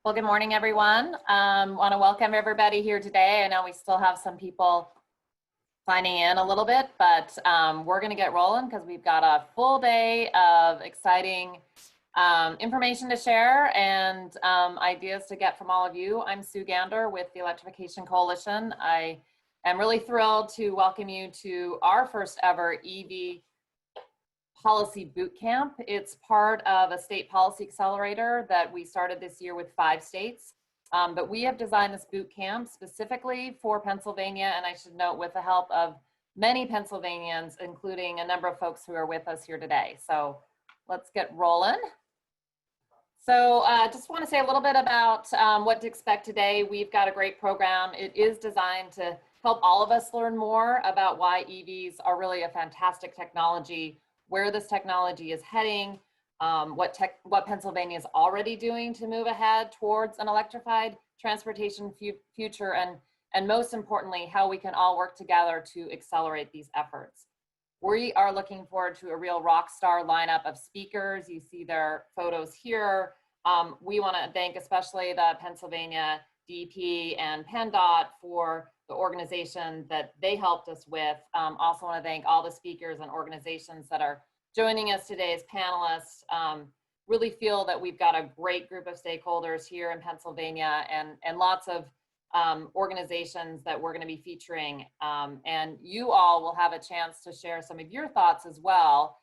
Well, good morning, everyone. Want to welcome everybody here today. I know we still have some people signing in a little bit, but we're going to get rolling because we've got a full day of exciting information to share and ideas to get from all of you. I'm Sue Gander with the Electrification Coalition. I am really thrilled to welcome you to our first ever EV Policy Bootcamp. It's part of a state policy accelerator that we started this year with 5 states. But we have designed this bootcamp specifically for Pennsylvania, and I should note with the help of many Pennsylvanians, including a number of folks who are with us here today. So let's get rolling. So just want to say a little bit about what to expect today. We've got a great program. It is designed to help all of us learn more about why EVs are really a fantastic technology, where this technology is heading, what Pennsylvania is already doing to move ahead towards an electrified transportation future, and most importantly, how we can all work together to accelerate these efforts. We are looking forward to a real rock star lineup of speakers. You see their photos here. We want to thank especially the Pennsylvania DP and PennDOT for the organization that they helped us with. Also want to thank all the speakers and organizations that are joining us today as panelists. Really feel that we've got a great group of stakeholders here in Pennsylvania and lots of organizations that we're going to be featuring. And you all will have a chance to share some of your thoughts as well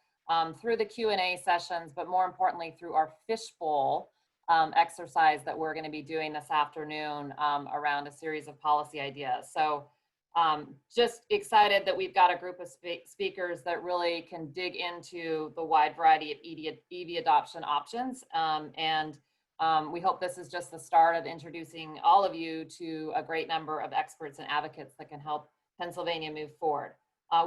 through the Q&A sessions, but more importantly through our fishbowl exercise that we're going to be doing this afternoon around a series of policy ideas. So just excited that we've got a group of speakers that really can dig into the wide variety of EV adoption options. We hope this is just the start of introducing all of you to a great number of experts and advocates that can help Pennsylvania move forward.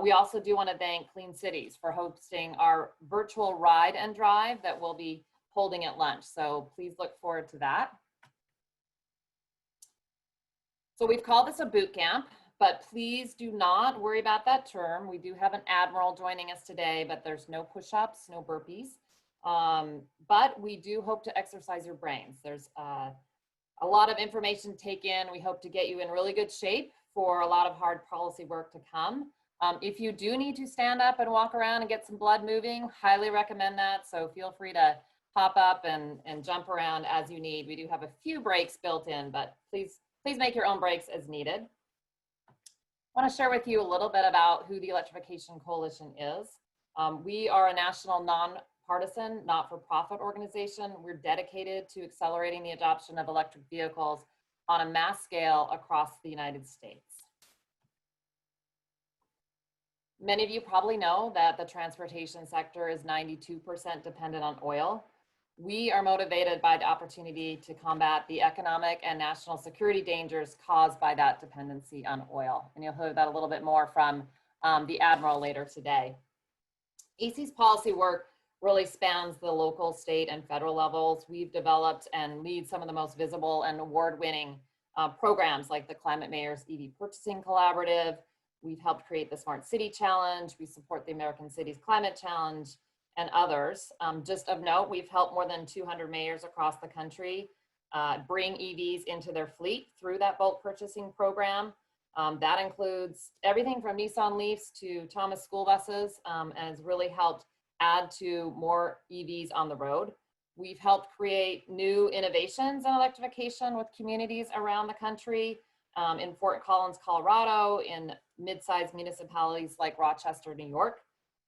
We also do want to thank Clean Cities for hosting our virtual ride and drive that we'll be holding at lunch. So please look forward to that. So we've called this a boot camp, but please do not worry about that term. We do have an Admiral joining us today, but there's no push-ups, no burpees. But we do hope to exercise your brains. There's a lot of information to take in. We hope to get you in really good shape for a lot of hard policy work to come. If you do need to stand up and walk around and get some blood moving, highly recommend that. So feel free to pop up and jump around as you need. We do have a few breaks built in, but please make your own breaks as needed. I want to share with you a little bit about who the Electrification Coalition is. We are a national nonpartisan, not-for-profit organization. We're dedicated to accelerating the adoption of electric vehicles on a mass scale across the United States. Many of you probably know that the transportation sector is 92% dependent on oil. We are motivated by the opportunity to combat the economic and national security dangers caused by that dependency on oil. And you'll hear that a little bit more from the Admiral later today. AC's policy work really spans the local, state, and federal levels. We've developed and lead some of the most visible and award-winning programs like the Climate Mayor's EV Purchasing Collaborative. We've helped create the Smart City Challenge. We support the American Cities Climate Challenge and others. Just of note, we've helped more than 200 mayors across the country bring EVs into their fleet through that bulk purchasing program. That includes everything from Nissan Leafs to Thomas school buses, and has really helped add to more EVs on the road. We've helped create new innovations in electrification with communities around the country, in Fort Collins, Colorado, in mid-sized municipalities like Rochester, New York.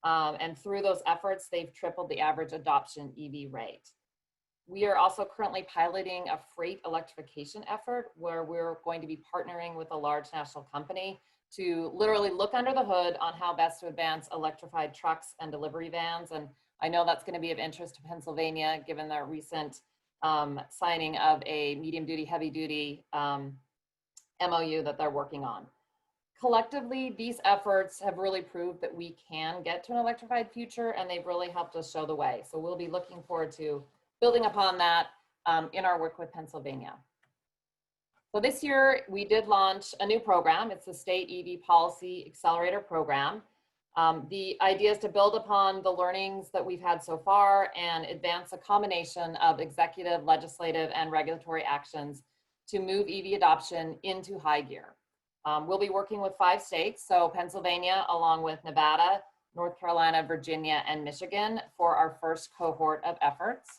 And through those efforts, they've tripled the average adoption EV rate. We are also currently piloting a freight electrification effort where we're going to be partnering with a large national company to literally look under the hood on how best to advance electrified trucks and delivery vans. And I know that's going to be of interest to Pennsylvania, given their recent signing of a medium-duty, heavy-duty MOU that they're working on. Collectively, these efforts have really proved that we can get to an electrified future, and they've really helped us show the way. So we'll be looking forward to building upon that in our work with Pennsylvania. So this year, we did launch a new program. It's the State EV Policy Accelerator Program. The idea is to build upon the learnings that we've had so far and advance a combination of executive, legislative, and regulatory actions to move EV adoption into high gear. We'll be working with 5 states, so Pennsylvania, along with Nevada, North Carolina, Virginia, and Michigan for our first cohort of efforts.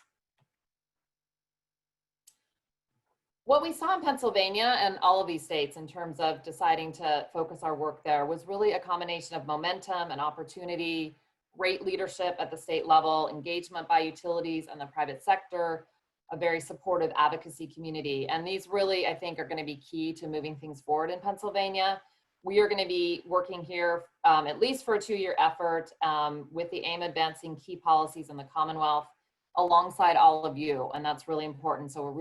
What we saw in Pennsylvania and all of these states in terms of deciding to focus our work there was really a combination of momentum and opportunity, great leadership at the state level, engagement by utilities and the private sector, a very supportive advocacy community. And these really, I think, are going to be key to moving things forward in Pennsylvania. We are going to be working here at least for a 2-year effort with the aim of advancing key policies in the Commonwealth alongside all of you. And that's really important. So we're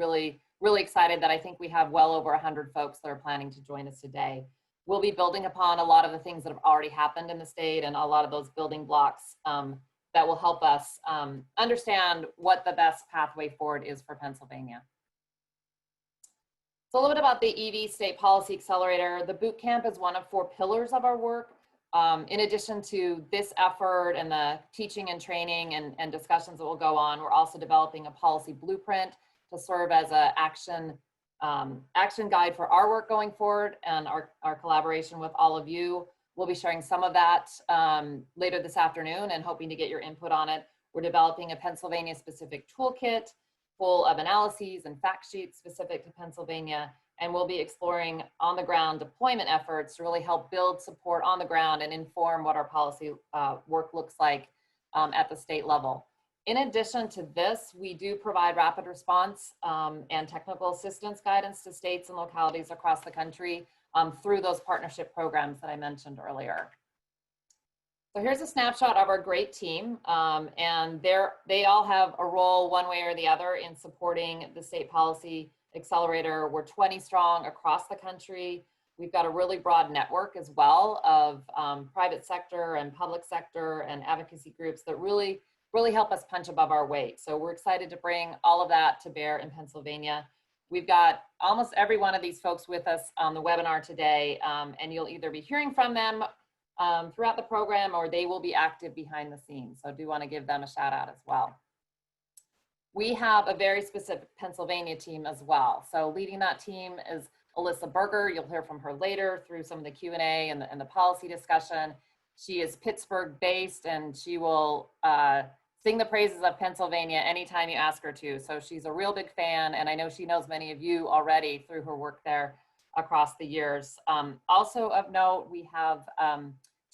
really excited that I think we have well over 100 folks that are planning to join us today. We'll be building upon a lot of the things that have already happened in the state and a lot of those building blocks that will help us understand what the best pathway forward is for Pennsylvania. So a little bit about the EV State Policy Accelerator. The Bootcamp is one of 4 pillars of our work. In addition to this effort and the teaching and training and discussions that will go on, we're also developing a policy blueprint to serve as an action guide for our work going forward and our collaboration with all of you. We'll be sharing some of that later this afternoon and hoping to get your input on it. We're developing a Pennsylvania specific toolkit full of analyses and fact sheets specific to Pennsylvania, and we'll be exploring on the ground deployment efforts to really help build support on the ground and inform what our policy work looks like at the state level. In addition to this, we do provide rapid response and technical assistance guidance to states and localities across the country through those partnership programs that I mentioned earlier. So here's a snapshot of our great team, and they all have a role one way or the other in supporting the State Policy Accelerator. We're 20 strong across the country. We've got a really broad network as well of private sector and public sector and advocacy groups that really help us punch above our weight. So we're excited to bring all of that to bear in Pennsylvania. We've got almost every one of these folks with us on the webinar today, and you'll either be hearing from them throughout the program or they will be active behind the scenes. So I do want to give them a shout out as well. We have a very specific Pennsylvania team as well. So leading that team is Alyssa Berger. You'll hear from her later through some of the Q&A and the policy discussion. She is Pittsburgh based and she will sing the praises of Pennsylvania anytime you ask her to. So she's a real big fan, and I know she knows many of you already through her work there across the years. Also of note, we have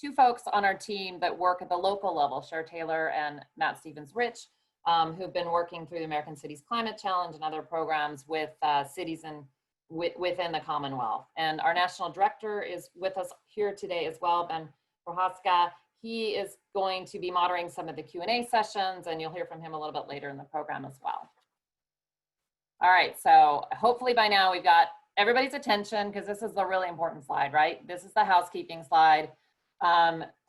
2 folks on our team that work at the local level, Cher Taylor and Matt Stevens-Rich, who've been working through the American Cities Climate Challenge and other programs with cities within the Commonwealth. And our national director is with us here today as well, Ben Prohaska. He is going to be moderating some of the Q&A sessions, and you'll hear from him a little bit later in the program as well. All right, so hopefully by now we've got everybody's attention because this is a really important slide, right? This is the housekeeping slide.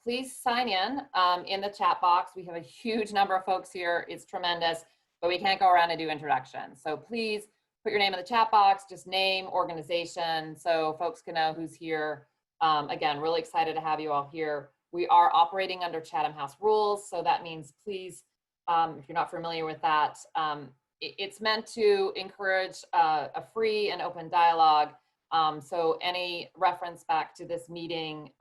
Please sign in the chat box. We have a huge number of folks here. It's tremendous, but we can't go around and do introductions. So please put your name in the chat box, just name, organization, so folks can know who's here. Again, really excited to have you all here. We are operating under Chatham House rules, so that means please, if you're not familiar with that, it's meant to encourage a free and open dialogue. So any reference back to this meeting,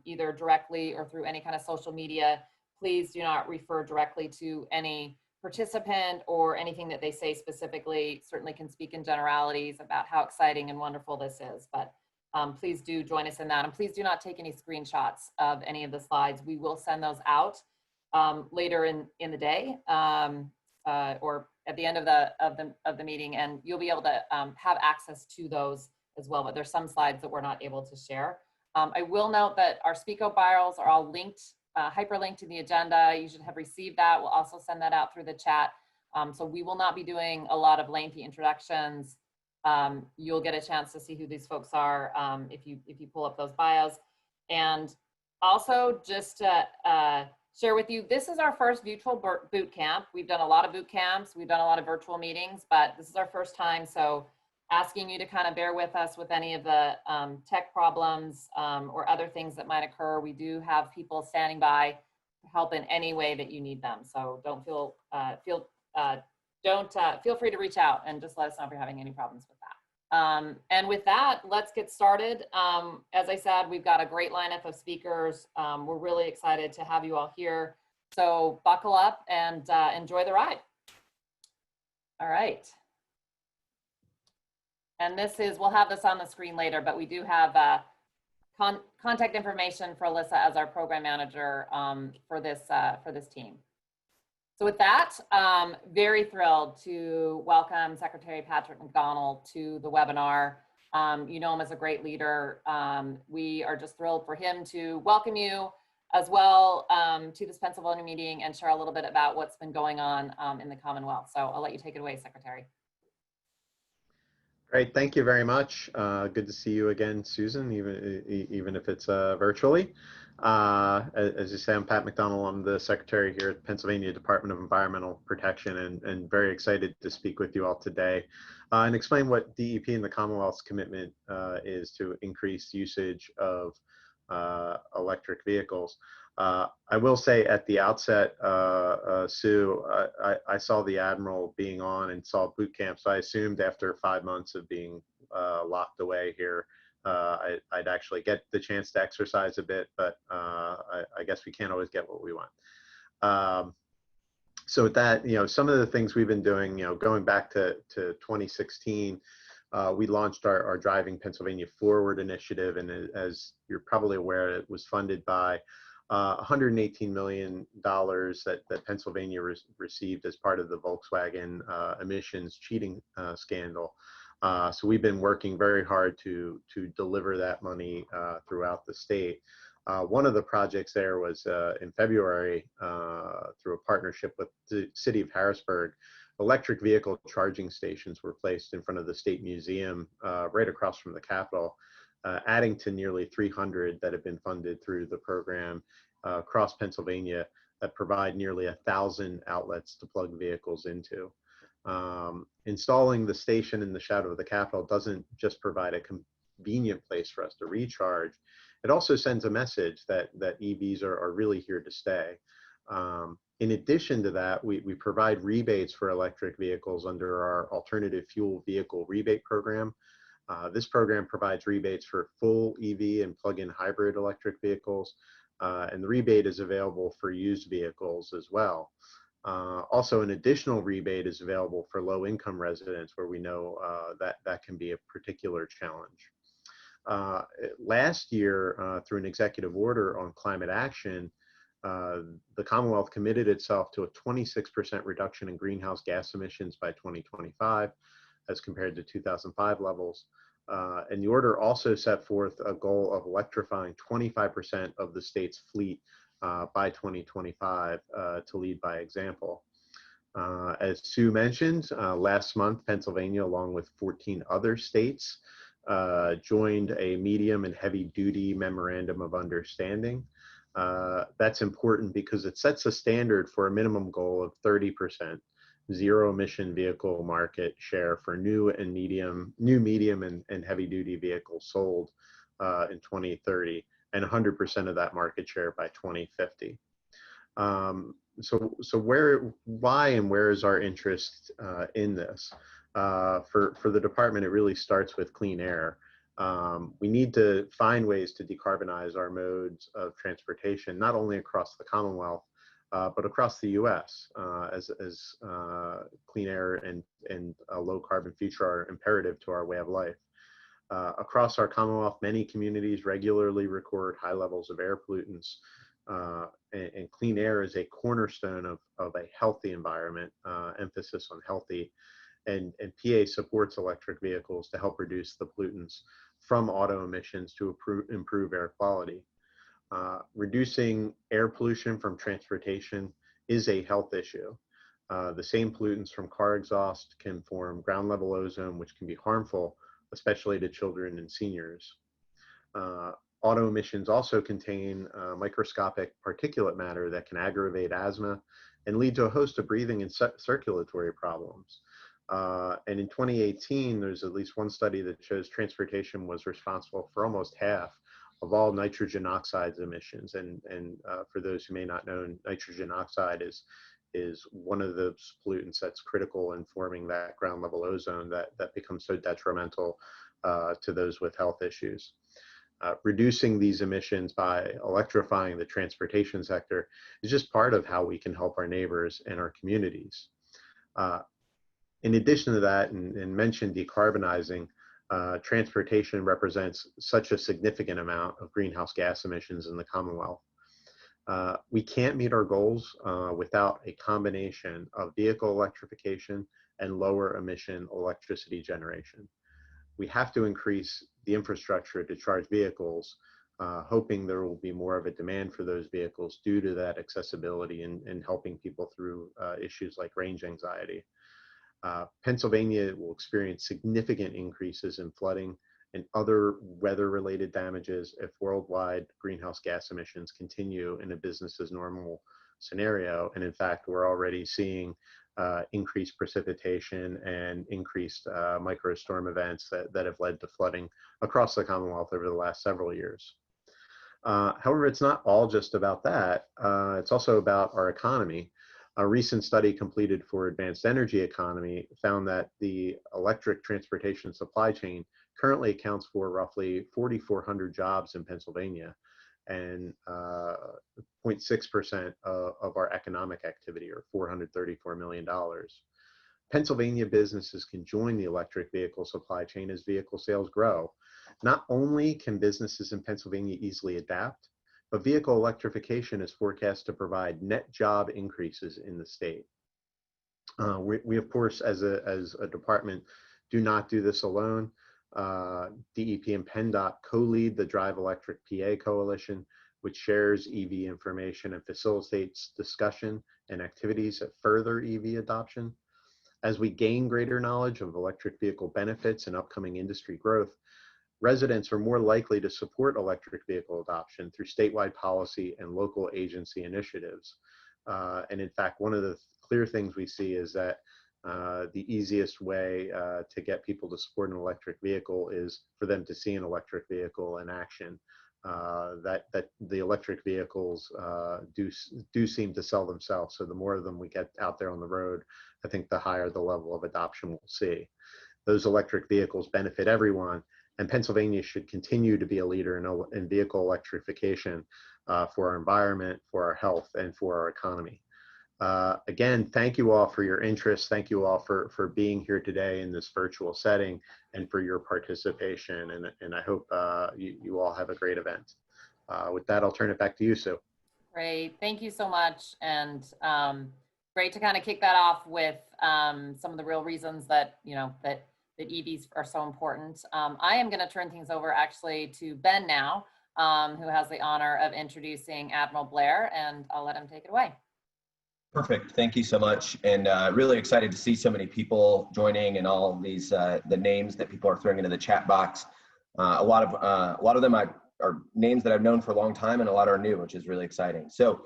either directly or through any kind of social media, please do not refer directly to any participant or anything that they say specifically. Certainly can speak in generalities about how exciting and wonderful this is, but please do join us in that. And please do not take any screenshots of any of the slides. We will send those out later in the day or at the end of the meeting, and you'll be able to have access to those as well. But there's some slides that we're not able to share. I will note that our Speako bios are all linked, hyperlinked in the agenda. You should have received that. We'll also send that out through the chat. So we will not be doing a lot of lengthy introductions. You'll get a chance to see who these folks are if you pull up those bios. And also just to share with you, this is our first virtual boot camp. We've done a lot of boot camps. We've done a lot of virtual meetings, but this is our first time. So asking you to kind of bear with us with any of the tech problems or other things that might occur. We do have people standing by to help in any way that you need them. So don't feel free to reach out and just let us know if you're having any problems with that. And with that, let's get started. As I said, we've got a great lineup of speakers. We're really excited to have you all here. So buckle up and enjoy the ride. All right. And this is, we'll have this on the screen later, but we do have contact information for Alyssa as our program manager for this team. So with that, very thrilled to welcome Secretary Patrick McDonnell to the webinar. You know him as a great leader. We are just thrilled for him to welcome you as well to this Pennsylvania meeting and share a little bit about what's been going on in the Commonwealth. So I'll let you take it away, Secretary. Great, thank you very much. Good to see you again, Susan, even if it's virtually. As you say, I'm Pat McDonnell. I'm the Secretary here at the Pennsylvania Department of Environmental Protection, and very excited to speak with you all today and explain what DEP and the Commonwealth's commitment is to increase usage of electric vehicles. I will say at the outset, Sue, I saw the Admiral being on and saw Bootcamp, so I assumed after 5 months of being locked away here, I'd actually get the chance to exercise a bit, but I guess we can't always get what we want. So with that, you know, some of the things we've been doing, you know, going back to 2016, we launched our Driving Pennsylvania Forward initiative, and as you're probably aware, it was funded by $118 million that Pennsylvania received as part of the Volkswagen emissions cheating scandal. So we've been working very hard to deliver that money throughout the state. One of the projects there was in February, through a partnership with the city of Harrisburg, electric vehicle charging stations were placed in front of the State Museum right across from the Capitol, adding to nearly 300 that have been funded through the program across Pennsylvania that provide nearly 1,000 outlets to plug vehicles into. Installing the station in the shadow of the Capitol doesn't just provide a convenient place for us to recharge, it also sends a message that EVs are really here to stay. In addition to that, we provide rebates for electric vehicles under our Alternative Fuel Vehicle Rebate Program. This program provides rebates for full EV and plug-in hybrid electric vehicles, and the rebate is available for used vehicles as well. Also, an additional rebate is available for low-income residents, where we know that can be a particular challenge. Last year, through an executive order on climate action, the Commonwealth committed itself to a 26% reduction in greenhouse gas emissions by 2025 as compared to 2005 levels. And the order also set forth a goal of electrifying 25% of the state's fleet by 2025 to lead by example. As Sue mentioned, last month, Pennsylvania, along with 14 other states, joined a medium and heavy duty memorandum of understanding. That's important because it sets a standard for a minimum goal of 30% zero emission vehicle market share for new medium and heavy duty vehicles sold in 2030, and 100% of that market share by 2050. So why and where is our interest in this? For the department, it really starts with clean air. We need to find ways to decarbonize our modes of transportation, not only across the Commonwealth, but across the U.S. As clean air and a low carbon future are imperative to our way of life. Across our Commonwealth, many communities regularly record high levels of air pollutants, and clean air is a cornerstone of a healthy environment, emphasis on healthy, and PA supports electric vehicles to help reduce the pollutants from auto emissions to improve air quality. Reducing air pollution from transportation is a health issue. The same pollutants from car exhaust can form ground level ozone, which can be harmful, especially to children and seniors. Auto emissions also contain microscopic particulate matter that can aggravate asthma and lead to a host of breathing and circulatory problems. And in 2018, there's at least one study that shows transportation was responsible for almost half of all nitrogen oxides emissions. And for those who may not know, nitrogen oxide is one of the pollutants that's critical in forming that ground level ozone that becomes so detrimental to those with health issues. Reducing these emissions by electrifying the transportation sector is just part of how we can help our neighbors and our communities. In addition to that, and mentioned decarbonizing, transportation represents such a significant amount of greenhouse gas emissions in the Commonwealth. We can't meet our goals without a combination of vehicle electrification and lower emission electricity generation. We have to increase the infrastructure to charge vehicles, hoping there will be more of a demand for those vehicles due to that accessibility and helping people through issues like range anxiety. Pennsylvania will experience significant increases in flooding and other weather-related damages if worldwide greenhouse gas emissions continue in a business as normal scenario. And in fact, we're already seeing increased precipitation and increased microstorm events that have led to flooding across the Commonwealth over the last several years. However, it's not all just about that. It's also about our economy. A recent study completed for Advanced Energy Economy found that the electric transportation supply chain currently accounts for roughly 4,400 jobs in Pennsylvania and 0.6% of our economic activity, or $434 million. Pennsylvania businesses can join the electric vehicle supply chain as vehicle sales grow. Not only can businesses in Pennsylvania easily adapt, but vehicle electrification is forecast to provide net job increases in the state. We of course, as a department, do not do this alone. DEP and PennDOT co-lead the Drive Electric PA Coalition, which shares EV information and facilitates discussion and activities that further EV adoption. As we gain greater knowledge of electric vehicle benefits and upcoming industry growth, residents are more likely to support electric vehicle adoption through statewide policy and local agency initiatives. And in fact, one of the clear things we see is that the easiest way to get people to support an electric vehicle is for them to see an electric vehicle in action. That the electric vehicles do seem to sell themselves. So the more of them we get out there on the road, I think the higher the level of adoption we'll see. Those electric vehicles benefit everyone, and Pennsylvania should continue to be a leader in vehicle electrification for our environment, for our health, and for our economy. Again, thank you all for your interest. Thank you all for being here today in this virtual setting and for your participation. And I hope you all have a great event. With that, I'll turn it back to you, Sue. Great. Thank you so much. And great to kind of kick that off with some of the real reasons that, that EVs are so important. I am going to turn things over actually to Ben now, who has the honor of introducing Admiral Blair, and I'll let him take it away. Perfect. Thank you so much. And really excited to see so many people joining and all these, the names that people are throwing into the chat box. A lot of them are names that I've known for a long time, and a lot are new, which is really exciting. So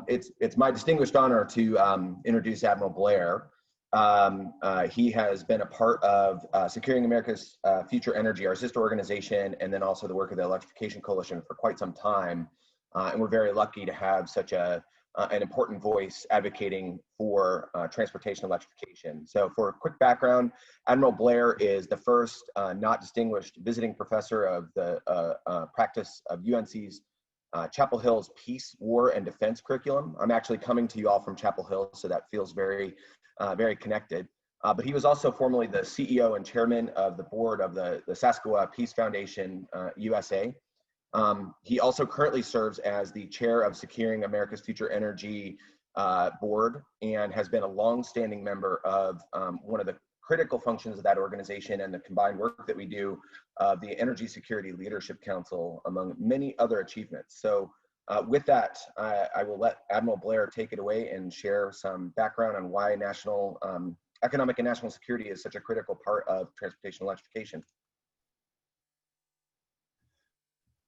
it's my distinguished honor to introduce Admiral Blair. He has been a part of Securing America's Future Energy, our sister organization, and then also the work of the Electrification Coalition for quite some time. And we're very lucky to have such an important voice advocating for transportation electrification. So for a quick background, Admiral Blair is the first not distinguished visiting professor of the practice of UNC's Chapel Hill's Peace, War, and Defense curriculum. I'm actually coming to you all from Chapel Hill, so that feels very connected. But he was also formerly the CEO and chairman of the board of the Saskatchewan Peace Foundation USA. He also currently serves as the chair of Securing America's Future Energy board, and has been a long-standing member of one of the critical functions of that organization and the combined work that we do of the Energy Security Leadership Council, among many other achievements. So with that, I will let Admiral Blair take it away and share some background on why national economic and national security is such a critical part of transportation electrification.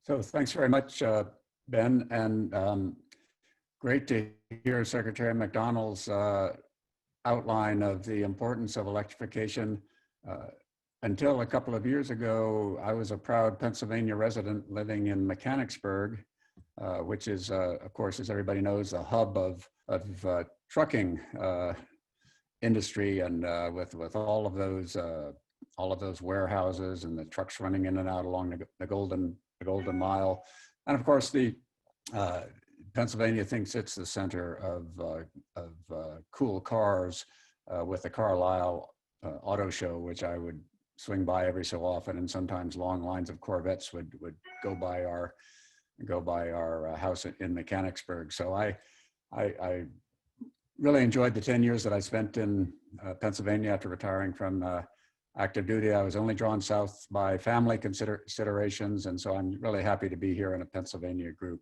So thanks very much, Ben, and great to hear Secretary McDonald's outline of the importance of electrification. Until a couple of years ago, I was a proud Pennsylvania resident living in Mechanicsburg, which is, of course, as everybody knows, the hub of trucking industry, and with all of those warehouses and the trucks running in and out along the Golden Mile, and of course the Pennsylvania thinks it's the center of cool cars, with the Carlisle Auto Show, which I would swing by every so often, and sometimes long lines of Corvettes would go by our house in Mechanicsburg. So I really enjoyed the 10 years that I spent in Pennsylvania after retiring from active duty. I was only drawn south by family considerations, and so I'm really happy to be here in a Pennsylvania group.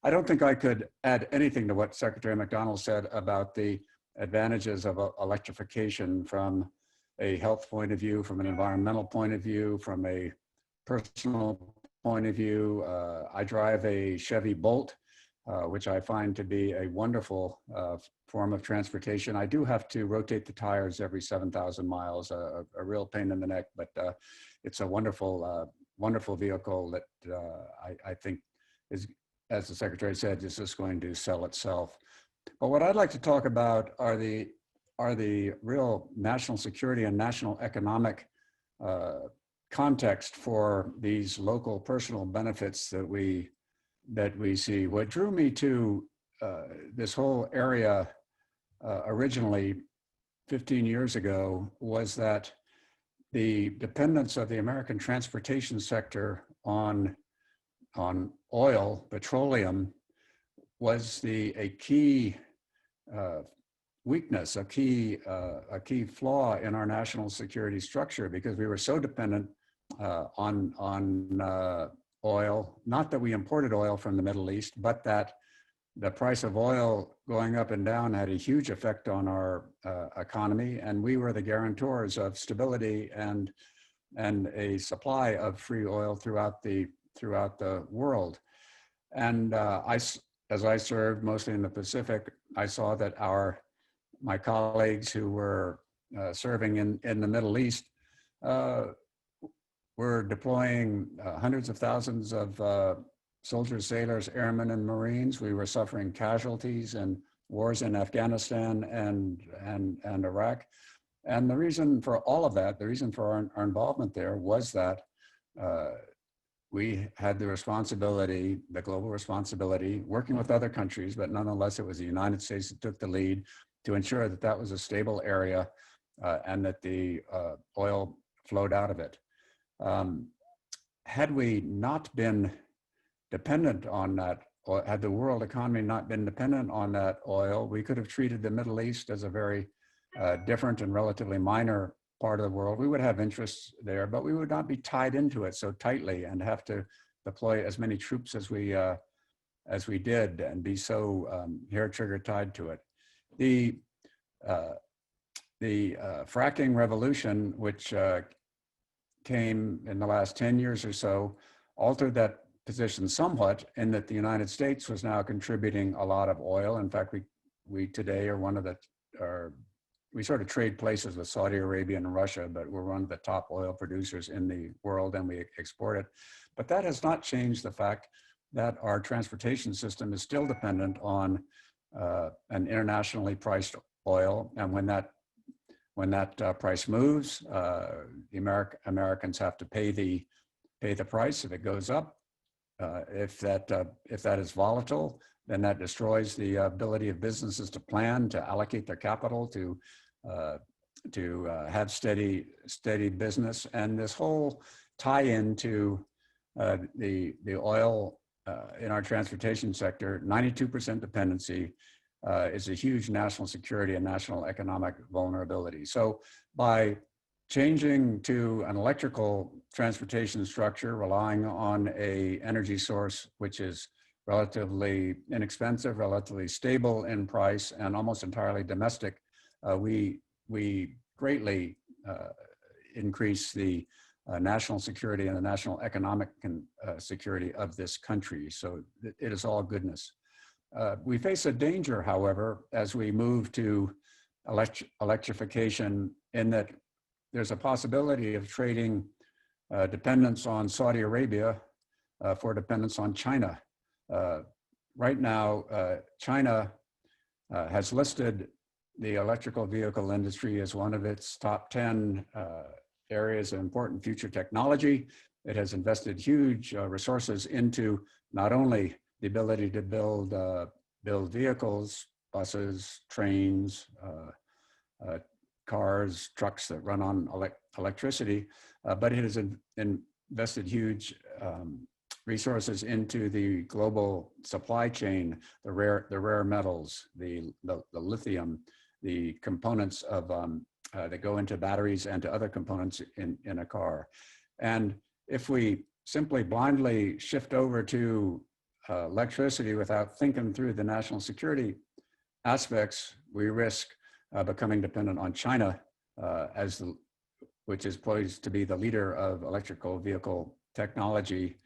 I don't think I could add anything to what Secretary McDonald said about the advantages of electrification from a health point of view, from an environmental point of view, from a personal point of view. I drive a Chevy Bolt, which I find to be a wonderful form of transportation. I do have to rotate the tires every 7,000 miles, a real pain in the neck, but it's a wonderful, wonderful vehicle that I think is, as the Secretary said, is just going to sell itself. But what I'd like to talk about are the real national security and national economic context for these local personal benefits that we see. What drew me to this whole area originally 15 years ago was that the dependence of the American transportation sector on oil, petroleum, was a key weakness, a key flaw in our national security structure, because we were so dependent on oil. Not that we imported oil from the Middle East, but that the price of oil going up and down had a huge effect on our economy, and we were the guarantors of stability and a supply of free oil throughout the world. And as I served mostly in the Pacific, I saw that my colleagues who were serving in the Middle East were deploying hundreds of thousands of soldiers, sailors, airmen, and Marines. We were suffering casualties and wars in Afghanistan and Iraq. And the reason for all of that, the reason for our involvement there, was that we had the responsibility, the global responsibility, working with other countries, but nonetheless, it was the United States that took the lead to ensure that that was a stable area and that the oil flowed out of it. Had we not been dependent on that, or had the world economy not been dependent on that oil, we could have treated the Middle East as a very different and relatively minor part of the world. We would have interests there, but we would not be tied into it so tightly and have to deploy as many troops as we did and be so hair trigger tied to it. The fracking revolution, which came in the last 10 years or so, altered that position somewhat, in that the United States was now contributing a lot of oil. In fact, we today are one of the, we sort of trade places with Saudi Arabia and Russia, but we're one of the top oil producers in the world, and we export it. But that has not changed the fact that our transportation system is still dependent on an internationally priced oil. And when that price moves, the Americans have to pay the price if it goes up. If that is volatile, then that destroys the ability of businesses to plan, to allocate their capital, to have steady business. And this whole tie-in to the oil in our transportation sector, 92% dependency, is a huge national security and national economic vulnerability. So by changing to an electrical transportation structure, relying on an energy source which is relatively inexpensive, relatively stable in price, and almost entirely domestic, we greatly increase the national security and the national economic security of this country. So it is all goodness. We face a danger, however, as we move to electrification, in that there's a possibility of trading dependence on Saudi Arabia for dependence on China. Right now, China has listed the electrical vehicle industry as one of its top 10 areas of important future technology. It has invested huge resources into not only the ability to build vehicles, buses, trains, cars, trucks that run on electricity, but it has invested huge resources into the global supply chain, the rare metals, the lithium, the components of that go into batteries and to other components in a car. And if we simply blindly shift over to electricity without thinking through the national security aspects, we risk becoming dependent on China, which is poised to be the leader of electrical vehicle technology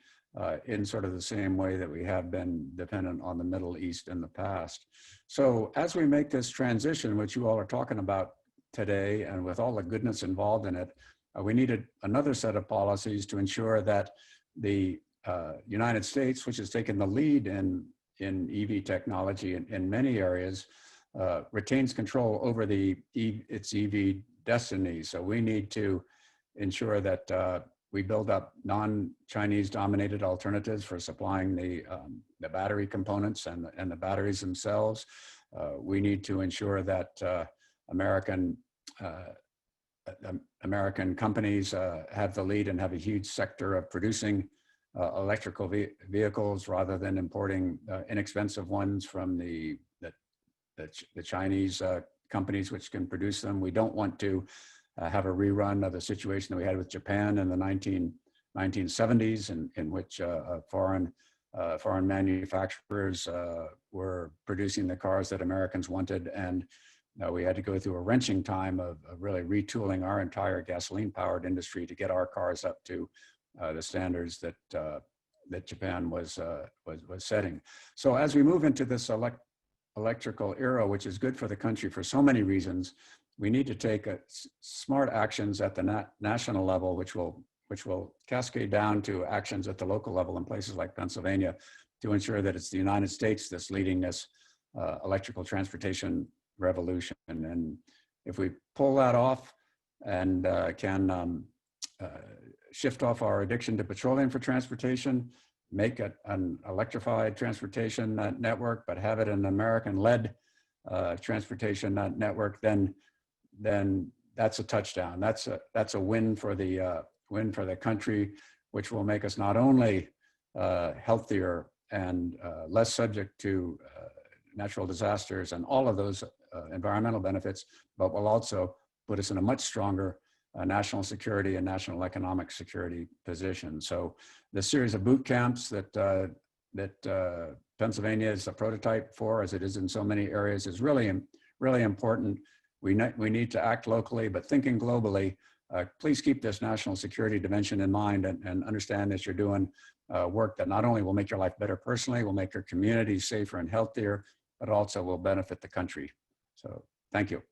in sort of the same way that we have been dependent on the Middle East in the past. So as we make this transition, which you all are talking about today, and with all the goodness involved in it, we needed another set of policies to ensure that the United States, which has taken the lead in EV technology in many areas, retains control over its EV destiny. So we need to ensure that we build up non-Chinese dominated alternatives for supplying the battery components and the batteries themselves. We need to ensure that American companies have the lead and have a huge sector of producing electrical vehicles rather than importing inexpensive ones from the Chinese companies which can produce them. We don't want to have a rerun of the situation that we had with Japan in the 1970s, in which foreign manufacturers were producing the cars that Americans wanted, and we had to go through a wrenching time of really retooling our entire gasoline-powered industry to get our cars up to the standards that Japan was setting. So as we move into this electrical era, which is good for the country for so many reasons, we need to take smart actions at the national level, which will cascade down to actions at the local level in places like Pennsylvania, to ensure that it's the United States that's leading this electrical transportation revolution. And if we pull that off and can shift off our addiction to petroleum for transportation, make it an electrified transportation network, but have it an American-led transportation network, then that's a touchdown. That's a win for the country, which will make us not only healthier and less subject to natural disasters and all of those environmental benefits, but will also put us in a much stronger national security and national economic security position. So the series of boot camps that Pennsylvania is a prototype for, as it is in so many areas, is really important. We need to act locally, but thinking globally. Please keep this national security dimension in mind and understand that you're doing work that not only will make your life better personally, will make your community safer and healthier, but also will benefit the country. So thank you.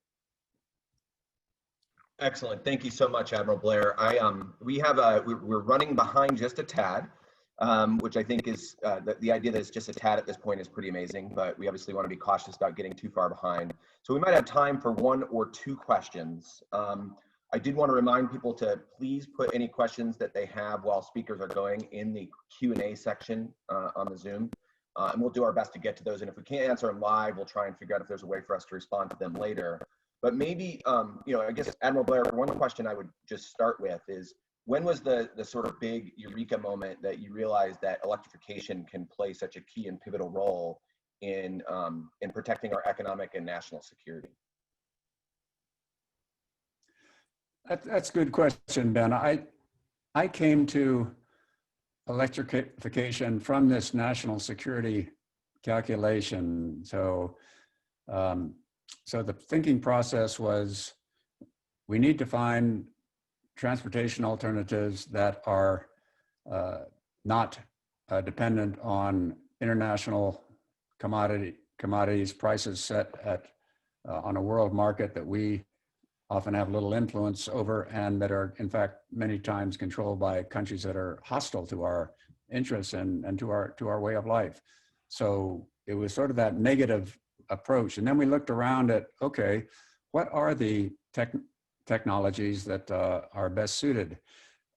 Excellent. Thank you so much, Admiral Blair. We're running behind just a tad, which I think is the idea that it's just a tad at this point is pretty amazing, but we obviously want to be cautious about getting too far behind. So we might have time for one or two questions. I did want to remind people to please put any questions that they have while speakers are going in the Q&A section on the Zoom, and we'll do our best to get to those. And if we can't answer them live, we'll try and figure out if there's a way for us to respond to them later. But maybe, I guess, Admiral Blair, one question I would just start with is, when was the sort of big eureka moment that you realized that electrification can play such a key and pivotal role in protecting our economic and national security? That's a good question, Ben. I came to electrification from this national security calculation. So the thinking process was, we need to find transportation alternatives that are not dependent on international commodities prices set on a world market that we often have little influence over, and that are in fact many times controlled by countries that are hostile to our interests and to our way of life. So it was sort of that negative approach. And then we looked around at, okay, what are the technologies that are best suited?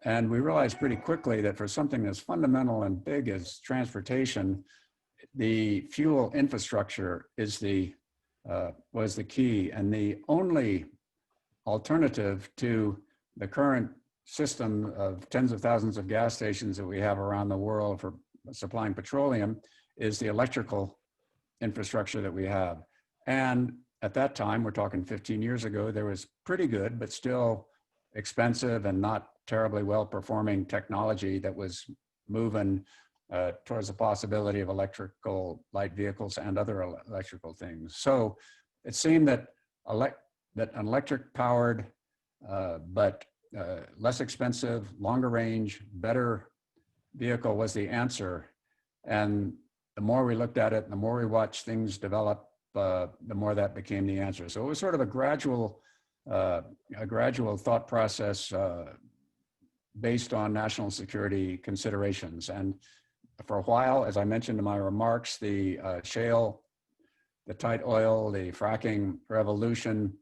And we realized pretty quickly that for something as fundamental and big as transportation, the fuel infrastructure is was the key, and the only alternative to the current system of tens of thousands of gas stations that we have around the world for supplying petroleum is the electrical infrastructure that we have. And at that time, we're talking 15 years ago, there was pretty good, but still expensive and not terribly well-performing technology that was moving towards the possibility of electrical light vehicles and other electrical things. So it seemed that an electric-powered, but less expensive, longer range, better vehicle was the answer. And the more we looked at it, and the more we watched things develop, the more that became the answer. So it was sort of a gradual thought process based on national security considerations. And for a while, as I mentioned in my remarks, the shale, the tight oil, the fracking revolution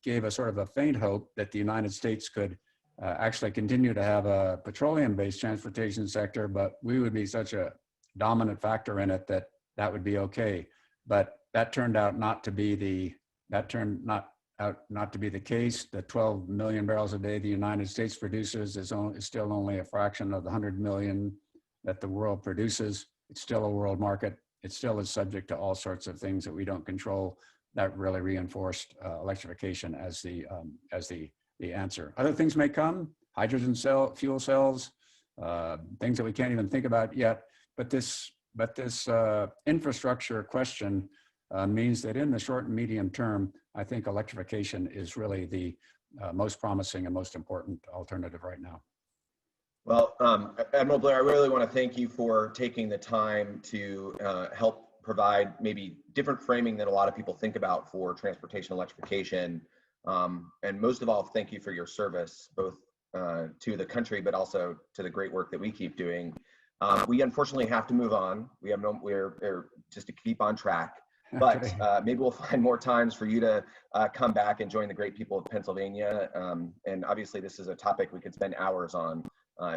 gave us sort of a faint hope that the United States could actually continue to have a petroleum-based transportation sector, but we would be such a dominant factor in it that that would be okay. But that turned out not to be the case. The 12 million barrels a day the United States produces is still only a fraction of the 100 million that the world produces. It's still a world market. It still is subject to all sorts of things that we don't control. That really reinforced electrification as the answer. Other things may come, hydrogen fuel cells, things that we can't even think about yet. But this infrastructure question means that in the short and medium term, I think electrification is really the most promising and most important alternative right now. Well, Admiral Blair, I really want to thank you for taking the time to help provide maybe different framing than a lot of people think about for transportation electrification. And most of all, thank you for your service, both to the country, but also to the great work that we keep doing. We unfortunately have to move on. We're just to keep on track, but maybe we'll find more times for you to come back and join the great people of Pennsylvania. And obviously this is a topic we could spend hours on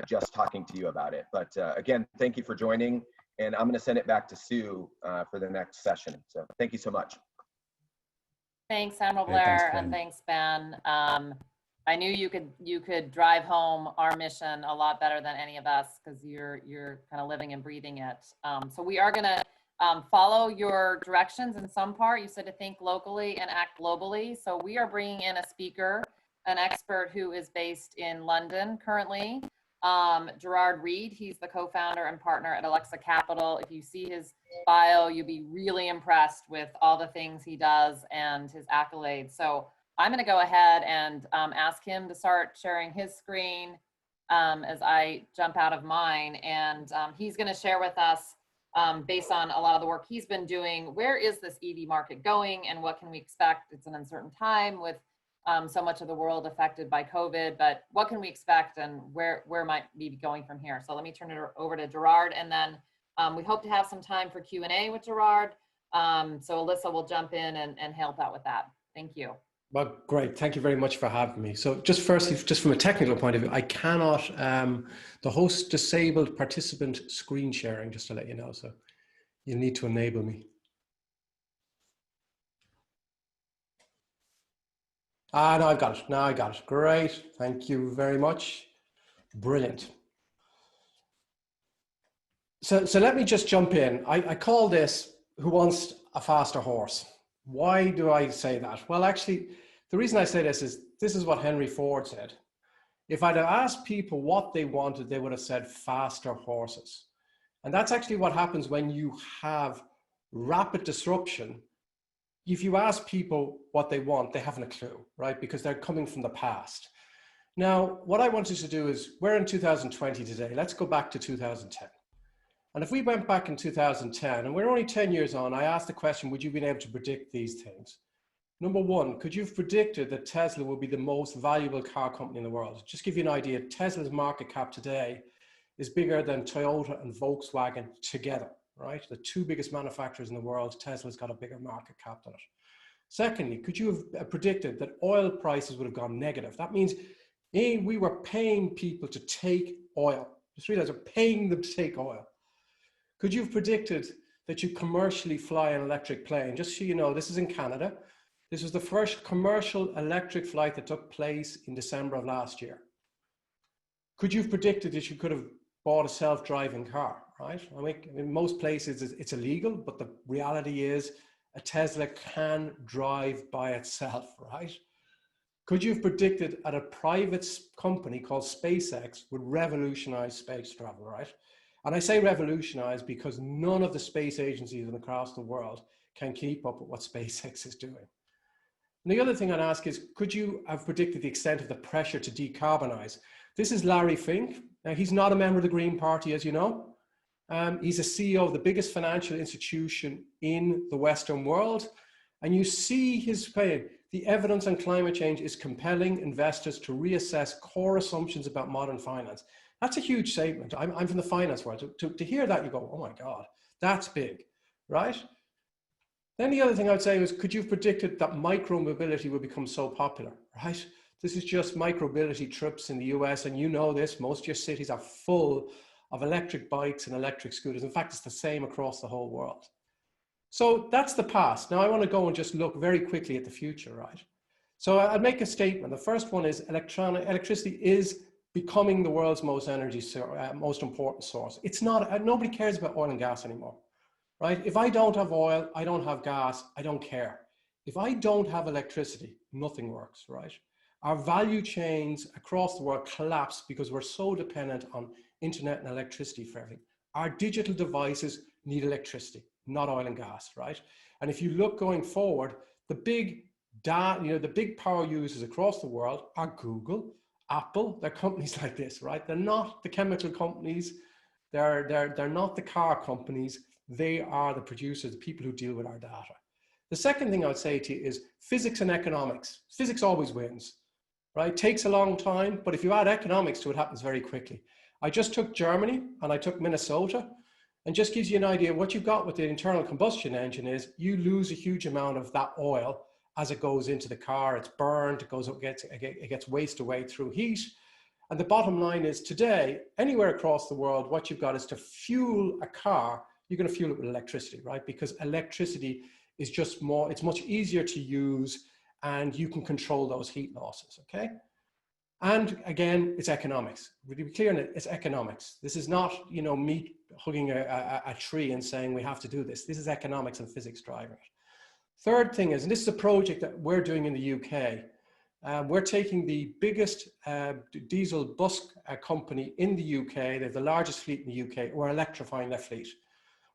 just talking to you about it. But again, thank you for joining, and I'm going to send it back to Sue for the next session. So thank you so much. Thanks, Admiral Blair, and thanks, Ben. I knew you could drive home our mission a lot better than any of us, because you're kind of living and breathing it. So we are going to follow your directions in some part. You said to think locally and act globally. So we are bringing in a speaker, an expert who is based in London currently. Gerard Reed, he's the co-founder and partner at Alexa Capital. If you see his bio, you'll be really impressed with all the things he does and his accolades. So I'm going to go ahead and ask him to start sharing his screen as I jump out of mine. And he's going to share with us, based on a lot of the work he's been doing, where is this EV market going and what can we expect? It's an uncertain time with so much of the world affected by COVID, but what can we expect and where might we be going from here? So let me turn it over to Gerard, and then we hope to have some time for Q&A with Gerard. So Alyssa will jump in and help out with that. Thank you. Well, great. Thank you very much for having me. So just firstly, just from a technical point of view, I cannot, the host disabled participant screen sharing, just to let you know. So you need to enable me. Ah, no, I've got it. Now I got it. Great. Thank you very much. Brilliant. So let me just jump in. I call this Who Wants a Faster Horse? Why do I say that? Well, actually, the reason I say this is what Henry Ford said. If I'd have asked people what they wanted, they would have said faster horses. And that's actually what happens when you have rapid disruption. If you ask people what they want, they haven't a clue, right? Because they're coming from the past. Now, what I wanted to do is, we're in 2020 today. Let's go back to 2010. And if we went back in 2010, and we're only 10 years on, I asked the question, would you have been able to predict these things? Number one, could you have predicted that Tesla would be the most valuable car company in the world? Just give you an idea, Tesla's market cap today is bigger than Toyota and Volkswagen together, right? The two biggest manufacturers in the world, Tesla's got a bigger market cap than it. Secondly, could you have predicted that oil prices would have gone negative? That means we were paying people to take oil. Just realize we're paying them to take oil. Could you have predicted that you commercially fly an electric plane? Just so you know, this is in Canada. This was the first commercial electric flight that took place in December of last year. Could you have predicted that you could have bought a self-driving car, right? I mean, in most places it's illegal, but the reality is a Tesla can drive by itself, right? Could you have predicted that a private company called SpaceX would revolutionize space travel, right? And I say revolutionize because none of the space agencies across the world can keep up with what SpaceX is doing. And the other thing I'd ask is, could you have predicted the extent of the pressure to decarbonize? This is Larry Fink. Now, he's not a member of the Green Party, as you know. He's a CEO of the biggest financial institution in the Western world. And you see his claim, the evidence on climate change is compelling investors to reassess core assumptions about modern finance. That's a huge statement. I'm from the finance world. To hear that, you go, oh my God, that's big, right? Then the other thing I would say was, could you have predicted that micro-mobility would become so popular, right? This is just micro-mobility trips in the US, and you know this, most of your cities are full of electric bikes and electric scooters. In fact, it's the same across the whole world. So that's the past. Now I want to go and just look very quickly at the future, right? So I'd make a statement. The first one is electricity is becoming the world's most most important source. It's not, nobody cares about oil and gas anymore, right? If I don't have oil, I don't have gas, I don't care. If I don't have electricity, nothing works, right? Our value chains across the world collapse because we're so dependent on internet and electricity for everything. Our digital devices need electricity, not oil and gas, right? And if you look going forward, the big power users across the world are Google, Apple. They're companies like this, right? They're not the chemical companies. They're not the car companies. They are the producers, the people who deal with our data. The second thing I would say to you is physics and economics. Physics always wins, right? It takes a long time, but if you add economics to it, it happens very quickly. I just took Germany and I took Minnesota, and just gives you an idea what you've got with the internal combustion engine is you lose a huge amount of that oil as it goes into the car. It's burned, it gets wasted away through heat. And the bottom line is today, anywhere across the world, what you've got is to fuel a car, you're going to fuel it with electricity, right? Because electricity is just more, it's much easier to use and you can control those heat losses, okay? And again, it's economics. Would you be clear on it? It's economics. This is not, you know, me hugging a tree and saying we have to do this. This is economics and physics driving it. Third thing is, and this is a project that we're doing in the UK. We're taking the biggest diesel bus company in the UK. They have the largest fleet in the UK. We're electrifying their fleet.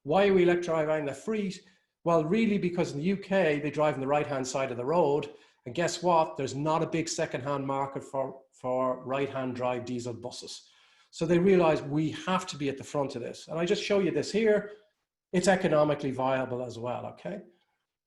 Why are we electrifying their fleet? Well, really because in the UK, they drive on the right-hand side of the road. And guess what? There's not a big second-hand market for right-hand drive diesel buses. So they realize we have to be at the front of this. And I just show you this here. It's economically viable as well, okay?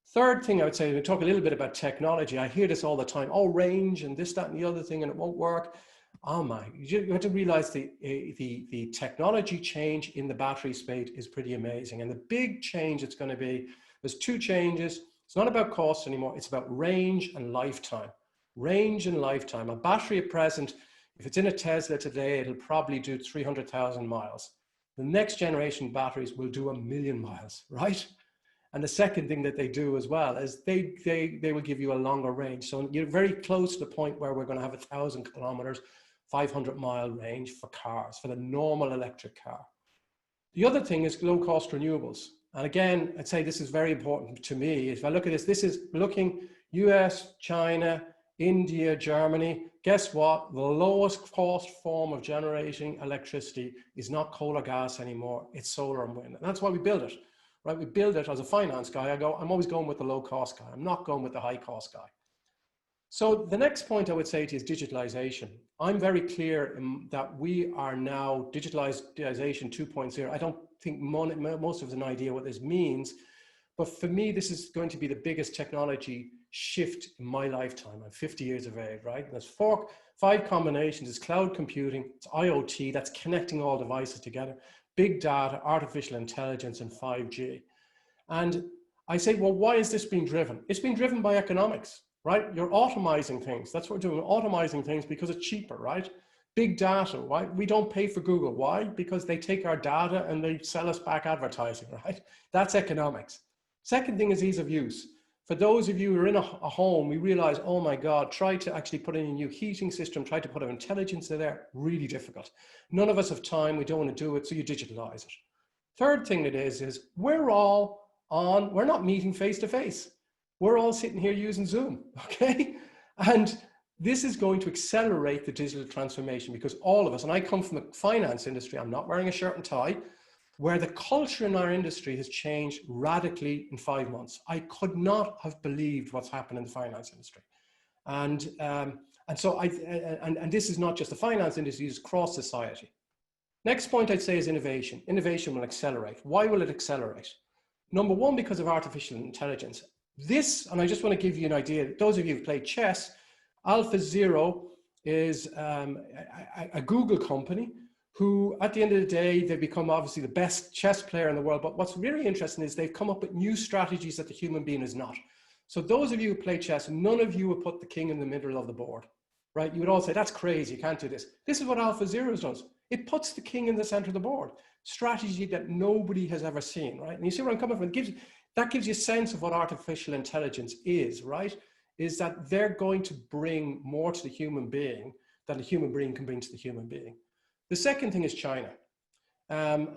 Third thing I would say, we talk a little bit about technology. I hear this all the time. Oh, range and this, that, and the other thing, and it won't work. Oh my, you have to realize the technology change in the battery space is pretty amazing. And the big change it's going to be, there's two changes. It's not about cost anymore. It's about range and lifetime. Range and lifetime. A battery at present, if it's in a Tesla today, it'll probably do 300,000 miles. The next generation batteries will do 1,000,000 miles, right? And the second thing that they do as well is they will give you a longer range. So you're very close to the point where we're going to have 1,000 kilometers, 500-mile range for cars, for the normal electric car. The other thing is low-cost renewables. And again, I'd say this is very important to me. If I look at this, this is looking US, China, India, Germany. Guess what? The lowest cost form of generating electricity is not coal or gas anymore. It's solar and wind. And that's why we build it, right? We build it as a finance guy. I'm always going with the low cost guy. I'm not going with the high cost guy. So the next point I would say to you is digitalization. I'm very clear that we are now digitalization 2.0. I don't think most of us have an idea what this means, but for me, this is going to be the biggest technology shift in my lifetime. I'm 50 years of age, right? And there's five combinations. It's cloud computing, it's IoT, that's connecting all devices together, big data, artificial intelligence, and 5G. And I say, well, why is this being driven? It's being driven by economics, right? You're automizing things. That's what we're doing, automizing things because it's cheaper, right? Big data, why? We don't pay for Google. Why? Because they take our data and they sell us back advertising, right? That's economics. Second thing is ease of use. For those of you who are in a home, we realize, oh my God, try to actually put in a new heating system, try to put an intelligence in there, really difficult. None of us have time, we don't want to do it, so you digitalize it. Third thing it is we're not meeting face to face. We're all sitting here using Zoom, okay? And this is going to accelerate the digital transformation because all of us, and I come from the finance industry, I'm not wearing a shirt and tie, where the culture in our industry has changed radically in 5 months. I could not have believed what's happened in the finance industry. And this is not just the finance industry, it's across society. Next point I'd say is innovation. Innovation will accelerate. Why will it accelerate? Number one, because of artificial intelligence. This, and I just want to give you an idea, those of you who've played chess, AlphaZero is a Google company who, at the end of the day, they've become obviously the best chess player in the world. But what's really interesting is they've come up with new strategies that the human being is not. So those of you who play chess, none of you would put the king in the middle of the board, right? You would all say, that's crazy, you can't do this. This is what AlphaZero does. It puts the king in the center of the board. Strategy that nobody has ever seen, right? And you see where I'm coming from? That gives you a sense of what artificial intelligence is, right? Is that they're going to bring more to the human being than the human being can bring to the human being. The second thing is China.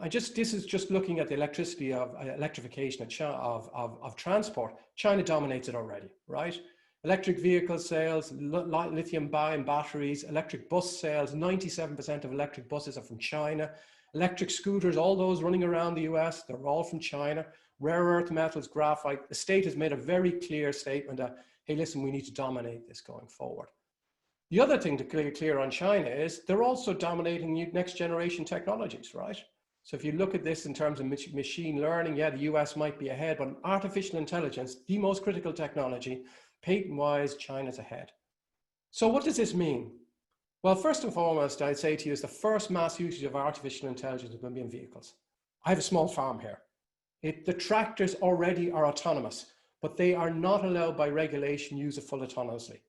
This is just looking at the electrification of transport. China dominates it already, right? Electric vehicle sales, lithium-ion batteries, electric bus sales, 97% of electric buses are from China. Electric scooters, all those running around the US, they're all from China. Rare earth metals, graphite. The state has made a very clear statement that, hey, listen, we need to dominate this going forward. The other thing to clear on China is they're also dominating next generation technologies, right? So if you look at this in terms of machine learning, yeah, the US might be ahead, but artificial intelligence, the most critical technology, patent-wise, China's ahead. So what does this mean? Well, first and foremost, I'd say to you is the first mass usage of artificial intelligence is going to be in vehicles. I have a small farm here. The tractors already are autonomous, but they are not allowed by regulation to use it full autonomously.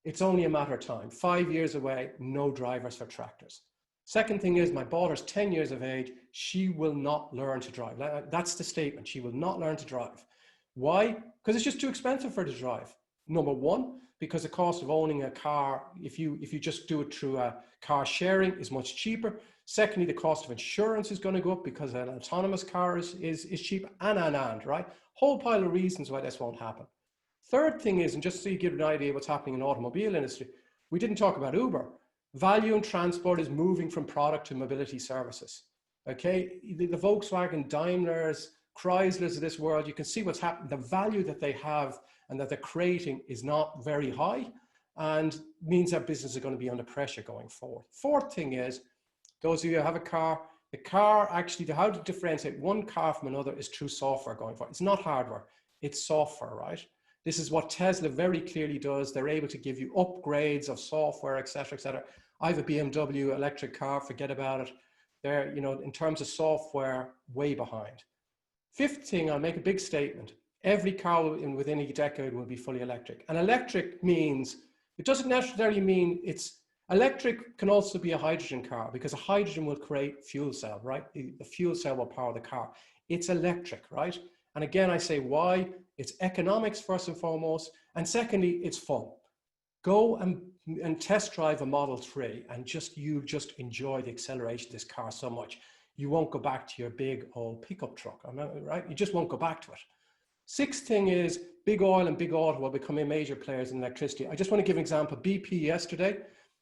It's only a matter of time. 5 years away, no drivers for tractors. Second thing is my daughter's 10 years of age. She will not learn to drive. That's the statement. She will not learn to drive. Why? Because it's just too expensive for her to drive. Number one, because the cost of owning a car, if you just do it through a car sharing, is much cheaper. Secondly, the cost of insurance is going to go up because an autonomous car is cheap, and, right? Whole pile of reasons why this won't happen. Third thing is, and just so you get an idea of what's happening in the automobile industry, we didn't talk about Uber. Value in transport is moving from product to mobility services. Okay, the Volkswagen, Daimlers, Chryslers of this world, you can see what's happening. The value that they have and that they're creating is not very high and means that businesses are going to be under pressure going forward. Fourth thing is, those of you who have a car, the car actually, how to differentiate one car from another is through software going forward. It's not hardware, it's software, right? This is what Tesla very clearly does. They're able to give you upgrades of software, et cetera, et cetera. I have a BMW electric car, forget about it. They're, in terms of software, way behind. Fifth thing, I'll make a big statement. Every car within a decade will be fully electric. And electric means, it doesn't necessarily mean electric can also be a hydrogen car because a hydrogen will create fuel cell, right? The fuel cell will power the car. It's electric, right? And again, I say why? It's economics first and foremost. And secondly, it's fun. Go and test drive a Model 3 and you just enjoy the acceleration of this car so much. You won't go back to your big old pickup truck, right? You just won't go back to it. Sixth thing is big oil and big auto will become major players in electricity. I just want to give an example. BP yesterday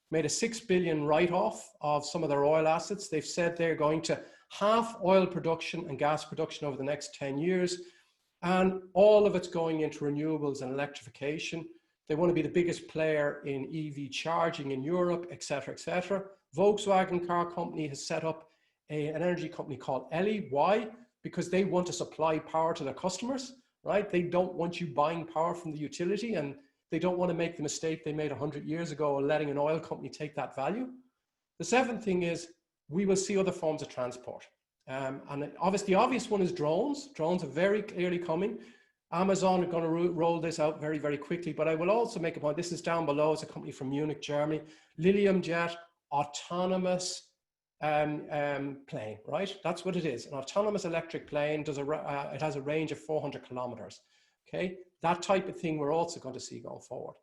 made a $6 billion write-off of some of their oil assets. They've said they're going to half oil production and gas production over the next 10 years. And all of it's going into renewables and electrification. They want to be the biggest player in EV charging in Europe, et cetera, et cetera. Volkswagen car company has set up an energy company called Ellie. Why? Because they want to supply power to their customers, right? They don't want you buying power from the utility, and they don't want to make the mistake they made 100 years ago of letting an oil company take that value. The seventh thing is we will see other forms of transport. And obviously, the obvious one is drones. Drones are very clearly coming. Amazon are going to roll this out very, very quickly. But I will also make a point. This is down below. It's a company from Munich, Germany. Lilium Jet, autonomous plane, right? That's what it is. An autonomous electric plane. It has a range of 400 kilometers. Okay, that type of thing we're also going to see going forward.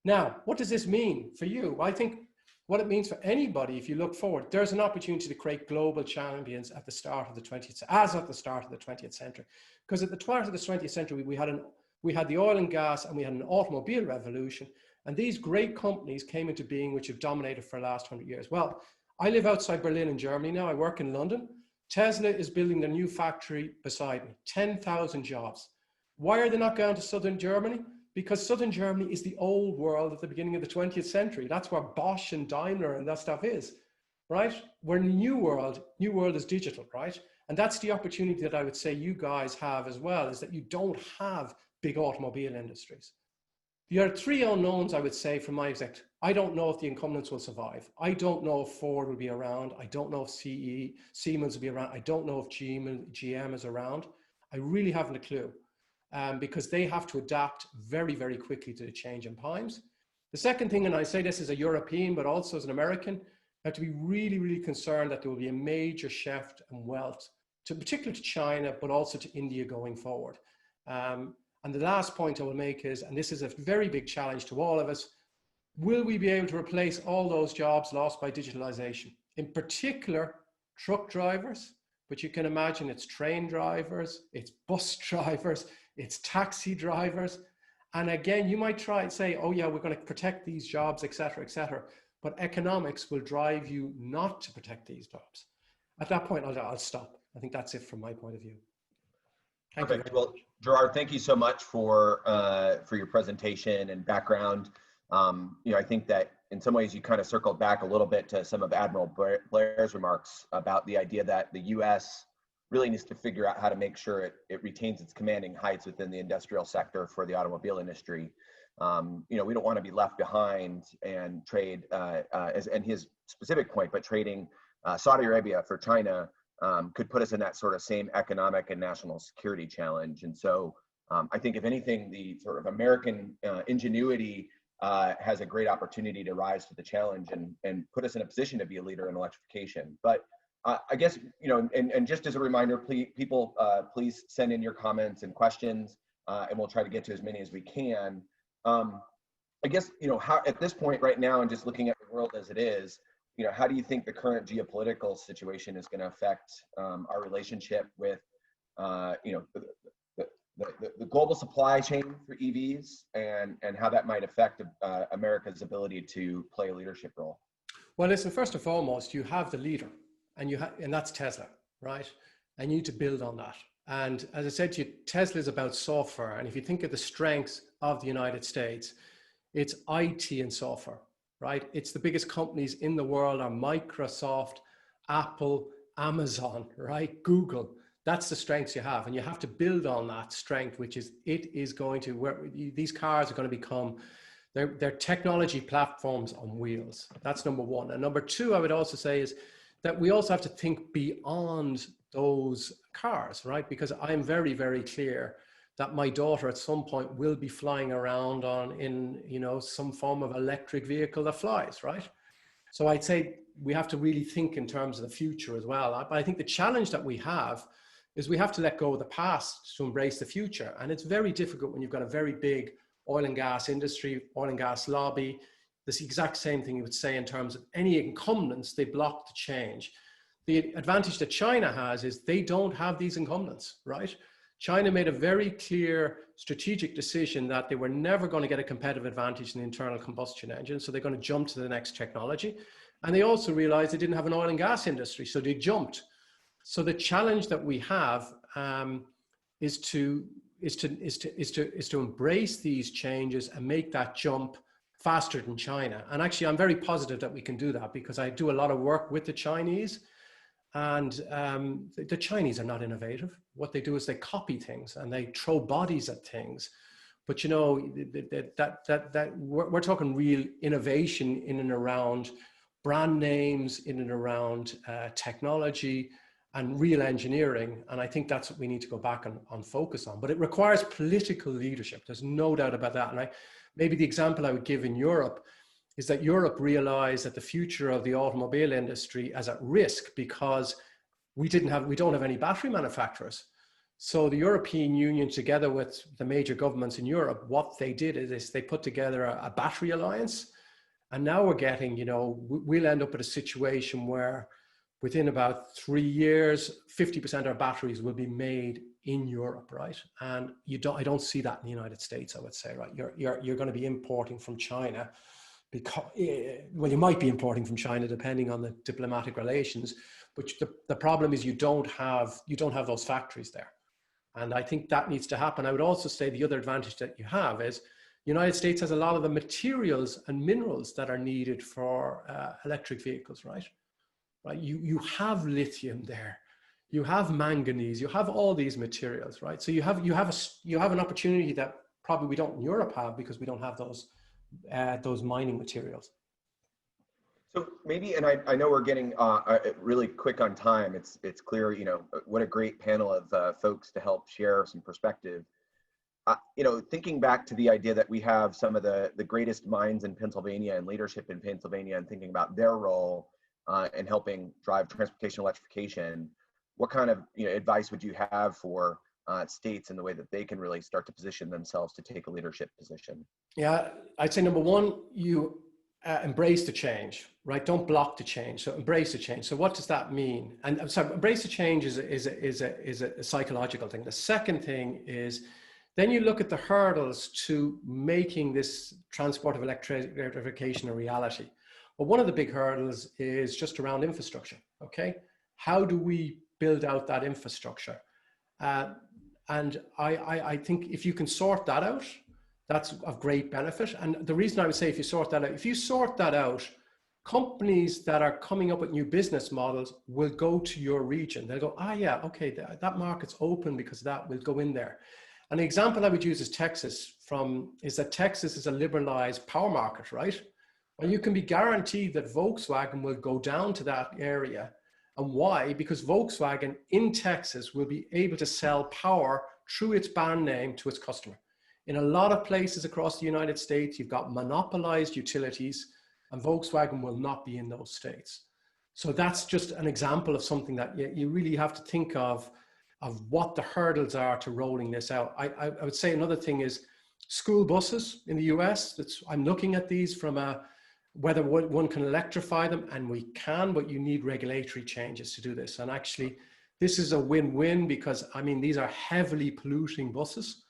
Now, what does this mean for you? I think what it means for anybody, if you look forward, there's an opportunity to create global champions at the start of the 20th century. Because at the start of the 20th century, we had the oil and gas and we had an automobile revolution. And these great companies came into being, which have dominated for the last 100 years. Well, I live outside Berlin in Germany now. I work in London. Tesla is building a new factory beside me, 10,000 jobs. Why are they not going to southern Germany? Because southern Germany is the old world at the beginning of the 20th century. That's where Bosch and Daimler and that stuff is, right? We're in the new world is digital, right? And that's the opportunity that I would say you guys have as well, is that you don't have big automobile industries. There are three unknowns, I would say, from my exec. I don't know if the incumbents will survive. I don't know if Ford will be around. I don't know if Siemens will be around. I don't know if GM is around. I really haven't a clue. Because they have to adapt very, very quickly to the changing times. The second thing, and I say this as a European, but also as an American, you have to be really, really concerned that there will be a major shift in wealth, particularly to China, but also to India going forward. And the last point I will make is, and this is a very big challenge to all of us, will we be able to replace all those jobs lost by digitalization? In particular, truck drivers, but you can imagine it's train drivers, it's bus drivers, it's taxi drivers. And again, you might try and say, oh yeah, we're going to protect these jobs, et cetera, but economics will drive you not to protect these jobs. At that point, I'll stop. I think that's it from my point of view. Perfect. Well, Gerard, thank you so much for your presentation and background. I think that in some ways you kind of circled back a little bit to some of Admiral Blair's remarks about the idea that the U.S. really needs to figure out how to make sure it retains its commanding heights within the industrial sector for the automobile industry. We don't want to be left behind and trade, and his specific point, but trading Saudi Arabia for China could put us in that sort of same economic and national security challenge. And so I think if anything, the sort of American ingenuity has a great opportunity to rise to the challenge and put us in a position to be a leader in electrification. But I guess, and just as a reminder, please send in your comments and questions, and we'll try to get to as many as we can. I guess, how at this point right now, and just looking at the world as it is, how do you think the current geopolitical situation is going to affect our relationship with, the global supply chain for EVs and how that might affect America's ability to play a leadership role? Well, listen, first and foremost, you have the leader. And that's Tesla, right? And you need to build on that. And as I said to you, Tesla is about software. And if you think of the strengths of the United States, it's IT and software, right? It's the biggest companies in the world are Microsoft, Apple, Amazon, right? Google. That's the strengths you have. And you have to build on that strength, which is, these cars are going to become, they're technology platforms on wheels. That's number one. And number two, I would also say is, that we also have to think beyond those cars, right? Because I'm very, very clear that my daughter at some point will be flying around in some form of electric vehicle that flies, right? So I'd say we have to really think in terms of the future as well. But I think the challenge that we have is we have to let go of the past to embrace the future. And it's very difficult when you've got a very big oil and gas industry, oil and gas lobby. This exact same thing you would say in terms of any incumbents, they block the change. The advantage that China has is they don't have these incumbents, right? China made a very clear strategic decision that they were never going to get a competitive advantage in the internal combustion engine. So they're going to jump to the next technology. And they also realized they didn't have an oil and gas industry. So they jumped. So the challenge that we have is to embrace these changes and make that jump faster than China. And actually, I'm very positive that we can do that because I do a lot of work with the Chinese, and the Chinese are not innovative. What they do is they copy things and they throw bodies at things. But you know, we're talking real innovation in and around brand names, in and around technology and real engineering. And I think that's what we need to go back and focus on. But it requires political leadership. There's no doubt about that. And maybe the example I would give in Europe is that Europe realized that the future of the automobile industry is at risk because we don't have any battery manufacturers. So the European Union, together with the major governments in Europe, what they did is they put together a battery alliance. And now we're getting, you know, we'll end up at a situation where within about 3 years, 50% of our batteries will be made in Europe, right? And I don't see that in the United States, I would say, right? You're going to be importing from China because, well, you might be importing from China depending on the diplomatic relations, but the problem is you don't have those factories there. And I think that needs to happen. I would also say the other advantage that you have is the United States has a lot of the materials and minerals that are needed for electric vehicles, right? Right? You have lithium there, you have manganese, you have all these materials, right? So you have an opportunity that probably we don't in Europe have because we don't have those mining materials. So maybe, and I know we're getting really quick on time. It's clear, you know, what a great panel of folks to help share some perspective. You know, thinking back to the idea that we have some of the greatest minds in Pennsylvania and leadership in Pennsylvania, and thinking about their role in helping drive transportation electrification, what kind of advice would you have for states in the way that they can really start to position themselves to take a leadership position? Yeah, I'd say number one, you embrace the change, right? Don't block the change. So embrace the change. So what does that mean? And I'm sorry, embrace the change is a psychological thing. The second thing is then you look at the hurdles to making this transport of electrification a reality. Well, one of the big hurdles is just around infrastructure. Okay, how do we build out that infrastructure? And I think if you can sort that out, that's of great benefit. And the reason I would say if you sort that out, companies that are coming up with new business models will go to your region. They'll go, yeah, okay, that market's open because of that, we'll go in there. An example I would use is Texas is that Texas is a liberalized power market, right? And you can be guaranteed that Volkswagen will go down to that area. And why? Because Volkswagen in Texas will be able to sell power through its brand name to its customer. In a lot of places across the United States, you've got monopolized utilities, and Volkswagen will not be in those states. So that's just an example of something that you really have to think of what the hurdles are to rolling this out. I would say another thing is school buses in the US. I'm looking at these from whether one can electrify them, and we can, but you need regulatory changes to do this. And actually, this is a win-win because, I mean, these are heavily polluting buses.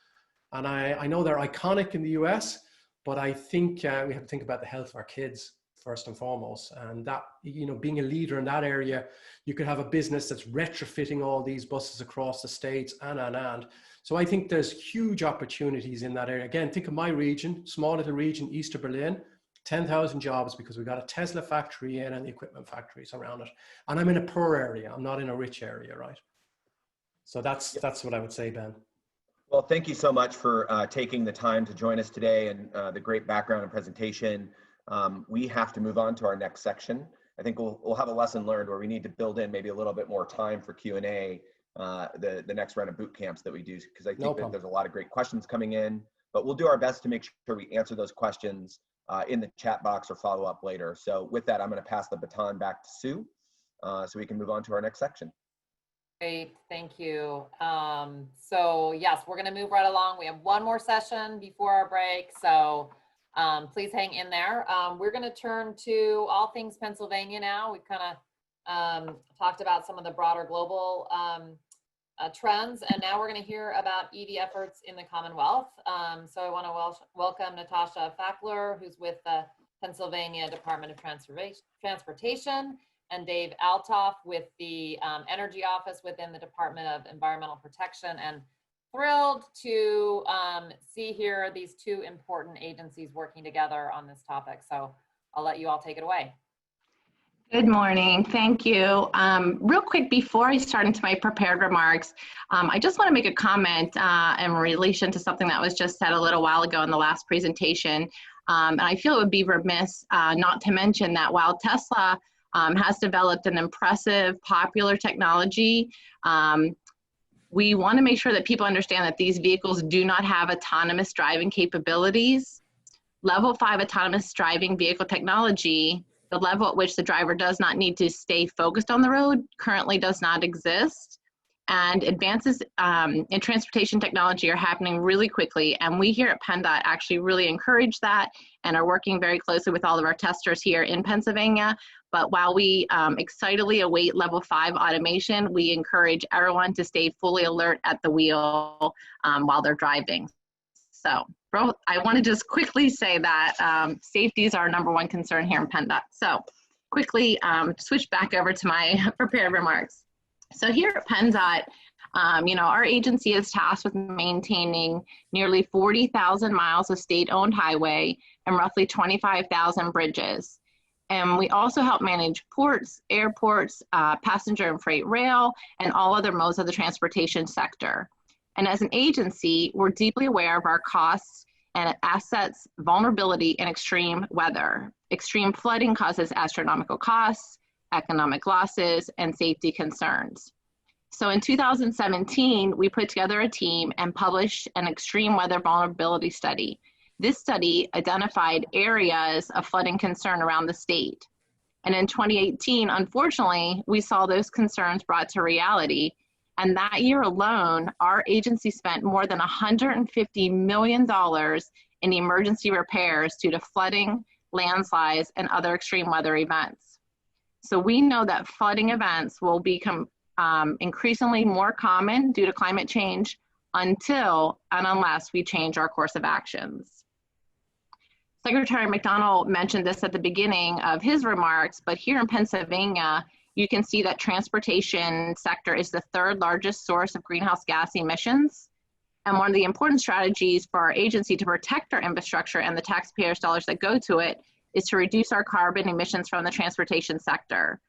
And I know they're iconic in the US, but I think we have to think about the health of our kids first and foremost. And that, being a leader in that area, you could have a business that's retrofitting all these buses across the states and. So I think there's huge opportunities in that area. Again, think of my region, small little region, east of Berlin, 10,000 jobs because we've got a Tesla factory in and the equipment factories around it. And I'm in a poor area. I'm not in a rich area, right? So that's what I would say, Ben. Well, thank you so much for taking the time to join us today and the great background and presentation. We have to move on to our next section. I think we'll have a lesson learned where we need to build in maybe a little bit more time for Q&A the next round of boot camps that we do, because I think that there's a lot of great questions coming in, but we'll do our best to make sure we answer those questions in the chat box or follow up later. So with that, I'm going to pass the baton back to Sue so we can move on to our next section. Great, thank you. So yes, we're going to move right along. We have one more session before our break, so please hang in there. We're going to turn to all things Pennsylvania now. We've kind of talked about some of the broader global trends, and now we're going to hear about EV efforts in the Commonwealth. So I want to welcome Natasha Fackler, who's with the Pennsylvania Department of Transportation, and Dave Altoff with the Energy Office within the Department of Environmental Protection. And thrilled to see here these two important agencies working together on this topic. So I'll let you all take it away. Good morning. Thank you. Real quick, before I start into my prepared remarks, I just want to make a comment in relation to something that was just said a little while ago in the last presentation. And I feel it would be remiss not to mention that while Tesla has developed an impressive, popular technology, we want to make sure that people understand that these vehicles do not have autonomous driving capabilities. Level 5 autonomous driving vehicle technology, the level at which the driver does not need to stay focused on the road, currently does not exist. And advances in transportation technology are happening really quickly. And we here at PennDOT actually really encourage that and are working very closely with all of our testers here in Pennsylvania. But while we excitedly await level 5 automation, we encourage everyone to stay fully alert at the wheel while they're driving. So I want to just quickly say that safety is our #1 concern here in PennDOT. So quickly switch back over to my prepared remarks. So here at PennDOT, our agency is tasked with maintaining nearly 40,000 miles of state-owned highway and roughly 25,000 bridges. And we also help manage ports, airports, passenger and freight rail, and all other modes of the transportation sector. And as an agency, we're deeply aware of our costs and assets, vulnerability, in extreme weather. Extreme flooding causes astronomical costs, economic losses, and safety concerns. So in 2017, we put together a team and published an extreme weather vulnerability study. This study identified areas of flooding concern around the state. And in 2018, unfortunately, we saw those concerns brought to reality. And that year alone, our agency spent more than $150 million in emergency repairs due to flooding, landslides, and other extreme weather events. So we know that flooding events will become increasingly more common due to climate change until and unless we change our course of actions. Secretary McDonald mentioned this at the beginning of his remarks, but here in Pennsylvania, you can see that transportation sector is the 3rd largest source of greenhouse gas emissions. And one of the important strategies for our agency to protect our infrastructure and the taxpayers' dollars that go to it is to reduce our carbon emissions from the transportation sector.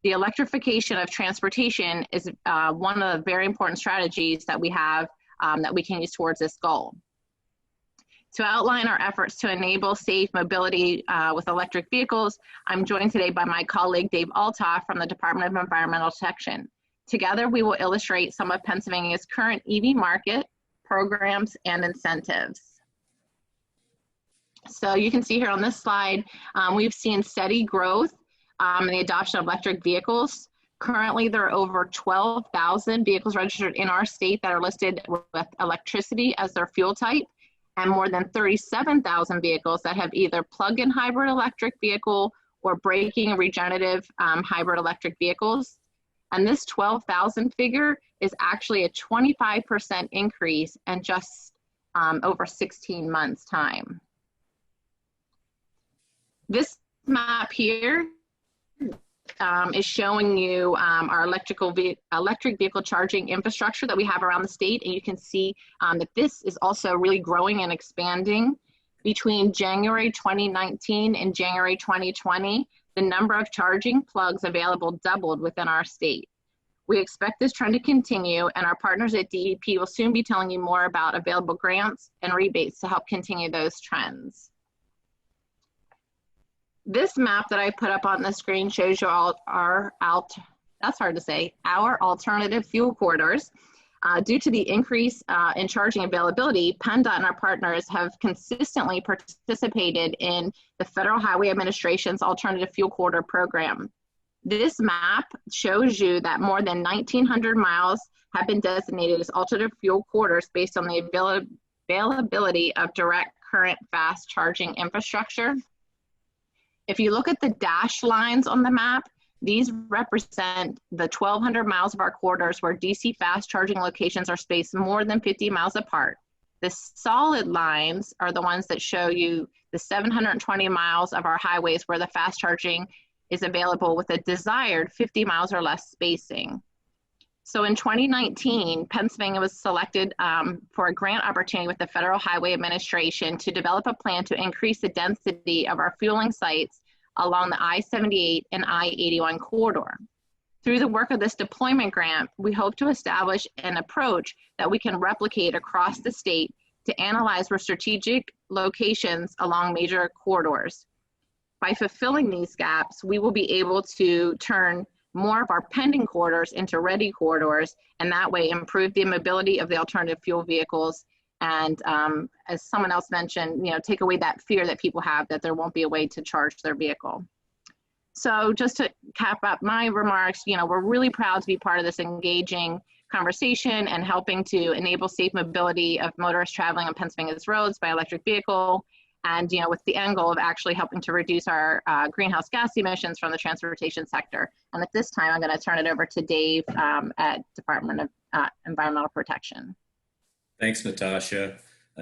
The electrification of transportation is one of the very important strategies that we have that we can use towards this goal. To outline our efforts to enable safe mobility with electric vehicles, I'm joined today by my colleague Dave Altoff from the Department of Environmental Protection. Together, we will illustrate some of Pennsylvania's current EV market, programs, and incentives. So you can see here on this slide, we've seen steady growth in the adoption of electric vehicles. Currently, there are over 12,000 vehicles registered in our state that are listed with electricity as their fuel type, and more than 37,000 vehicles that have either plug-in hybrid electric vehicle or braking and regenerative hybrid electric vehicles. And this 12,000 figure is actually a 25% increase in just over 16 months' time. This map here is showing you our electric vehicle charging infrastructure that we have around the state. And you can see that this is also really growing and expanding. Between January 2019 and January 2020, the number of charging plugs available doubled within our state. We expect this trend to continue, and our partners at DEP will soon be telling you more about available grants and rebates to help continue those trends. This map that I put up on the screen shows you all our alternative fuel corridors. Due to the increase in charging availability, PennDOT and our partners have consistently participated in the Federal Highway Administration's Alternative Fuel Corridor program. This map shows you that more than 1,900 miles have been designated as alternative fuel corridors based on the availability of direct current fast charging infrastructure. If you look at the dashed lines on the map, these represent the 1,200 miles of our corridors where DC fast charging locations are spaced more than 50 miles apart. The solid lines are the ones that show you the 720 miles of our highways where the fast charging is available with a desired 50 miles or less spacing. So in 2019, Pennsylvania was selected for a grant opportunity with the Federal Highway Administration to develop a plan to increase the density of our fueling sites along the I-78 and I-81 corridor. Through the work of this deployment grant, we hope to establish an approach that we can replicate across the state to analyze where strategic locations along major corridors. By fulfilling these gaps, we will be able to turn more of our pending corridors into ready corridors, and that way improve the mobility of the alternative fuel vehicles. And as someone else mentioned, take away that fear that people have that there won't be a way to charge their vehicle. So just to cap up my remarks, we're really proud to be part of this engaging conversation and helping to enable safe mobility of motorists traveling on Pennsylvania's roads by electric vehicle. And with the end goal of actually helping to reduce our greenhouse gas emissions from the transportation sector. And at this time, I'm going to turn it over to Dave at Department of Environmental Protection. Thanks, Natasha.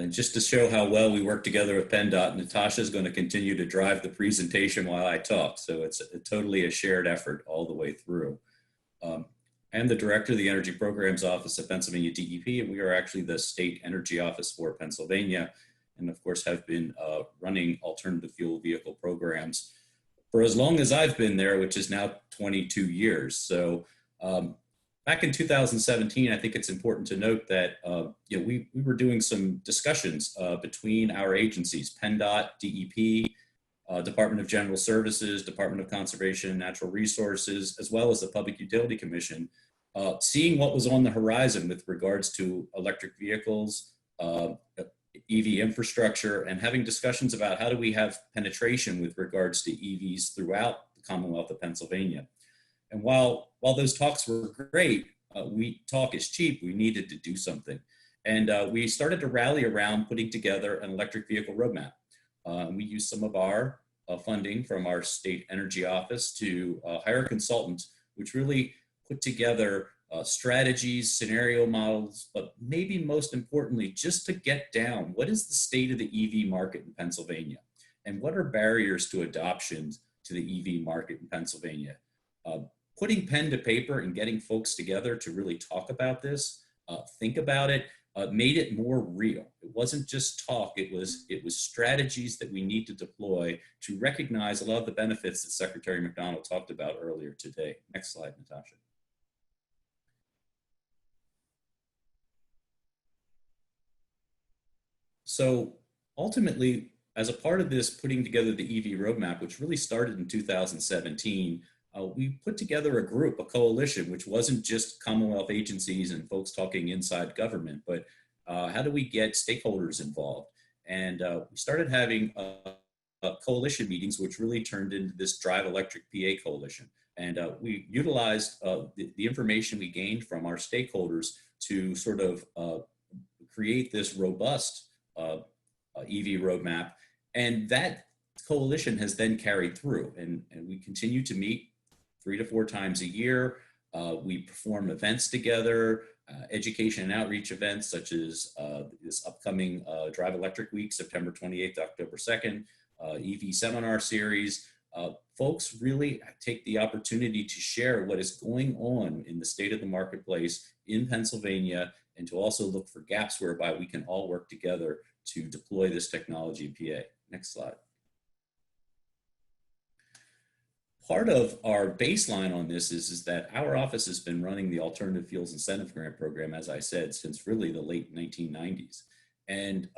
Just to show how well we work together with PennDOT, Natasha is going to continue to drive the presentation while I talk. So it's totally a shared effort all the way through. I'm the director of the Energy Programs Office at Pennsylvania DEP, and we are actually the state energy office for Pennsylvania. And of course have been running alternative fuel vehicle programs for as long as I've been there, which is now 22 years. So back in 2017, I think it's important to note that we were doing some discussions between our agencies, PennDOT, DEP, Department of General Services, Department of Conservation and Natural Resources, as well as the Public Utility Commission, seeing what was on the horizon with regards to electric vehicles, EV infrastructure, and having discussions about how do we have penetration with regards to EVs throughout the Commonwealth of Pennsylvania. And while those talks were great, talk is cheap, we needed to do something. And we started to rally around putting together an electric vehicle roadmap. We used some of our funding from our state energy office to hire a consultant, which really put together strategies, scenario models, but maybe most importantly, just to get down, what is the state of the EV market in Pennsylvania? And what are barriers to adoption to the EV market in Pennsylvania? Putting pen to paper and getting folks together to really talk about this, think about it, made it more real. It wasn't just talk, it was strategies that we need to deploy to recognize a lot of the benefits that Secretary McDonald talked about earlier today. Next slide, Natasha. So ultimately, as a part of this putting together the EV roadmap, which really started in 2017, we put together a group, a coalition, which wasn't just Commonwealth agencies and folks talking inside government, but how do we get stakeholders involved? And we started having coalition meetings, which really turned into this Drive Electric PA coalition. And we utilized the information we gained from our stakeholders to sort of create this robust EV roadmap. And that coalition has then carried through, and we continue to meet 3 to 4 times a year. We perform events together, education and outreach events such as this upcoming Drive Electric Week, September 28th, October 2nd, EV seminar series. Folks really take the opportunity to share what is going on in the state of the marketplace in Pennsylvania, and to also look for gaps whereby we can all work together to deploy this technology in PA. Next slide. Part of our baseline on this is that our office has been running the Alternative Fuels Incentive Grant Program, as I said, since really the late 1990s. And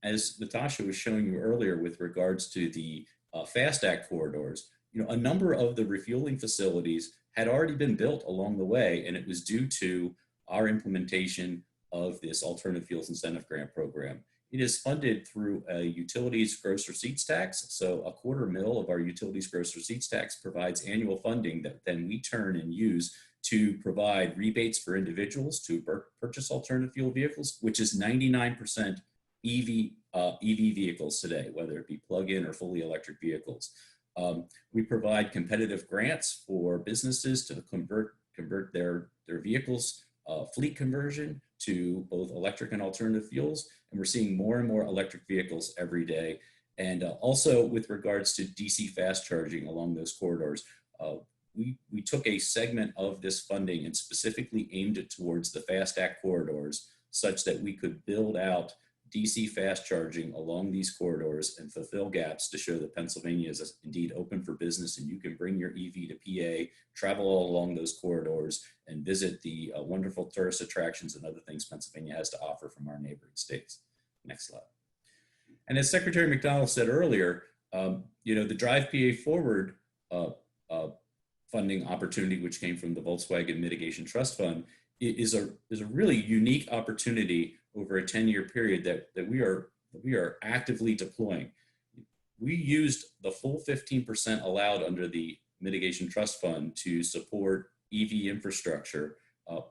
as Natasha was showing you earlier with regards to the FAST Act corridors, a number of the refueling facilities had already been built along the way, and it was due to our implementation of this Alternative Fuels Incentive Grant Program. It is funded through a utilities gross receipts tax. So $250,000 of our utilities gross receipts tax provides annual funding that then we turn and use to provide rebates for individuals to purchase alternative fuel vehicles, which is 99% EV vehicles today, whether it be plug-in or fully electric vehicles. We provide competitive grants for businesses to convert their vehicles, fleet conversion to both electric and alternative fuels. And we're seeing more and more electric vehicles every day. And also with regards to DC fast charging along those corridors, we took a segment of this funding and specifically aimed it towards the fast act corridors such that we could build out DC fast charging along these corridors and fulfill gaps to show that Pennsylvania is indeed open for business, and you can bring your EV to PA, travel all along those corridors, and visit the wonderful tourist attractions and other things Pennsylvania has to offer from our neighboring states. Next slide. And as Secretary McDonald said earlier, the Drive PA Forward funding opportunity, which came from the Volkswagen Mitigation Trust Fund, is a really unique opportunity over a 10-year period that we are actively deploying. We used the full 15% allowed under the Mitigation Trust Fund to support EV infrastructure,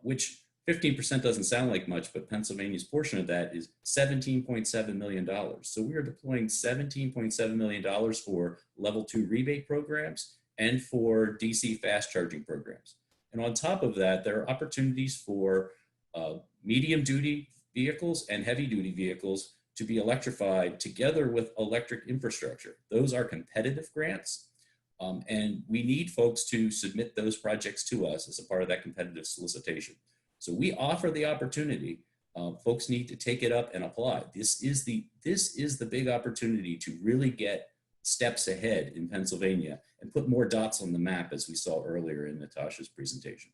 which 15% doesn't sound like much, but Pennsylvania's portion of that is $17.7 million. So we are deploying $17.7 million for level 2 rebate programs and for DC fast charging programs. And on top of that, there are opportunities for medium duty vehicles and heavy duty vehicles to be electrified together with electric infrastructure. Those are competitive grants. And we need folks to submit those projects to us as a part of that competitive solicitation. So we offer the opportunity. Folks need to take it up and apply. This is the big opportunity to really get steps ahead in Pennsylvania and put more dots on the map, as we saw earlier in Natasha's presentation.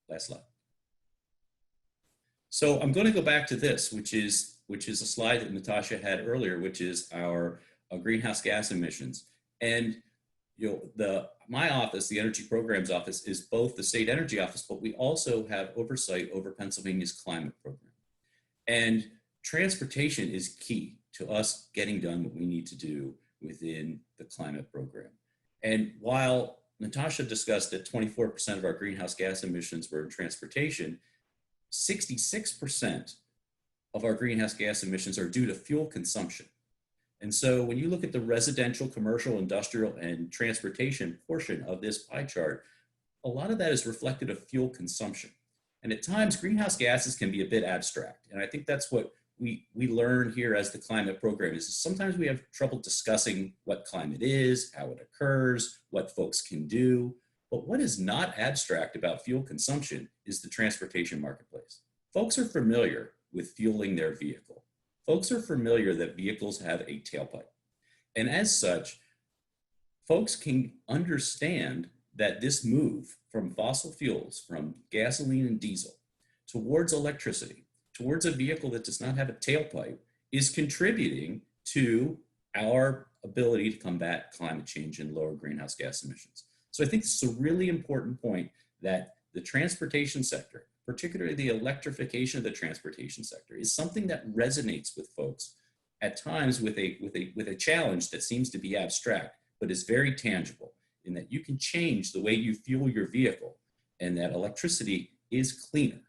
Last slide. So I'm going to go back to this, which is a slide that Natasha had earlier, which is our greenhouse gas emissions. And my office, the Energy Programs Office, is both the state energy office, but we also have oversight over Pennsylvania's climate program. And transportation is key to us getting done what we need to do within the climate program. And while Natasha discussed that 24% of our greenhouse gas emissions were in transportation, 66% of our greenhouse gas emissions are due to fuel consumption. And so when you look at the residential, commercial, industrial, and transportation portion of this pie chart, a lot of that is reflected of fuel consumption. And at times, greenhouse gases can be a bit abstract. And I think that's what we learn here as the climate program is sometimes we have trouble discussing what climate is, how it occurs, what folks can do. But what is not abstract about fuel consumption is the transportation marketplace. Folks are familiar with fueling their vehicle. Folks are familiar that vehicles have a tailpipe. And as such, folks can understand that this move from fossil fuels, from gasoline and diesel, towards electricity, towards a vehicle that does not have a tailpipe, is contributing to our ability to combat climate change and lower greenhouse gas emissions. So I think this is a really important point that the transportation sector, particularly the electrification of the transportation sector, is something that resonates with folks at times with a challenge that seems to be abstract, but is very tangible in that you can change the way you fuel your vehicle and that electricity is cleaner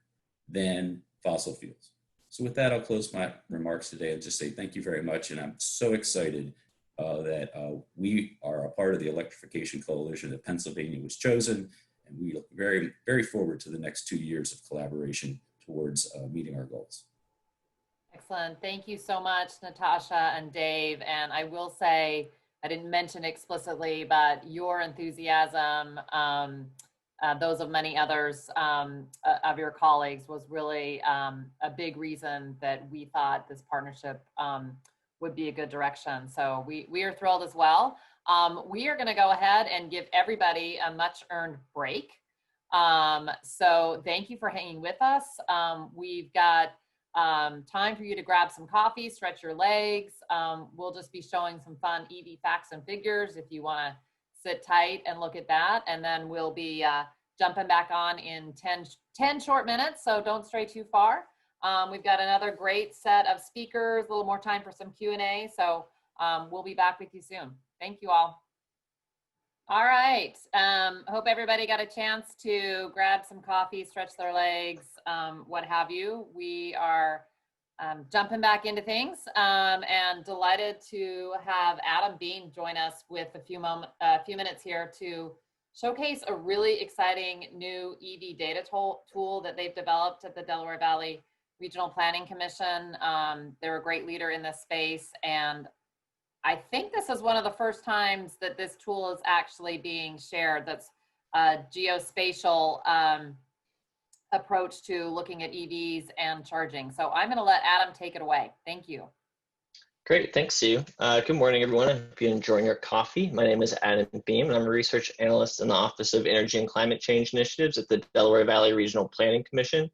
than fossil fuels. So with that, I'll close my remarks today and just say thank you very much. And I'm so excited that we are a part of the Electrification Coalition, that Pennsylvania was chosen. And we look very, very forward to the next 2 years of collaboration towards meeting our goals. Excellent. Thank you so much, Natasha and Dave. And I will say, I didn't mention explicitly, but your enthusiasm, those of many others of your colleagues, was really a big reason that we thought this partnership would be a good direction. So we are thrilled as well. We are going to go ahead and give everybody a much earned break. So thank you for hanging with us. We've got time for you to grab some coffee, stretch your legs. We'll just be showing some fun EV facts and figures if you want to sit tight and look at that. And then we'll be jumping back on in 10 short minutes, so don't stray too far. We've got another great set of speakers, a little more time for some Q&A. So we'll be back with you soon. Thank you all. All right. Hope everybody got a chance to grab some coffee, stretch their legs, what have you. We are jumping back into things and delighted to have Adam Bean join us with a few minutes here to showcase a really exciting new EV data tool that they've developed at the Delaware Valley Regional Planning Commission. They're a great leader in this space, and I think this is one of the first times that this tool is actually being shared that's geospatial approach to looking at EVs and charging. So I'm going to let Adam take it away. Thank you. Great, thanks, Sue. Good morning, everyone. I hope you're enjoying your coffee. My name is Adam Beam, and I'm a research analyst in the Office of Energy and Climate Change Initiatives at the Delaware Valley Regional Planning Commission,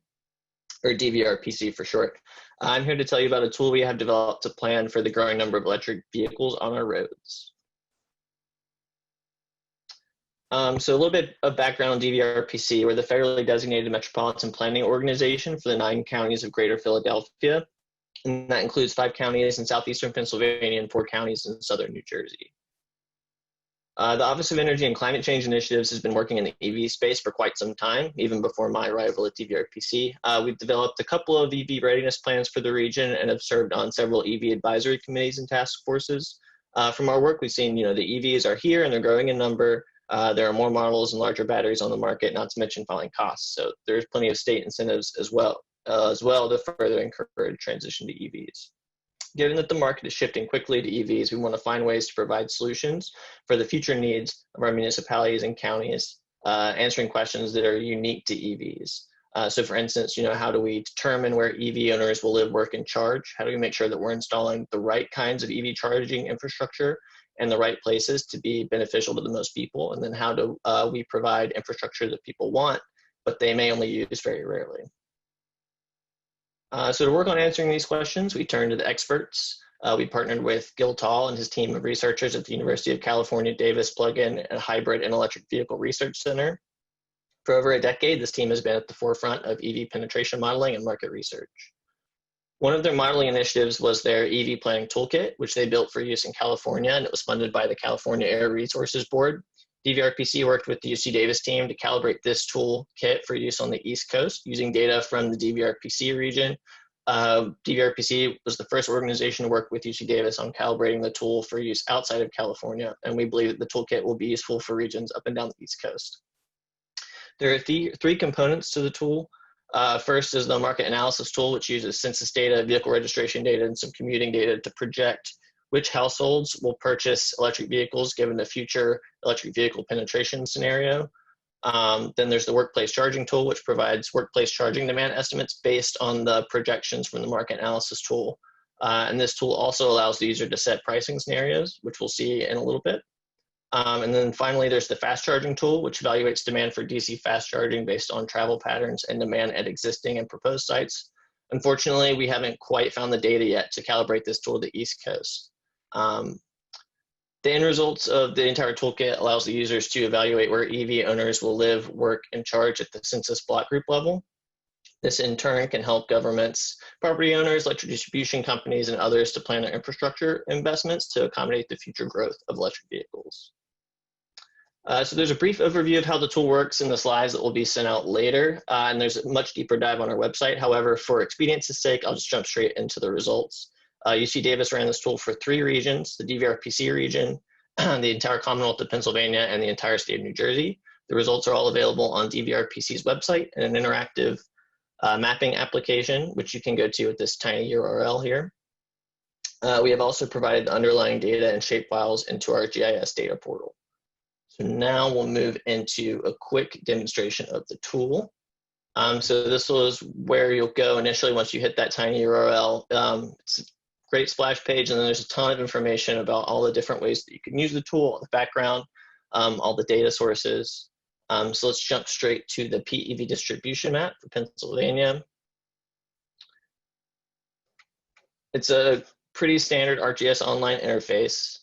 or DVRPC for short. I'm here to tell you about a tool we have developed to plan for the growing number of electric vehicles on our roads. So a little bit of background on DVRPC. We're the federally designated metropolitan planning organization for the 9 counties of Greater Philadelphia. And that includes 5 counties in southeastern Pennsylvania and 4 counties in southern New Jersey. The Office of Energy and Climate Change Initiatives has been working in the EV space for quite some time, even before my arrival at DVRPC. We've developed a couple of EV readiness plans for the region and have served on several EV advisory committees and task forces. From our work, we've seen, the EVs are here and they're growing in number. There are more models and larger batteries on the market, not to mention falling costs. So there's plenty of state incentives as well to further encourage transition to EVs. Given that the market is shifting quickly to EVs, we want to find ways to provide solutions for the future needs of our municipalities and counties, answering questions that are unique to EVs. So for instance, how do we determine where EV owners will live, work, and charge? How do we make sure that we're installing the right kinds of EV charging infrastructure in the right places to be beneficial to the most people? And then how do we provide infrastructure that people want, but they may only use very rarely? So to work on answering these questions, we turned to the experts. We partnered with Gil Tall and his team of researchers at the University of California, Davis Plug-in and Hybrid and Electric Vehicle Research Center. For over a decade, this team has been at the forefront of EV penetration modeling and market research. One of their modeling initiatives was their EV planning toolkit, which they built for use in California, and it was funded by the California Air Resources Board. DVRPC worked with the UC Davis team to calibrate this toolkit for use on the East Coast using data from the DVRPC region. DVRPC was the first organization to work with UC Davis on calibrating the tool for use outside of California, and we believe that the toolkit will be useful for regions up and down the East Coast. There are 3 components to the tool. First is the market analysis tool, which uses census data, vehicle registration data, and some commuting data to project which households will purchase electric vehicles given the future electric vehicle penetration scenario. Then there's the workplace charging tool, which provides workplace charging demand estimates based on the projections from the market analysis tool. And this tool also allows the user to set pricing scenarios, which we'll see in a little bit. And then finally, there's the fast charging tool, which evaluates demand for DC fast charging based on travel patterns and demand at existing and proposed sites. Unfortunately, we haven't quite found the data yet to calibrate this tool to the East Coast. The end results of the entire toolkit allows the users to evaluate where EV owners will live, work, and charge at the census block group level. This in turn can help governments, property owners, electric distribution companies, and others to plan their infrastructure investments to accommodate the future growth of electric vehicles. So there's a brief overview of how the tool works in the slides that will be sent out later, and there's a much deeper dive on our website. However, for expedience's sake, I'll just jump straight into the results. UC Davis ran this tool for 3 regions, the DVRPC region, the entire Commonwealth of Pennsylvania, and the entire state of New Jersey. The results are all available on DVRPC's website in an interactive mapping application, which you can go to at this tiny URL here. We have also provided the underlying data and shapefiles into our GIS data portal. So now we'll move into a quick demonstration of the tool. So this was where you'll go initially once you hit that tiny URL. It's a great splash page, and then there's a ton of information about all the different ways that you can use the tool, the background, all the data sources. So let's jump straight to the PEV distribution map for Pennsylvania. It's a pretty standard ArcGIS online interface.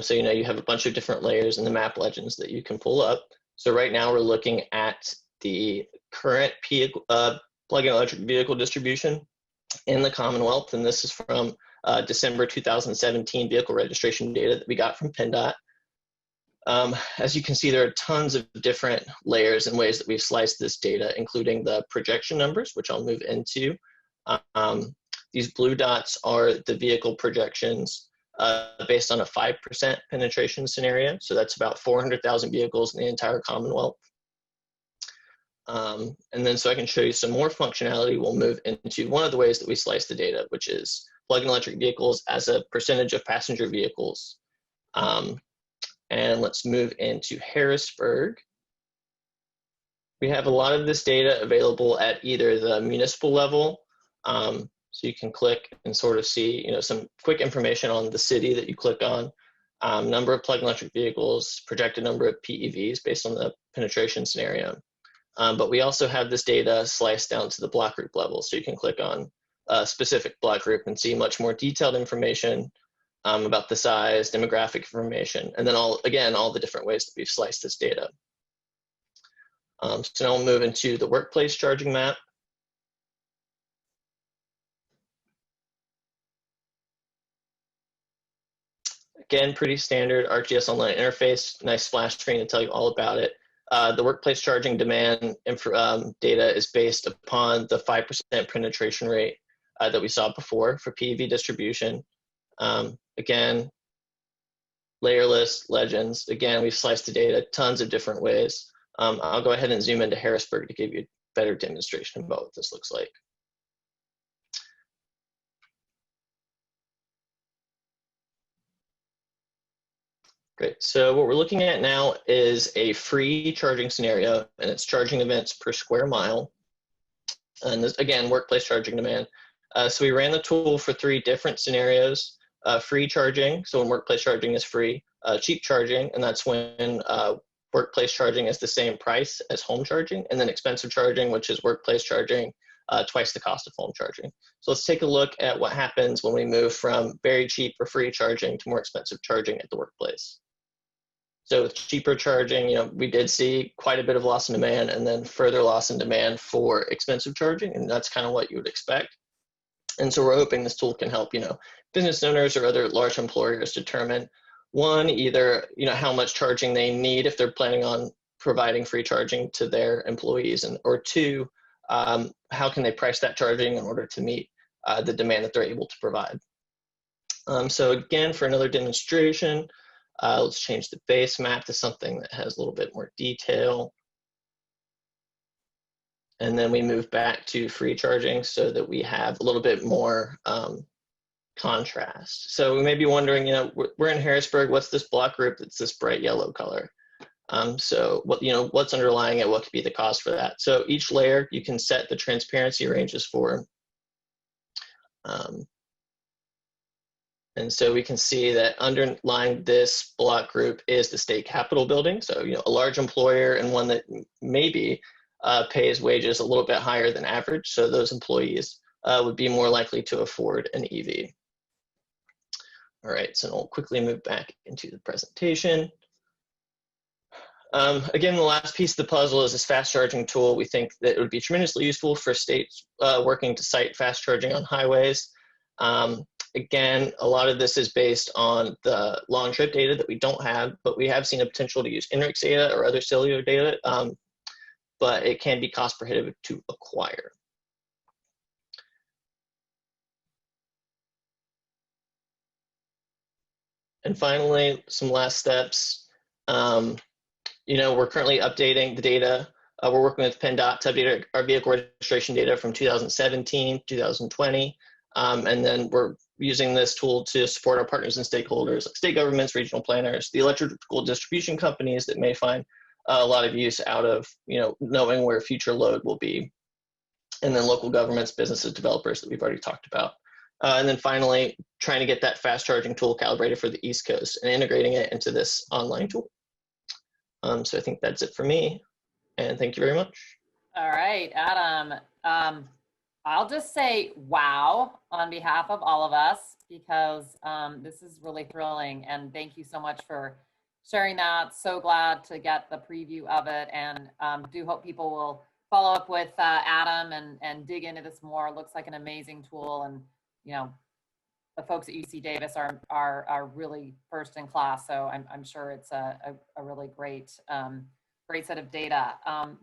So you have a bunch of different layers in the map legends that you can pull up. So right now we're looking at the current plug-in electric vehicle distribution in the Commonwealth, and this is from December 2017 vehicle registration data that we got from PennDOT. As you can see, there are tons of different layers and ways that we've sliced this data, including the projection numbers, which I'll move into. These blue dots are the vehicle projections based on a 5% penetration scenario. So that's about 400,000 vehicles in the entire Commonwealth. And then so I can show you some more functionality. We'll move into one of the ways that we slice the data, which is plug-in electric vehicles as a percentage of passenger vehicles. And let's move into Harrisburg. We have a lot of this data available at either the municipal level, so you can click and sort of see, some quick information on the city that you click on, number of plug-in electric vehicles, projected number of PEVs based on the penetration scenario. But we also have this data sliced down to the block group level, so you can click on a specific block group and see much more detailed information about the size, demographic information, and then all the different ways that we've sliced this data. So now we'll move into the workplace charging map. Again, pretty standard ArcGIS online interface, nice splash screen to tell you all about it. The workplace charging demand data is based upon the 5% penetration rate that we saw before for PEV distribution. Again, layer list, legends. Again, we've sliced the data tons of different ways. I'll go ahead and zoom into Harrisburg to give you a better demonstration about what this looks like. Great, so what we're looking at now is a free charging scenario, and it's charging events per square mile. And this, again, workplace charging demand. So we ran the tool for 3 different scenarios. Free charging, so when workplace charging is free. Cheap charging, and that's when workplace charging is the same price as home charging, and then expensive charging, which is workplace charging twice the cost of home charging. So let's take a look at what happens when we move from very cheap or free charging to more expensive charging at the workplace. So with cheaper charging, we did see quite a bit of loss in demand, and then further loss in demand for expensive charging, and that's kind of what you would expect. And so we're hoping this tool can help, business owners or other large employers determine, one, either, how much charging they need if they're planning on providing free charging to their employees, or 2, how can they price that charging in order to meet the demand that they're able to provide. So again, for another demonstration, let's change the base map to something that has a little bit more detail. And then we move back to free charging so that we have a little bit more contrast. So we may be wondering, we're in Harrisburg, what's this block group that's this bright yellow color? So what's underlying it, what could be the cause for that? So each layer you can set the transparency ranges for. And so we can see that underlying this block group is the state capitol building. So, a large employer and one that maybe pays wages a little bit higher than average. So those employees would be more likely to afford an EV. All right, so we'll quickly move back into the presentation. Again, the last piece of the puzzle is this fast charging tool. We think that it would be tremendously useful for states working to site fast charging on highways. Again, a lot of this is based on the long trip data that we don't have, but we have seen a potential to use INRIX data or other cellular data, but it can be cost prohibitive to acquire. And finally, some last steps. We're currently updating the data. We're working with PennDOT to update our vehicle registration data from 2017, 2020. And then we're using this tool to support our partners and stakeholders, like state governments, regional planners, the electrical distribution companies that may find a lot of use out of, knowing where future load will be. And then local governments, businesses, developers that we've already talked about. And then finally, trying to get that fast charging tool calibrated for the East Coast and integrating it into this online tool. So I think that's it for me. And thank you very much. All right, Adam. I'll just say wow on behalf of all of us, because this is really thrilling, and thank you so much for sharing that. So glad to get the preview of it, and do hope people will follow up with Adam and dig into this more. It looks like an amazing tool, and the folks at UC Davis are really first in class, so I'm sure it's a really great great set of data.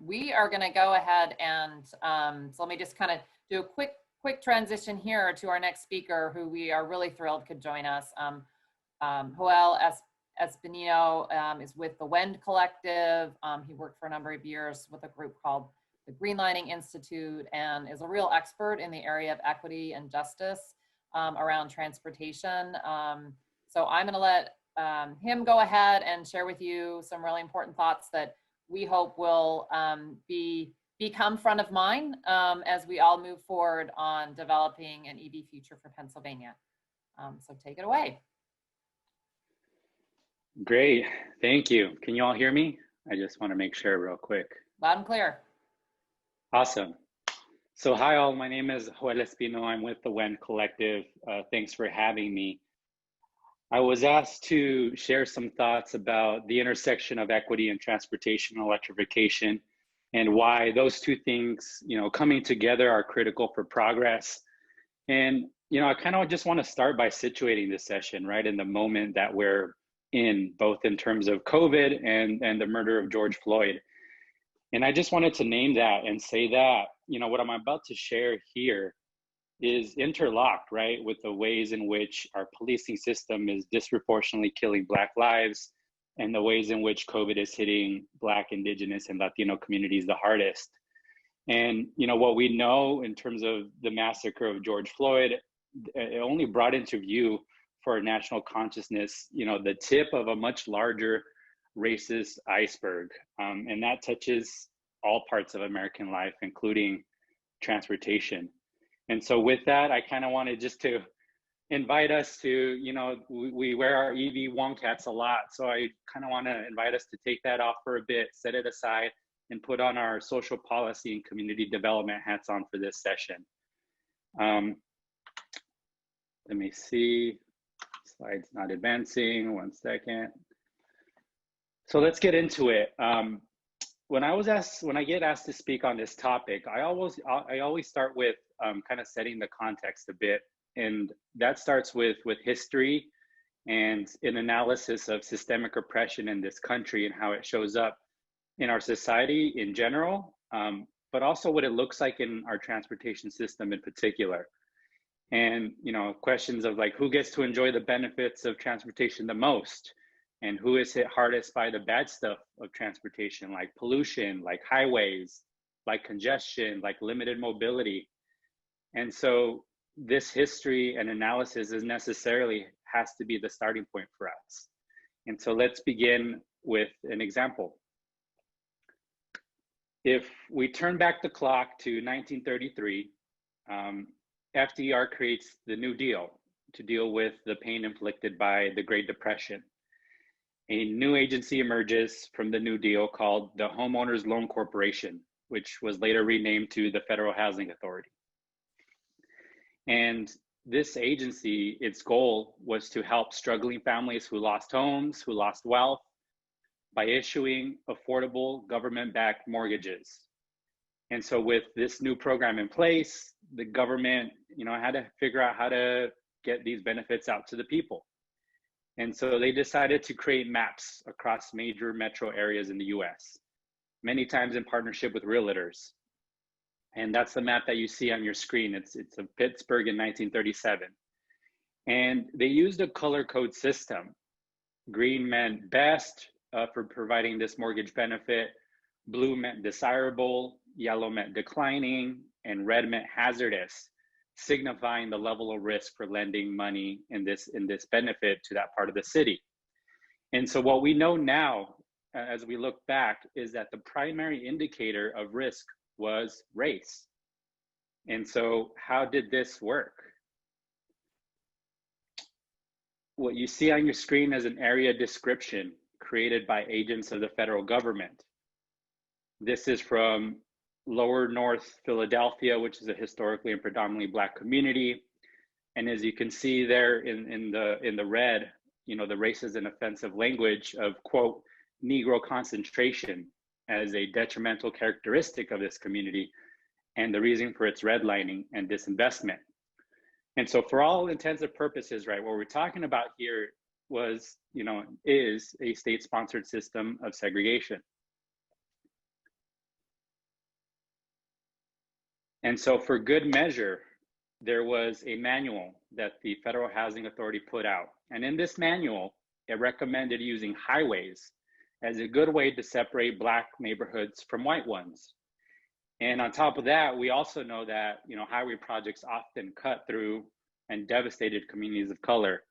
We are going to go ahead and so let me just kind of do a quick transition here to our next speaker, who we are really thrilled could join us. Joel Espinino is with the WEND Collective. He worked for a number of years with a group called the Greenlighting Institute, and is a real expert in the area of equity and justice around transportation. So I'm going to let him go ahead and share with you some really important thoughts that we hope will become front of mind as we all move forward on developing an EV future for Pennsylvania. So take it away. Great, thank you. Can you all hear me? I just want to make sure real quick. Loud and clear. Awesome. So hi all, my name is Joel Espino. I'm with the WEN Collective. Thanks for having me. I was asked to share some thoughts about the intersection of equity and transportation and electrification, and why those two things, coming together are critical for progress. And, I kind of just want to start by situating this session right in the moment that we're in, both in terms of COVID and the murder of George Floyd. And I just wanted to name that and say that, what I'm about to share here is interlocked, right, with the ways in which our policing system is disproportionately killing Black lives, and the ways in which COVID is hitting Black, Indigenous, and Latino communities the hardest. And, what we know in terms of the massacre of George Floyd, it only brought into view for national consciousness, the tip of a much larger racist iceberg. And that touches all parts of American life, including transportation. And so with that, I kind of wanted just to invite us to, we wear our EV wonk hats a lot. So I kind of want to invite us to take that off for a bit, set it aside, and put on our social policy and community development hats on for this session. Let me see, slides not advancing, 1 second. So let's get into it. When I get asked to speak on this topic, I always start with kind of setting the context a bit. And that starts with history and an analysis of systemic oppression in this country and how it shows up in our society in general, but also what it looks like in our transportation system in particular. And, questions of like, who gets to enjoy the benefits of transportation the most? And who is hit hardest by the bad stuff of transportation, like pollution, like highways, like congestion, like limited mobility. And so this history and analysis is necessarily has to be the starting point for us. And so let's begin with an example. If we turn back the clock to 1933, FDR creates the New Deal to deal with the pain inflicted by the Great Depression. A new agency emerges from the New Deal called the Homeowners Loan Corporation, which was later renamed to the Federal Housing Authority. And this agency, its goal was to help struggling families who lost homes, who lost wealth, by issuing affordable government-backed mortgages. And so with this new program in place, the government, had to figure out how to get these benefits out to the people. And so they decided to create maps across major metro areas in the US, many times in partnership with realtors. And that's the map that you see on your screen. It's of Pittsburgh in 1937. And they used a color code system. Green meant best for providing this mortgage benefit. Blue meant desirable, yellow meant declining, and red meant hazardous, signifying the level of risk for lending money in this benefit to that part of the city. And so what we know now, as we look back, is that the primary indicator of risk was race. And so how did this work? What you see on your screen is an area description created by agents of the federal government. This is from Lower North Philadelphia, which is a historically and predominantly Black community. And as you can see there in the red, the racist and offensive language of, quote, Negro concentration as a detrimental characteristic of this community and the reason for its redlining and disinvestment. And so for all intents and purposes, right, what we're talking about here was, is a state-sponsored system of segregation. And so for good measure, there was a manual that the Federal Housing Authority put out. And in this manual, it recommended using highways as a good way to separate Black neighborhoods from white ones. And on top of that, we also know that, highway projects often cut through and devastated communities of color.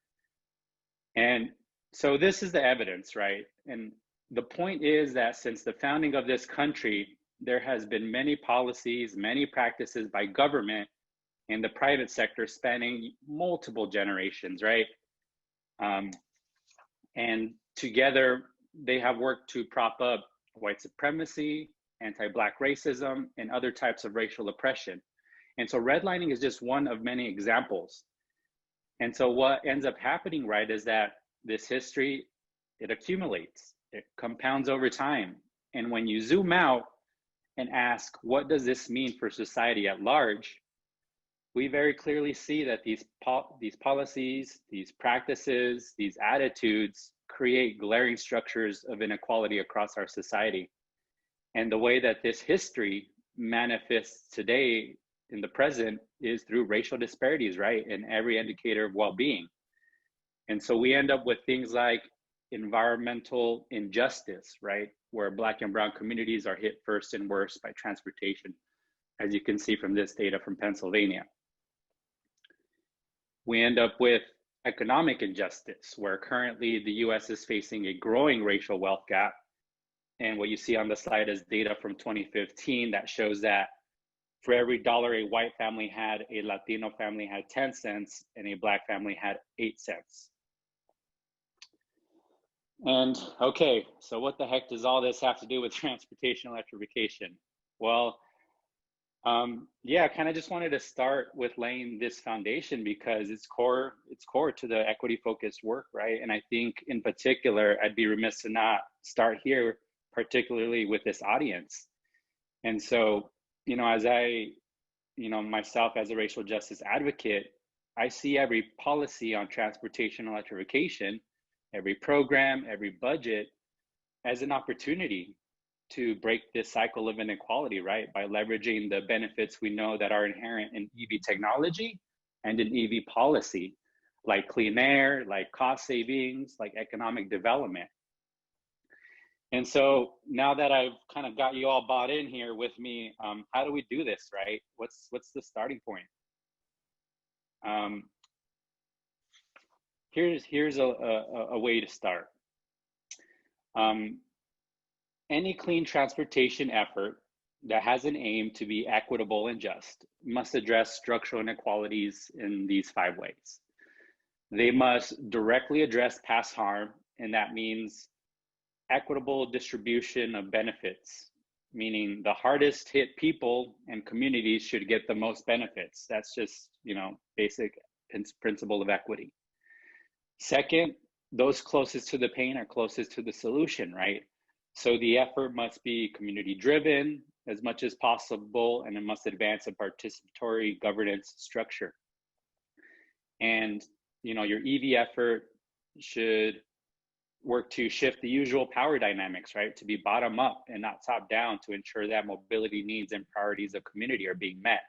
And so this is the evidence, right? And the point is that since the founding of this country, there has been many policies, many practices by government and the private sector spanning multiple generations, right? And together, they have worked to prop up white supremacy, anti-Black racism, and other types of racial oppression. And so redlining is just one of many examples. And so what ends up happening, right, is that this history, it accumulates, it compounds over time. And when you zoom out and ask, what does this mean for society at large? We very clearly see that these policies, these practices, these attitudes create glaring structures of inequality across our society. And the way that this history manifests today in the present is through racial disparities, right? In every indicator of well-being. And so we end up with things like environmental injustice, right? Where Black and brown communities are hit first and worst by transportation, as you can see from this data from Pennsylvania. We end up with economic injustice, where currently the US is facing a growing racial wealth gap. And what you see on the slide is data from 2015 that shows that for every dollar a white family had, a Latino family had 10 cents and a Black family had 8 cents. And okay, so what the heck does all this have to do with transportation electrification? Well, yeah, I kind of just wanted to start with laying this foundation because it's core to the equity focused work, right? And I think in particular, I'd be remiss to not start here, particularly with this audience. And so, you know, as I, you know, myself as a racial justice advocate, I see every policy on transportation electrification, every program, every budget as an opportunity to break this cycle of inequality, right? By leveraging the benefits we know that are inherent in EV technology and in EV policy, like clean air, like cost savings, like economic development. And so now that I've kind of got you all bought in here with me, how do we do this, right? What's the starting point? Here's a way to start. Any clean transportation effort that has an aim to be equitable and just must address structural inequalities in these 5 ways. They must directly address past harm, and that means equitable distribution of benefits, meaning the hardest hit people and communities should get the most benefits. That's just, you know, basic principle of equity. Second, those closest to the pain are closest to the solution, right? So the effort must be community driven as much as possible, and it must advance a participatory governance structure. And, you know, your EV effort should work to shift the usual power dynamics, right? To be bottom up and not top down, to ensure that mobility needs and priorities of community are being met.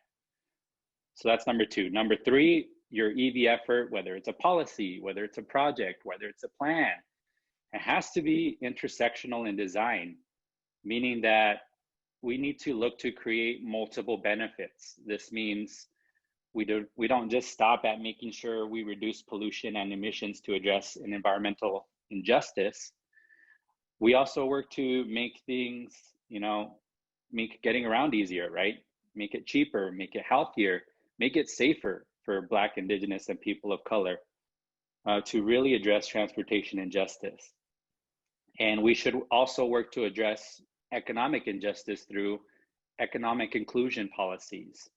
So that's number 2. Number 3, your EV effort, whether it's a policy, whether it's a project, whether it's a plan, it has to be intersectional in design, meaning that we need to look to create multiple benefits. This means we don't just stop at making sure we reduce pollution and emissions to address an environmental injustice. We also work to make things, you know, make getting around easier, right? Make it cheaper, make it healthier, make it safer for Black, Indigenous, and people of color to really address transportation injustice. And we should also work to address economic injustice through economic inclusion policies.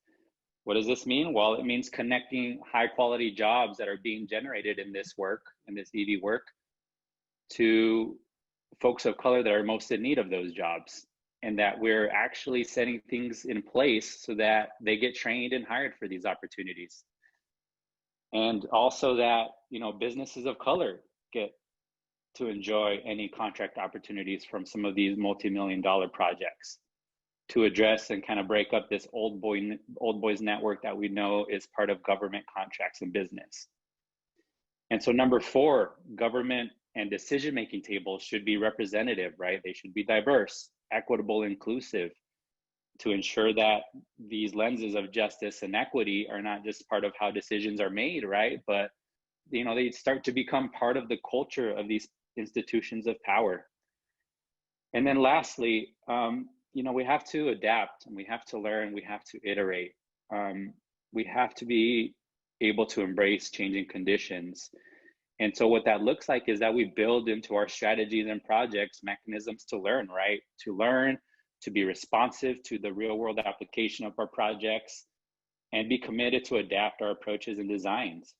What does this mean? Well, it means connecting high quality jobs that are being generated in this work, in this EV work, to folks of color that are most in need of those jobs, and that we're actually setting things in place so that they get trained and hired for these opportunities. And also that, you know, businesses of color get to enjoy any contract opportunities from some of these multi-million-dollar projects, to address and kind of break up this old boys network that we know is part of government contracts and business. And so number 4, government and decision-making tables should be representative, right? They should be diverse, equitable, inclusive, to ensure that these lenses of justice and equity are not just part of how decisions are made, right? But, you know, they start to become part of the culture of these institutions of power. And then lastly, we have to adapt and we have to learn, we have to iterate. We have to be able to embrace changing conditions. And so what that looks like is that we build into our strategies and projects mechanisms to learn, right? To learn, to be responsive to the real world application of our projects, and be committed to adapt our approaches and designs.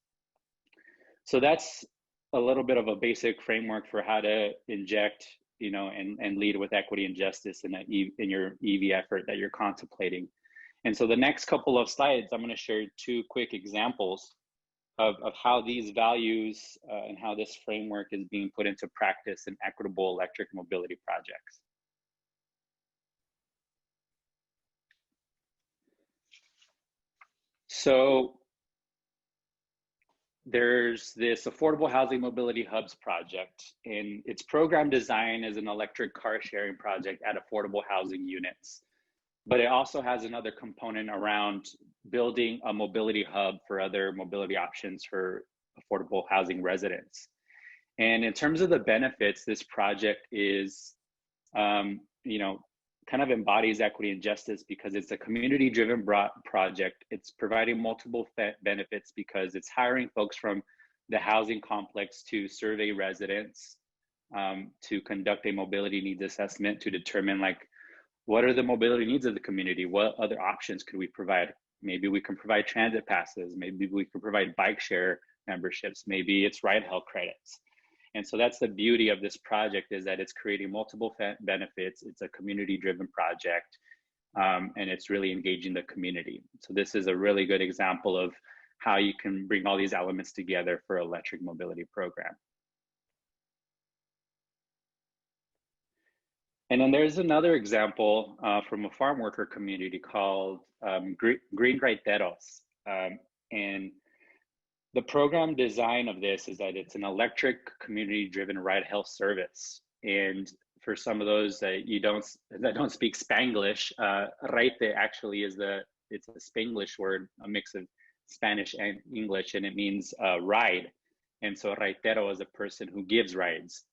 So that's a little bit of a basic framework for how to inject, and lead with equity and justice in your EV effort that you're contemplating. And so the next couple of slides, I'm going to share 2 quick examples of how these values and how this framework is being put into practice in equitable electric mobility projects. So there's this Affordable Housing Mobility Hubs project, and its program design is an electric car sharing project at affordable housing units. But it also has another component around building a mobility hub for other mobility options for affordable housing residents. And in terms of the benefits, this project is, kind of embodies equity and justice because it's a community-driven project. It's providing multiple benefits because it's hiring folks from the housing complex to survey residents, to conduct a mobility needs assessment to determine what are the mobility needs of the community? What other options could we provide? Maybe we can provide transit passes. Maybe we can provide bike share memberships. Maybe it's ride-hail credits. And so that's the beauty of this project, is that it's creating multiple benefits. It's a community-driven project, and it's really engaging the community. So this is a really good example of how you can bring all these elements together for electric mobility program. And then there's another example from a farm worker community called Green Raiteros. And the program design of this is that it's an electric community-driven ride-hail service. And for some of those that don't speak Spanglish, raite actually it's a Spanglish word, a mix of Spanish and English, and it means ride. And so raitero is a person who gives rides.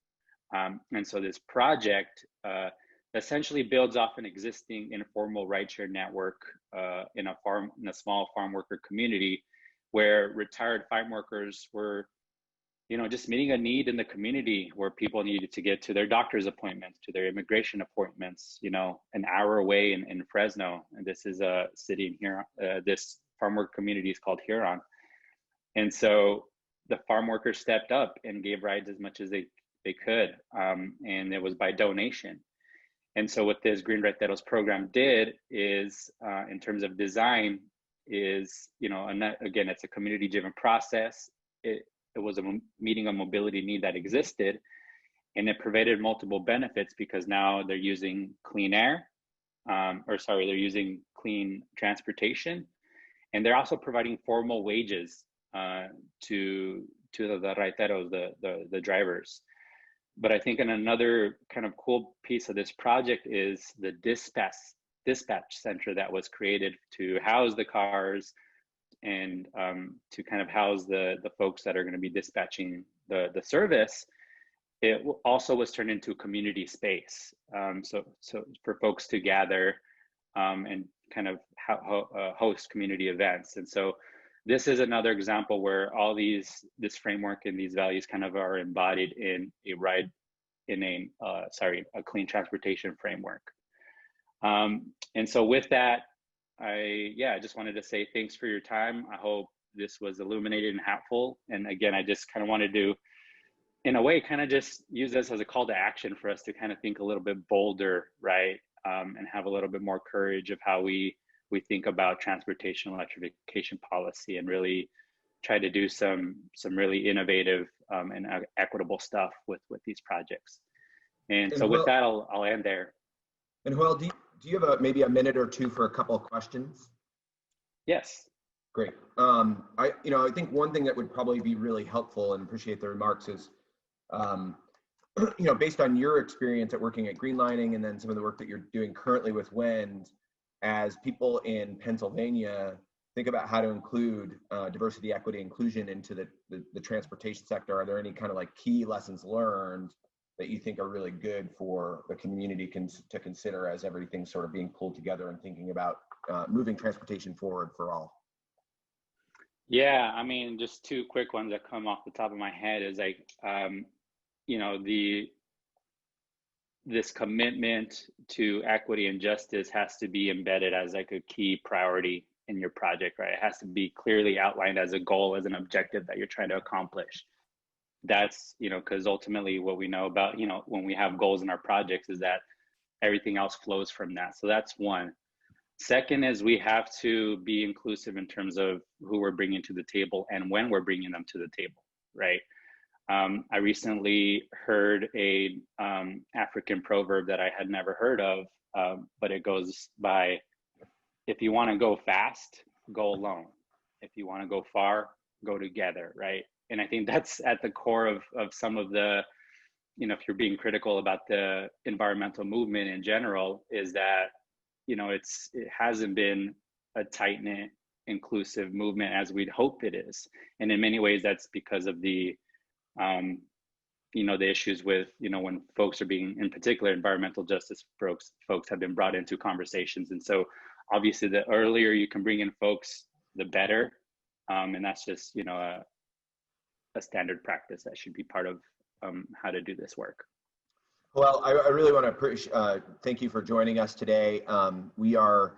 And so this project essentially builds off an existing informal rideshare network in a small farm worker community, where retired farm workers were, just meeting a need in the community where people needed to get to their doctor's appointments, to their immigration appointments, an hour away in Fresno. And this is a city in here. This farm worker community is called Huron. And so the farm workers stepped up and gave rides as much as they could, and it was by donation. And so what this Green Raiteros program did is, in terms of design, is, again, it's a community-driven process. It was meeting a mobility need that existed, and it provided multiple benefits because now they're using clean air, they're using clean transportation, and they're also providing formal wages to the raiteros, the drivers. But I think another kind of cool piece of this project is the dispatch center that was created to house the cars and to kind of house the folks that are going to be dispatching the service. It also was turned into a community space, so for folks to gather and kind of host community events. And so this is another example where all this framework and these values kind of are embodied in a clean transportation framework. And so with that, I just wanted to say thanks for your time. I hope this was illuminated and helpful. And again, I just kind of wanted to, in a way, kind of just use this as a call to action for us to kind of think a little bit bolder, right? And have a little bit more courage of how we think about transportation electrification policy, and really try to do some really innovative and equitable stuff with these projects. And so with that, I'll end there. And Joel, do you have maybe a minute or two for a couple of questions? Yes. Great. I think one thing that would probably be really helpful, and appreciate the remarks, is based on your experience at working at Greenlining and then some of the work that you're doing currently with Wind, as people in Pennsylvania think about how to include diversity, equity, inclusion into the transportation sector, are there any kind of key lessons learned that you think are really good for the community to consider as everything's sort of being pulled together and thinking about moving transportation forward for all? Yeah, I mean, just two quick ones that come off the top of my head is like, you know, this commitment to equity and justice has to be embedded as like a key priority in your project, right? It has to be clearly outlined as a goal, as an objective that you're trying to accomplish. That's, you know, because ultimately what we know about, you know, when we have goals in our projects is that everything else flows from that. So that's one. Second is we have to be inclusive in terms of who we're bringing to the table and when we're bringing them to the table, right? I recently heard a African proverb that I had never heard of, but it goes by, if you want to go fast, go alone. If you want to go far, go together, right? And I think that's at the core of some of the, you know, if you're being critical about the environmental movement in general, is that, you know, it hasn't been a tight-knit, inclusive movement as we'd hope it is. And in many ways, that's because of the, you know, the issues with, you know, when folks are being, in particular, environmental justice folks have been brought into conversations. And so obviously the earlier you can bring in folks, the better. And that's just, you know, a standard practice that should be part of how to do this work. Well, I really want to thank you for joining us today. We are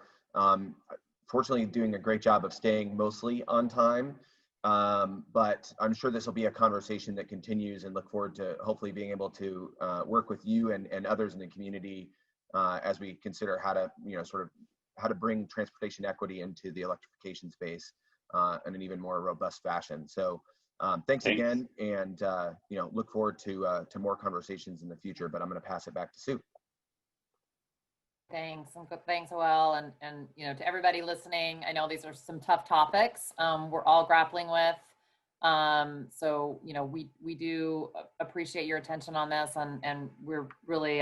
fortunately doing a great job of staying mostly on time, but I'm sure this will be a conversation that continues, and look forward to hopefully being able to work with you and others in the community as we consider how to, you know, sort of how to bring transportation equity into the electrification space in an even more robust fashion. So thanks again, and you know, look forward to more conversations in the future. But I'm going to pass it back to Sue. Thanks, and thanks, Joel, and you know, to everybody listening. I know these are some tough topics we're all grappling with. So you know, we do appreciate your attention on this, and we're really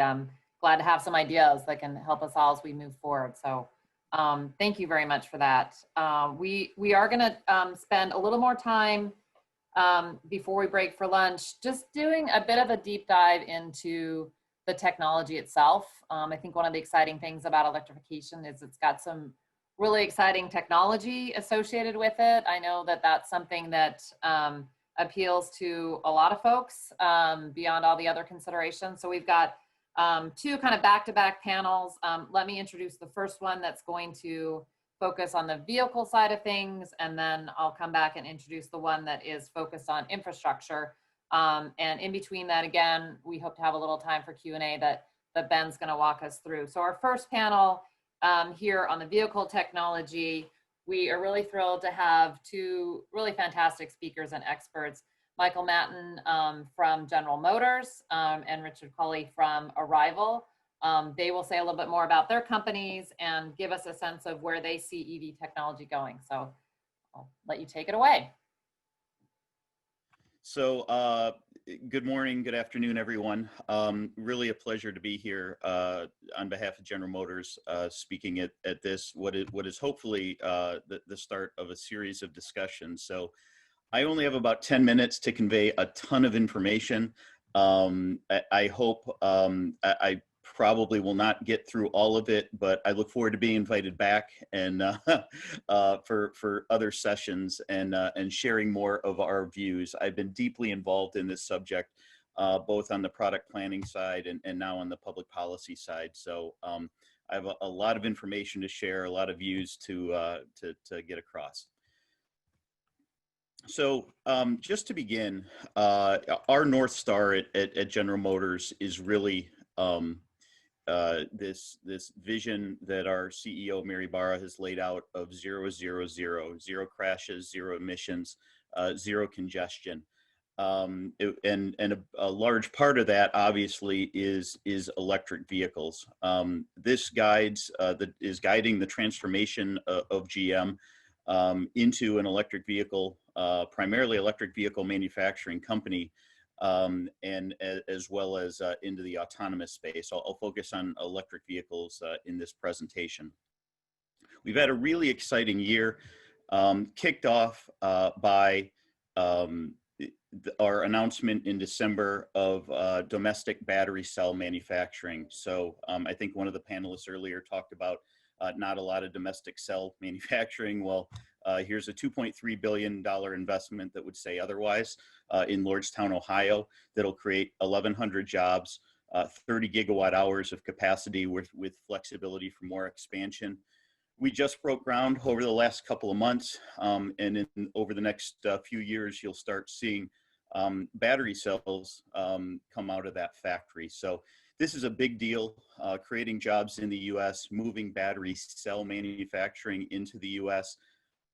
glad to have some ideas that can help us all as we move forward. So thank you very much for that. We are going to spend a little more time before we break for lunch, just doing a bit of a deep dive into the technology itself. I think one of the exciting things about electrification is it's got some really exciting technology associated with it. I know that that's something that appeals to a lot of folks beyond all the other considerations. So we've got two kind of back-to-back panels. Let me introduce the first one that's going to focus on the vehicle side of things, and then I'll come back and introduce the one that is focused on infrastructure. And in between that, again, we hope to have a little time for Q&A that Ben's going to walk us through. So our first panel here on the vehicle technology, we are really thrilled to have two really fantastic speakers and experts, Michael Matten from General Motors and Richard Colley from Arrival. They will say a little bit more about their companies and give us a sense of where they see EV technology going. So I'll let you take it away. So good morning, good afternoon, everyone. Really a pleasure to be here on behalf of General Motors, speaking at this, what is hopefully the start of a series of discussions. So I only have about 10 minutes to convey a ton of information. I hope I probably will not get through all of it, but I look forward to being invited back and for other sessions and sharing more of our views. I've been deeply involved in this subject, both on the product planning side and now on the public policy side. So I have a lot of information to share, a lot of views to get across. So just to begin, our North Star at General Motors is really this vision that our CEO, Mary Barra, has laid out of 0, 0, 0, 0 crashes, 0 emissions, 0 congestion. And a large part of that, obviously, is electric vehicles. This is guiding the transformation of GM into an electric vehicle, primarily electric vehicle manufacturing company, and as well as into the autonomous space. I'll focus on electric vehicles in this presentation. We've had a really exciting year, kicked off by our announcement in December of domestic battery cell manufacturing. So I think one of the panelists earlier talked about not a lot of domestic cell manufacturing. Well, here's a $2.3 billion investment that would say otherwise in Lordstown, Ohio, that'll create 1,100 jobs, 30 gigawatt hours of capacity with flexibility for more expansion. We just broke ground over the last couple of months, and over the next few years, you'll start seeing battery cells come out of that factory. So this is a big deal, creating jobs in the US, moving battery cell manufacturing into the US.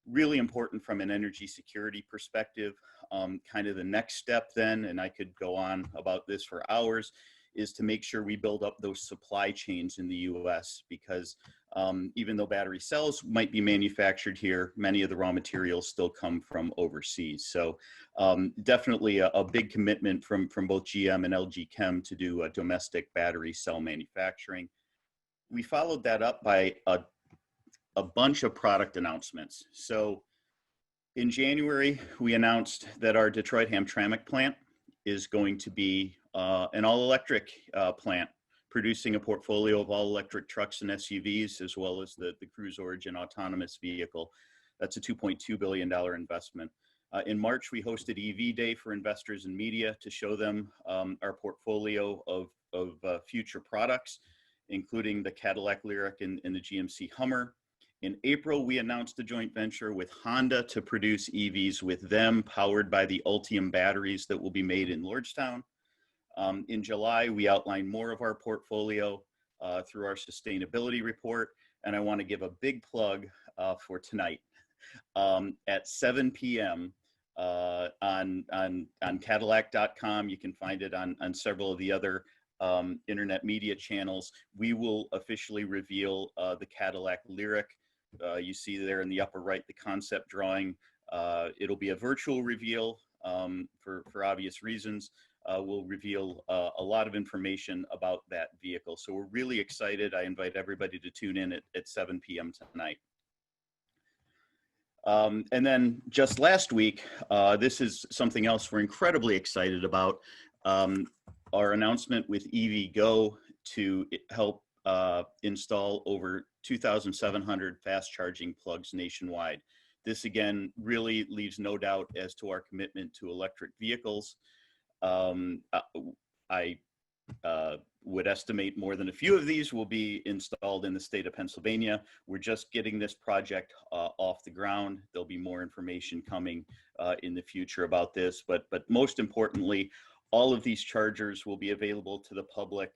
Really important from an energy security perspective. Kind of the next step then, and I could go on about this for hours, is to make sure we build up those supply chains in the US, because even though battery cells might be manufactured here, many of the raw materials still come from overseas. So definitely a big commitment from both GM and LG Chem to do a domestic battery cell manufacturing. We followed that up by a bunch of product announcements. So in January, we announced that our Detroit Hamtramck plant is going to be an all-electric plant, producing a portfolio of all-electric trucks and SUVs, as well as the Cruise Origin autonomous vehicle. That's a $2.2 billion investment. In March, we hosted EV Day for investors and media to show them our portfolio of future products, including the Cadillac Lyriq and the GMC Hummer. In April, we announced a joint venture with Honda to produce EVs with them, powered by the Ultium batteries that will be made in Lordstown. In July, we outlined more of our portfolio through our sustainability report, and I want to give a big plug for tonight. At 7 p.m. On Cadillac.com, you can find it on several of the other internet media channels. We will officially reveal the Cadillac Lyriq. You see there in the upper right the concept drawing. It'll be a virtual reveal for obvious reasons. We'll reveal a lot of information about that vehicle. So we're really excited. I invite everybody to tune in at 7 p.m. tonight. And then just last week, this is something else we're incredibly excited about. Our announcement with EVgo to help install over 2,700 fast charging plugs nationwide. This again really leaves no doubt as to our commitment to electric vehicles. I would estimate more than a few of these will be installed in the state of Pennsylvania. We're just getting this project off the ground. There'll be more information coming in the future about this, but most importantly, all of these chargers will be available to the public.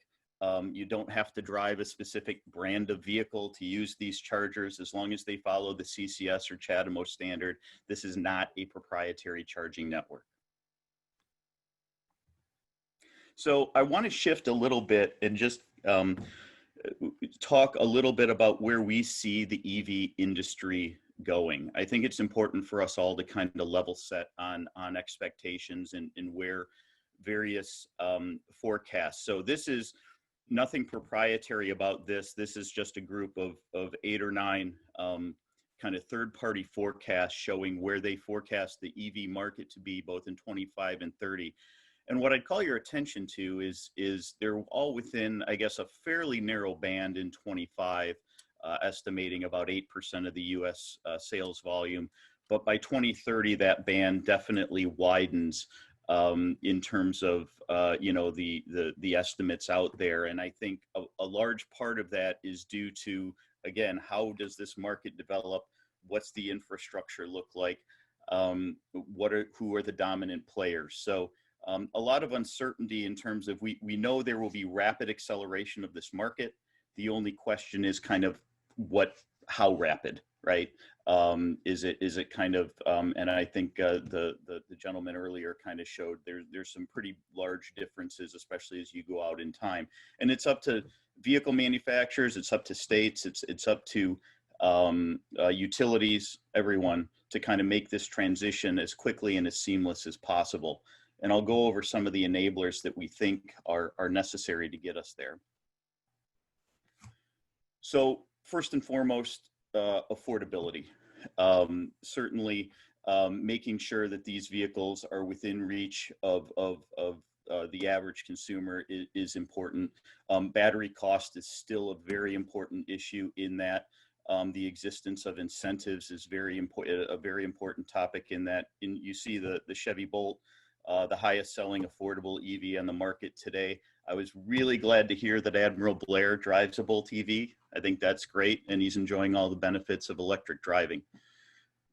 You don't have to drive a specific brand of vehicle to use these chargers as long as they follow the CCS or CHAdeMO standard. This is not a proprietary charging network. So I want to shift a little bit and just talk a little bit about where we see the EV industry going. I think it's important for us all to kind of level set on expectations and where various forecasts. So this is nothing proprietary about this. This is just a group of 8 or 9 kind of third-party forecasts showing where they forecast the EV market to be both in 25 and 30. And what I'd call your attention to is they're all within, I guess, a fairly narrow band in 25, estimating about 8% of the US sales volume. But by 2030, that band definitely widens in terms of, you know, the estimates out there. And I think a large part of that is due to, again, how does this market develop? What's the infrastructure look like? Who are the dominant players? So a lot of uncertainty in terms of we know there will be rapid acceleration of this market. The only question is kind of how rapid, right? Is it kind of, and I think the gentleman earlier kind of showed there's some pretty large differences, especially as you go out in time. And it's up to vehicle manufacturers, it's up to states, it's up to utilities, everyone, to kind of make this transition as quickly and as seamless as possible. And I'll go over some of the enablers that we think are necessary to get us there. So first and foremost, affordability. Certainly, making sure that these vehicles are within reach of the average consumer is important. Battery cost is still a very important issue in that. The existence of incentives is a very important topic in that. You see the Chevy Bolt, the highest selling affordable EV on the market today. I was really glad to hear that Admiral Blair drives a Bolt EV. I think that's great, and he's enjoying all the benefits of electric driving.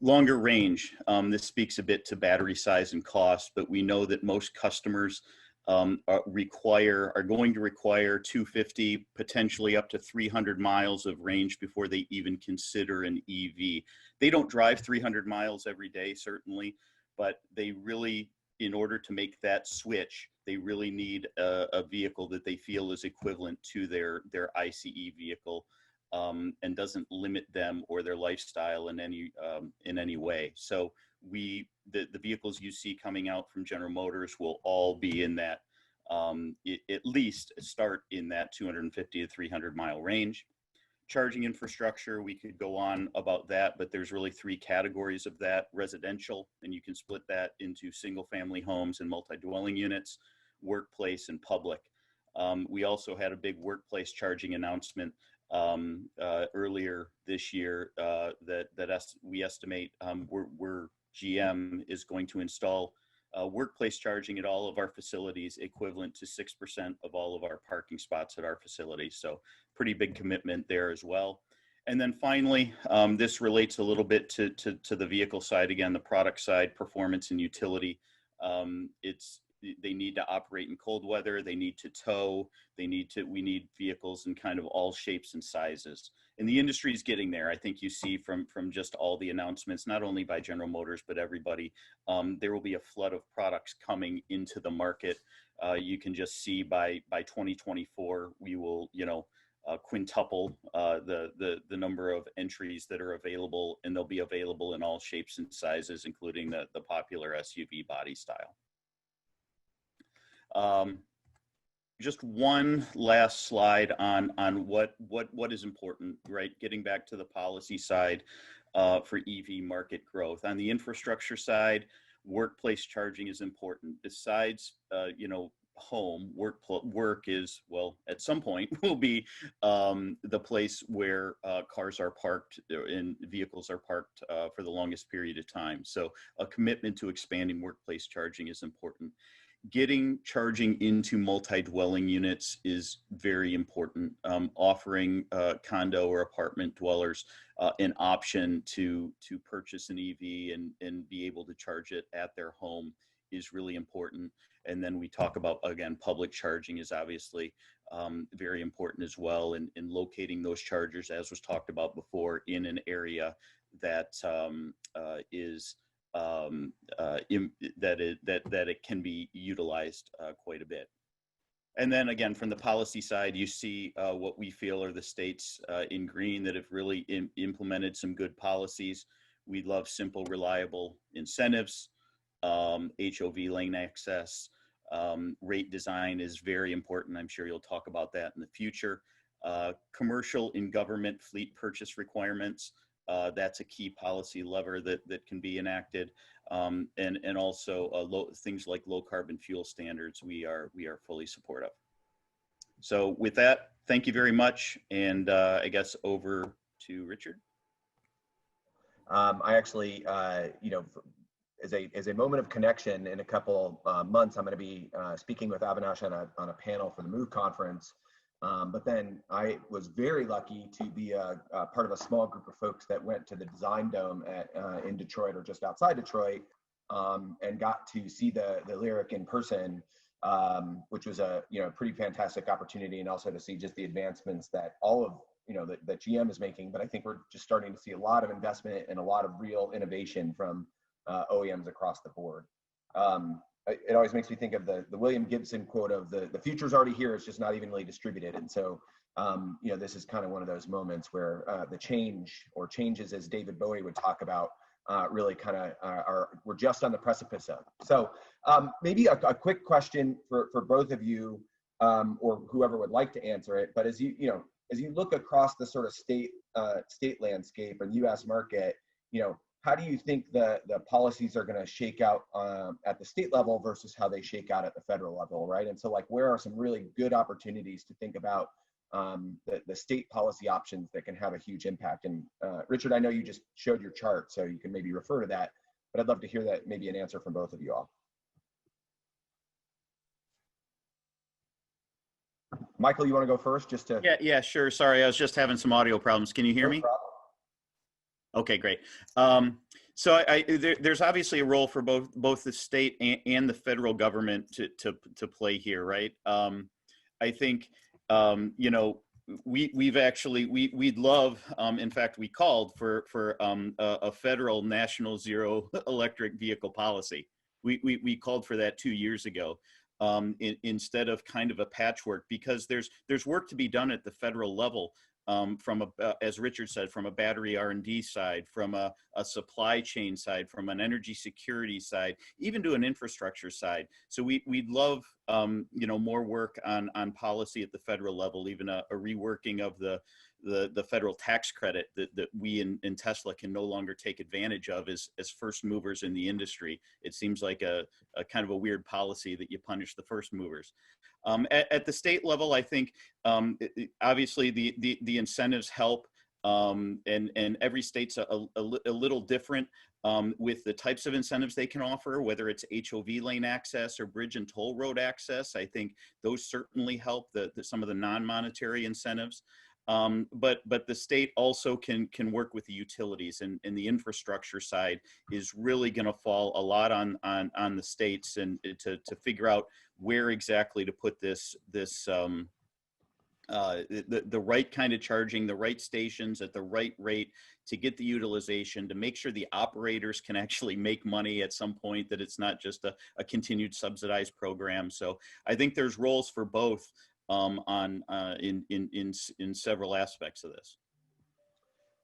Longer range, this speaks a bit to battery size and cost, but we know that most customers are going to require 250, potentially up to 300 miles of range before they even consider an EV. They don't drive 300 miles every day, certainly, but they really, in order to make that switch, they really need a vehicle that they feel is equivalent to their ICE vehicle, and doesn't limit them or their lifestyle in any way. So the vehicles you see coming out from General Motors will all be in that, at least start in that 250 to 300 mile range. Charging infrastructure, we could go on about that, but there's really three categories of that: residential, and you can split that into single family homes and multi-dwelling units, workplace, and public. We also had a big workplace charging announcement earlier this year we estimate GM is going to install workplace charging at all of our facilities, equivalent to 6% of all of our parking spots at our facilities. So pretty big commitment there as well. And then finally, this relates a little bit to the vehicle side, again, the product side, performance and utility. They need to operate in cold weather. They need to tow. We need vehicles in kind of all shapes and sizes. And the industry is getting there. I think you see from just all the announcements, not only by General Motors, but everybody, there will be a flood of products coming into the market. You can just see by 2024, we will, quintuple the number of entries that are available, and they'll be available in all shapes and sizes, including the popular SUV body style. Just one last slide on what is important, right? Getting back to the policy side for EV market growth. On the infrastructure side, workplace charging is important. Besides, home, work is, well, at some point will be the place where cars are parked and vehicles are parked for the longest period of time. So a commitment to expanding workplace charging is important. Getting charging into multi-dwelling units is very important. Offering condo or apartment dwellers an option to purchase an EV and be able to charge it at their home is really important. And then we talk about, again, public charging is obviously very important as well, and locating those chargers, as was talked about before, in an area that that it can be utilized quite a bit. And then again, from the policy side, you see what we feel are the states in green that have really implemented some good policies. We love simple, reliable incentives, HOV lane access, rate design is very important. I'm sure you'll talk about that in the future. Commercial and government fleet purchase requirements. That's a key policy lever that can be enacted, and also things like low carbon fuel standards. We are fully supportive. So with that, thank you very much, and I guess over to Richard. I actually, as a moment of connection, in a couple months, I'm going to be speaking with Avinash on a panel for the MOVE conference. But then I was very lucky to be a part of a small group of folks that went to the Design Dome in Detroit, or just outside Detroit, and got to see the Lyric in person, which was a pretty fantastic opportunity, and also to see just the advancements that all of that GM is making. But I think we're just starting to see a lot of investment and a lot of real innovation from OEMs across the board. It always makes me think of the William Gibson quote of the future's already here, it's just not evenly distributed. And so, this is kind of one of those moments where the changes, as David Bowie would talk about, really kind of we're just on the precipice of. So maybe a quick question for both of you, or whoever would like to answer it. But as you look across the sort of state landscape and U.S. market, how do you think the policies are going to shake out at the state level versus how they shake out at the federal level, right? And so like, where are some really good opportunities to think about the state policy options that can have a huge impact? And Richard, I know you just showed your chart, so you can maybe refer to that, but I'd love to hear that, maybe an answer from both of you all. Michael, you want to go first just to? Yeah, sure. Sorry, I was just having some audio problems. Can you hear me? No problem. Okay, great. So there's obviously a role for both the state and the federal government to play here, right? I think you know, we'd love, in fact, we called for a federal national zero electric vehicle policy. We called for that 2 years ago. Instead of kind of a patchwork, because there's work to be done at the federal level, from as Richard said, from a battery R&D side, from a supply chain side, from an energy security side, even to an infrastructure side. So we'd love you know, more work on policy at the federal level, even a reworking of the federal tax credit that we in Tesla can no longer take advantage of as first movers in the industry. It seems like a kind of a weird policy that you punish the first movers. At the state level, I think obviously the incentives help, and every state's a little different with the types of incentives they can offer, whether it's HOV lane access or bridge and toll road access. I think those certainly help some of the non-monetary incentives. But the state also can work with the utilities, and the infrastructure side is really going to fall a lot on the states, and to figure out where exactly to put the right kind of charging, the right stations at the right rate to get the utilization, to make sure the operators can actually make money at some point, that it's not just a continued subsidized program. So I think there's roles for both in several aspects of this.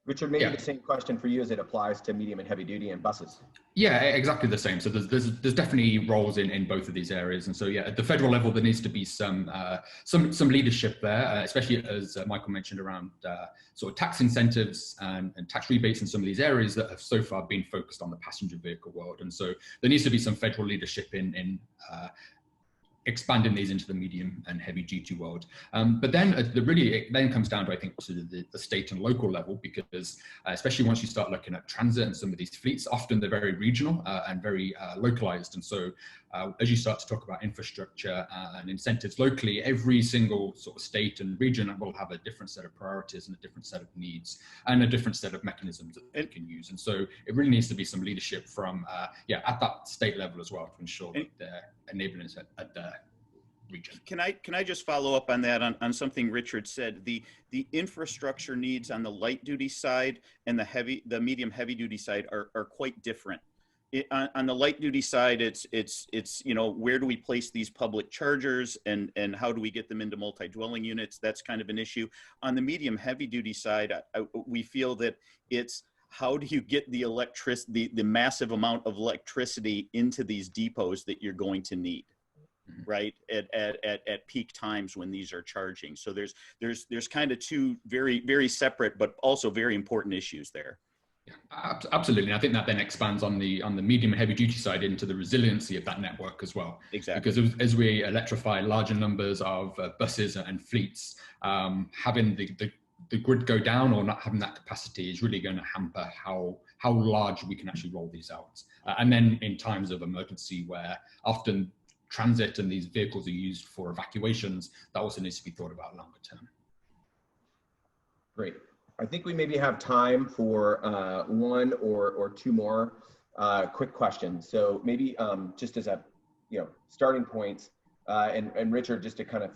Richard, maybe the same question for you as it applies to medium and heavy duty and buses. Yeah, exactly the same. So there's definitely roles in both of these areas, and so yeah, at the federal level there needs to be some leadership there, especially as Michael mentioned around sort of tax incentives and tax rebates in some of these areas that have so far been focused on the passenger vehicle world, and so there needs to be some federal leadership in expanding these into the medium and heavy duty world. But then it then comes down to, I think, to the state and local level, because especially once you start looking at transit and some of these fleets, often they're very regional and very localized. And so as you start to talk about infrastructure and incentives locally, every single sort of state and region will have a different set of priorities and a different set of needs and a different set of mechanisms that they can use. And so it really needs to be some leadership from, at that state level as well, to ensure that they're enabling it at the region. Can I just follow up on that, on something Richard said? The infrastructure needs on the light duty side and the medium heavy duty side are quite different. On the light duty side, it's you know, where do we place these public chargers, and how do we get them into multi-dwelling units? That's kind of an issue. On the medium heavy duty side, we feel that it's how do you get the electricity, the massive amount of electricity into these depots that you're going to need, right, at peak times when these are charging. So there's kind of two very separate but also very important issues there. Yeah, absolutely. And I think that then expands on the medium and heavy duty side into the resiliency of that network as well. Exactly. Because as we electrify larger numbers of buses and fleets, having the grid go down or not having that capacity is really going to hamper how large we can actually roll these out. And then in times of emergency, where often transit and these vehicles are used for evacuations, that also needs to be thought about longer term. Great. I think we maybe have time for one or two more quick questions. So maybe just as a starting point, and Richard, just to kind of,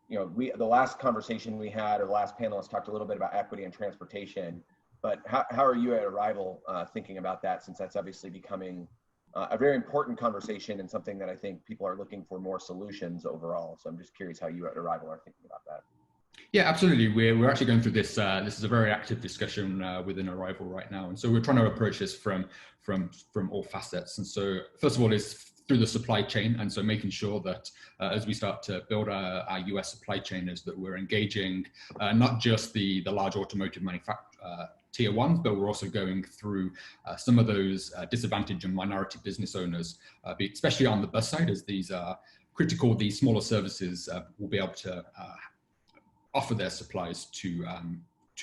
the last conversation we had, or the last panelist talked a little bit about equity and transportation, but how are you at Arrival thinking about that, since that's obviously becoming a very important conversation and something that I think people are looking for more solutions overall. So I'm just curious how you at Arrival are thinking about that. Yeah, absolutely. We're actually going through this. This is a very active discussion within Arrival right now, and so we're trying to approach this from all facets. And so, first of all, is through the supply chain, and so making sure that as we start to build our US supply chain, is that we're engaging not just the large automotive tier ones, but we're also going through some of those disadvantaged and minority business owners, especially on the bus side, as these are critical, these smaller services will be able to offer their supplies to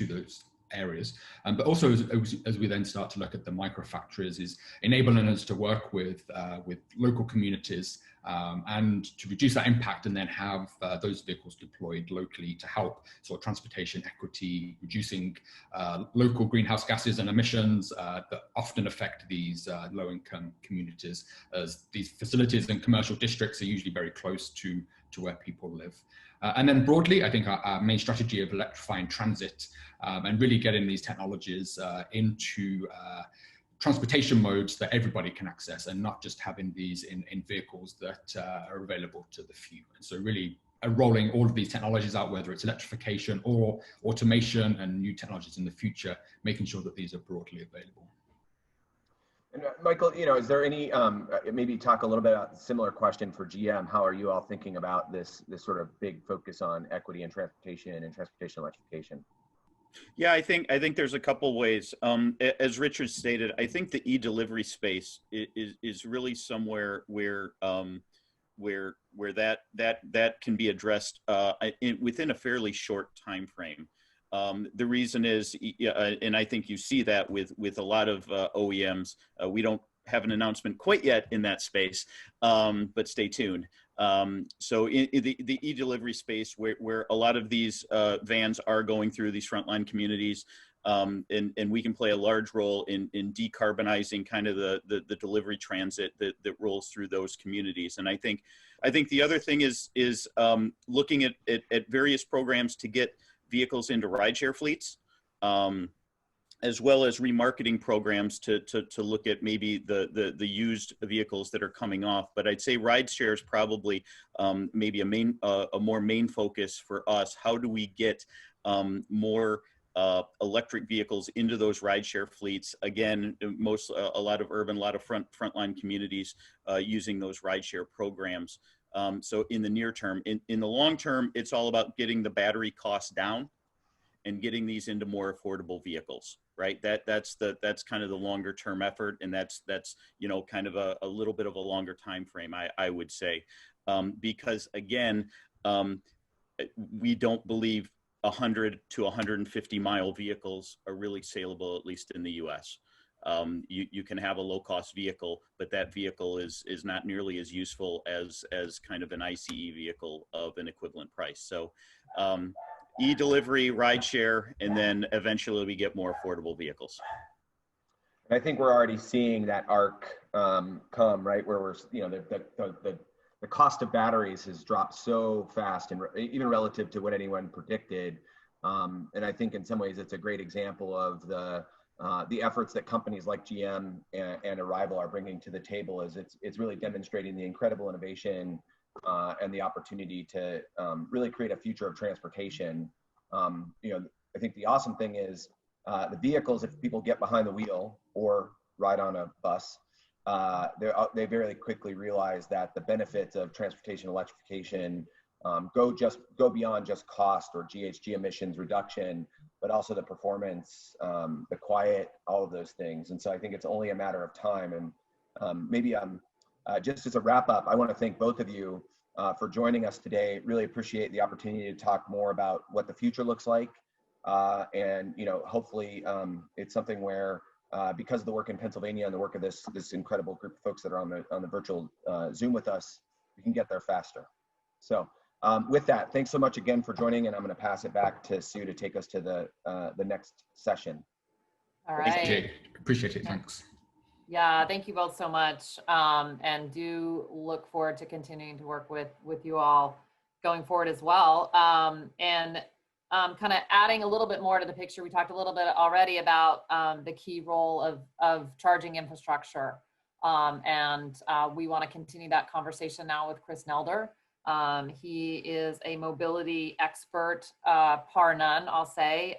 those areas. But also as we then start to look at the micro factories, is enabling us to work with local communities and to reduce that impact, and then have those vehicles deployed locally to help sort of transportation equity, reducing local greenhouse gases and emissions that often affect these low-income communities, as these facilities and commercial districts are usually very close to where people live. And then broadly, I think our main strategy of electrifying transit and really getting these technologies into transportation modes that everybody can access, and not just having these in vehicles that are available to the few. And so really rolling all of these technologies out, whether it's electrification or automation and new technologies in the future, making sure that these are broadly available. And Michael, you know, is there any, maybe talk a little bit about a similar question for GM. How are you all thinking about this sort of big focus on equity and transportation electrification? Yeah, I think there's a couple ways. As Richard stated, I think the e-delivery space is really somewhere where that can be addressed within a fairly short time frame. The reason is, and I think you see that with a lot of OEMs, we don't have an announcement quite yet in that space, but stay tuned. So in the e-delivery space, where a lot of these vans are going through these frontline communities, and we can play a large role in decarbonizing kind of the delivery transit that rolls through those communities. And I think the other thing is looking at various programs to get vehicles into rideshare fleets, as well as remarketing programs to look at maybe the used vehicles that are coming off. But I'd say rideshare is probably maybe a more main focus for us. How do we get more electric vehicles into those rideshare fleets? Again, a lot of urban, a lot of frontline communities using those rideshare programs. So in the near term, in the long term, it's all about getting the battery costs down and getting these into more affordable vehicles, right? That's kind of the longer term effort, and that's you know, kind of a little bit of a longer time frame, I would say, because again, we don't believe 100 to 150 mile vehicles are really saleable, at least in the U.S. You can have a low cost vehicle, but that vehicle is not nearly as useful as kind of an ICE vehicle of an equivalent price. So e-delivery, rideshare, and then eventually we get more affordable vehicles. And I think we're already seeing that arc come, right, where we're, you know, the cost of batteries has dropped so fast, and even relative to what anyone predicted. And I think in some ways it's a great example of the efforts that companies like GM and Arrival are bringing to the table. Is it's really demonstrating the incredible innovation and the opportunity to really create a future of transportation. You know, I think the awesome thing is the vehicles, if people get behind the wheel or ride on a bus, they very quickly realize that the benefits of transportation electrification go beyond just cost or GHG emissions reduction, but also the performance, the quiet, all of those things. And so I think it's only a matter of time. And maybe just as a wrap up, I want to thank both of you for joining us today. Really appreciate the opportunity to talk more about what the future looks like. And, you know, hopefully it's something where because of the work in Pennsylvania and the work of this incredible group of folks that are on the virtual Zoom with us, we can get there faster. So with that, thanks so much again for joining, and I'm going to pass it back to Sue to take us to the next session. All right. Thanks, Jay. Appreciate it. Thanks. Yeah, thank you both so much, and do look forward to continuing to work with you all going forward as well. And kind of adding a little bit more to the picture, we talked a little bit already about the key role of charging infrastructure, and we want to continue that conversation now with Chris Nelder. He is a mobility expert, par none, I'll say.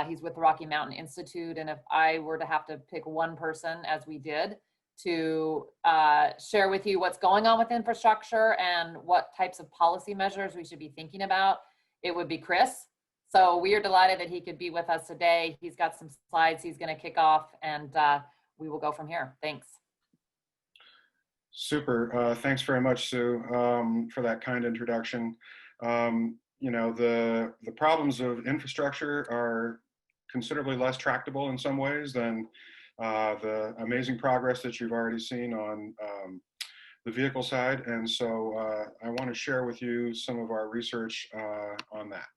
He's with the Rocky Mountain Institute, and if I were to have to pick one person, as we did, to share with you what's going on with infrastructure and what types of policy measures we should be thinking about, it would be Chris. So we are delighted that he could be with us today. He's got some slides he's going to kick off, and we will go from here. Thanks. Super. Thanks very much, Sue, for that kind introduction. You know, the problems of infrastructure are considerably less tractable in some ways than the amazing progress that you've already seen on the vehicle side. And so I want to share with you some of our research on that.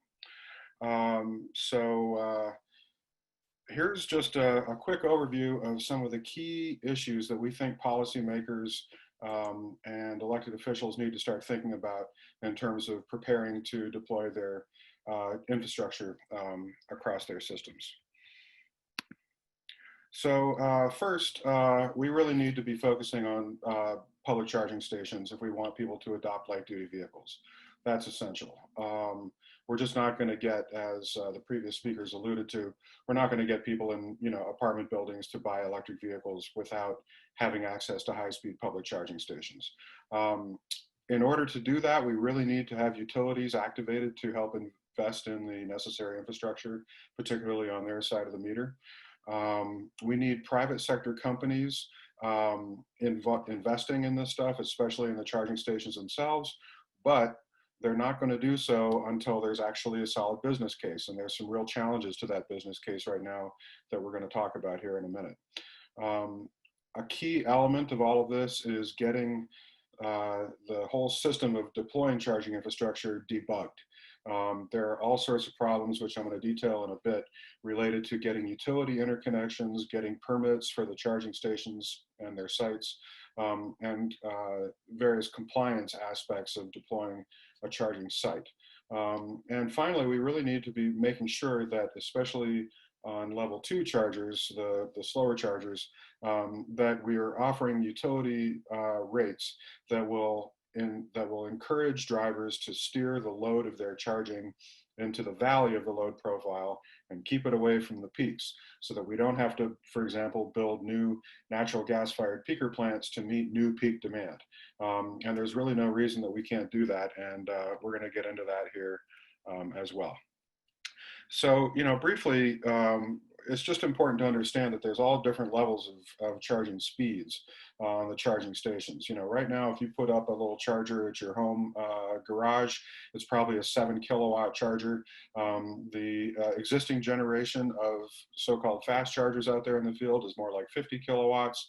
Here's just a quick overview of some of the key issues that we think policymakers and elected officials need to start thinking about in terms of preparing to deploy their infrastructure across their systems. So first, we really need to be focusing on public charging stations if we want people to adopt light duty vehicles. That's essential. We're just not going to get, as the previous speakers alluded to, we're not going to get people in, you know, apartment buildings to buy electric vehicles without having access to high-speed public charging stations. In order to do that, we really need to have utilities activated to help invest in the necessary infrastructure, particularly on their side of the meter. We need private sector companies investing in this stuff, especially in the charging stations themselves, but they're not going to do so until there's actually a solid business case. And there's some real challenges to that business case right now that we're going to talk about here in a minute. A key element of all of this is getting the whole system of deploying charging infrastructure debugged. There are all sorts of problems, which I'm going to detail in a bit, related to getting utility interconnections, getting permits for the charging stations and their sites, and various compliance aspects of deploying a charging site. And finally, we really need to be making sure that, especially on level 2 chargers, the slower chargers, that we are offering utility rates that will encourage drivers to steer the load of their charging into the valley of the load profile and keep it away from the peaks, so that we don't have to, for example, build new natural gas-fired peaker plants to meet new peak demand. And there's really no reason that we can't do that, and we're going to get into that here as well. So, you know, briefly, it's just important to understand that there's all different levels of charging speeds on the charging stations. You know, right now, if you put up a little charger at your home garage, it's probably a 7 kilowatt charger. The existing generation of so-called fast chargers out there in the field is more like 50 kilowatts.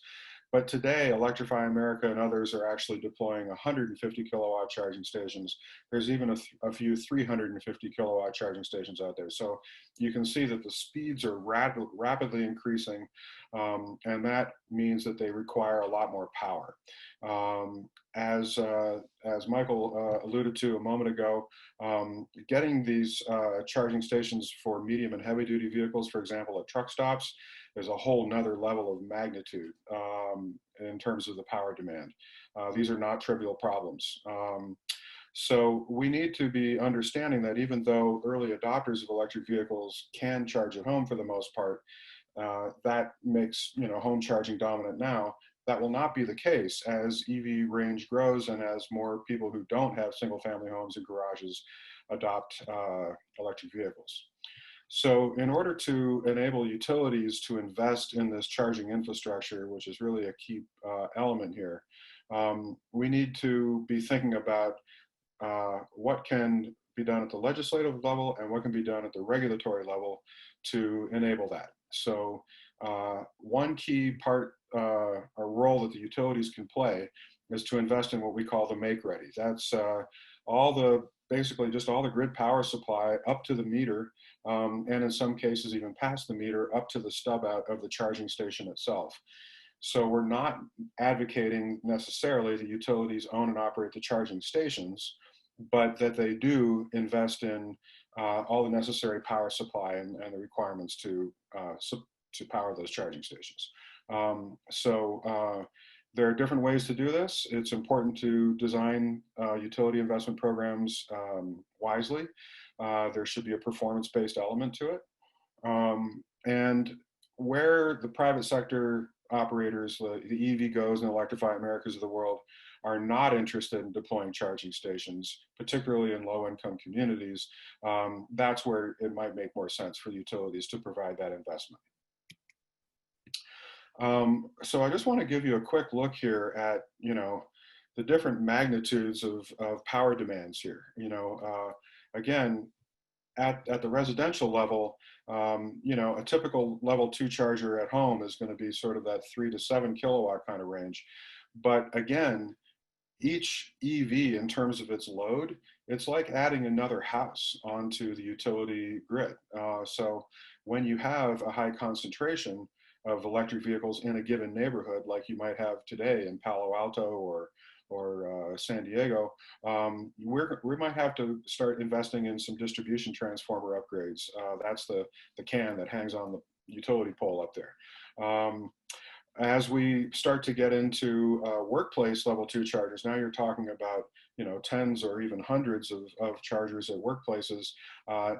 But today, Electrify America and others are actually deploying 150 kilowatt charging stations. There's even a few 350 kilowatt charging stations out there. So you can see that the speeds are rapidly increasing, and that means that they require a lot more power. As Michael alluded to a moment ago, getting these charging stations for medium and heavy duty vehicles, for example, at truck stops, is a whole nother level of magnitude in terms of the power demand. These are not trivial problems. So we need to be understanding that even though early adopters of electric vehicles can charge at home for the most part, that makes, you know, home charging dominant now. That will not be the case as EV range grows and as more people who don't have single family homes and garages adopt electric vehicles. So in order to enable utilities to invest in this charging infrastructure, which is really a key element here, we need to be thinking about what can be done at the legislative level and what can be done at the regulatory level to enable that. So one key part or role that the utilities can play is to invest in what we call the make ready. That's basically just all the grid power supply up to the meter, and in some cases even past the meter up to the stub out of the charging station itself. So we're not advocating necessarily that utilities own and operate the charging stations, but that they do invest in all the necessary power supply and the requirements to power those charging stations. There are different ways to do this. It's important to design utility investment programs wisely. There should be a performance-based element to it. And where the private sector operators, the EV Goes and Electrify Americas of the world, are not interested in deploying charging stations, particularly in low-income communities, that's where it might make more sense for utilities to provide that investment. So I just want to give you a quick look here at, the different magnitudes of power demands here. Again, at the residential level, a typical level 2 charger at home is going to be sort of that 3 to 7 kilowatt kind of range. But again, each EV in terms of its load, it's like adding another house onto the utility grid. So when you have a high concentration of electric vehicles in a given neighborhood, like you might have today in Palo Alto or San Diego, we might have to start investing in some distribution transformer upgrades. That's the can that hangs on the utility pole up there. As we start to get into workplace level 2 chargers, now you're talking about tens or even hundreds of chargers at workplaces.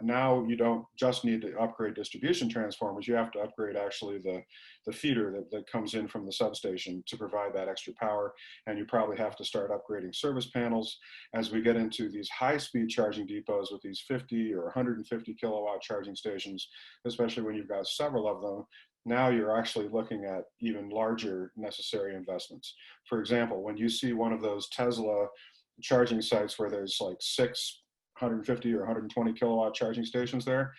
Now you don't just need to upgrade distribution transformers, you have to upgrade actually the feeder that comes in from the substation to provide that extra power, and you probably have to start upgrading service panels. As we get into these high-speed charging depots with these 50 or 150 kilowatt charging stations, especially when you've got several of them, now you're actually looking at even larger necessary investments. For example, when you see one of those Tesla charging sites where there's like 150 or 120 kilowatt charging stations there,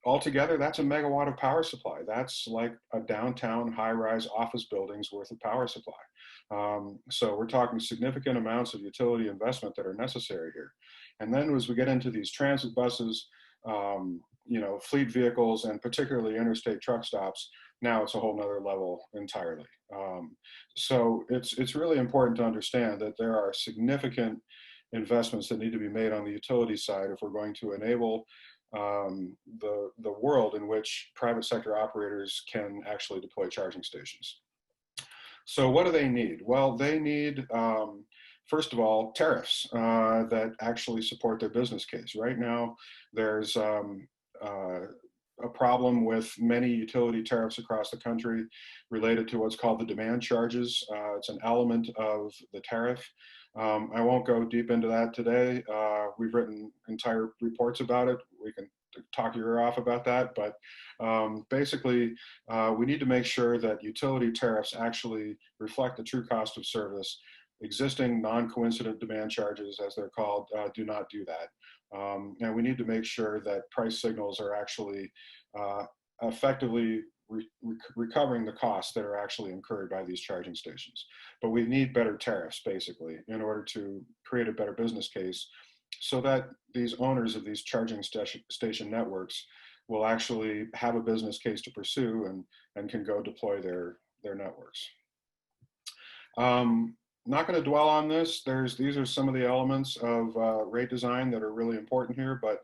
altogether, that's a megawatt of power supply. That's like a downtown high-rise office building's worth of power supply. So we're talking significant amounts of utility investment that are necessary here. And then as we get into these transit buses, fleet vehicles, and particularly interstate truck stops, now it's a whole nother level entirely. So it's really important to understand that there are significant investments that need to be made on the utility side if we're going to enable the world in which private sector operators can actually deploy charging stations. So what do they need? Well, they need, first of all, tariffs that actually support their business case. Right now, there's a problem with many utility tariffs across the country related to what's called the demand charges. It's an element of the tariff. I won't go deep into that today. We've written entire reports about it. We can talk your ear off about that, but basically we need to make sure that utility tariffs actually reflect the true cost of service. Existing non-coincident demand charges, as they're called, do not do that. And we need to make sure that price signals are actually effectively recovering the costs that are actually incurred by these charging stations. But we need better tariffs, basically, in order to create a better business case so that these owners of these charging station networks will actually have a business case to pursue and can go deploy their networks. Not going to dwell on this. These are some of the elements of rate design that are really important here, but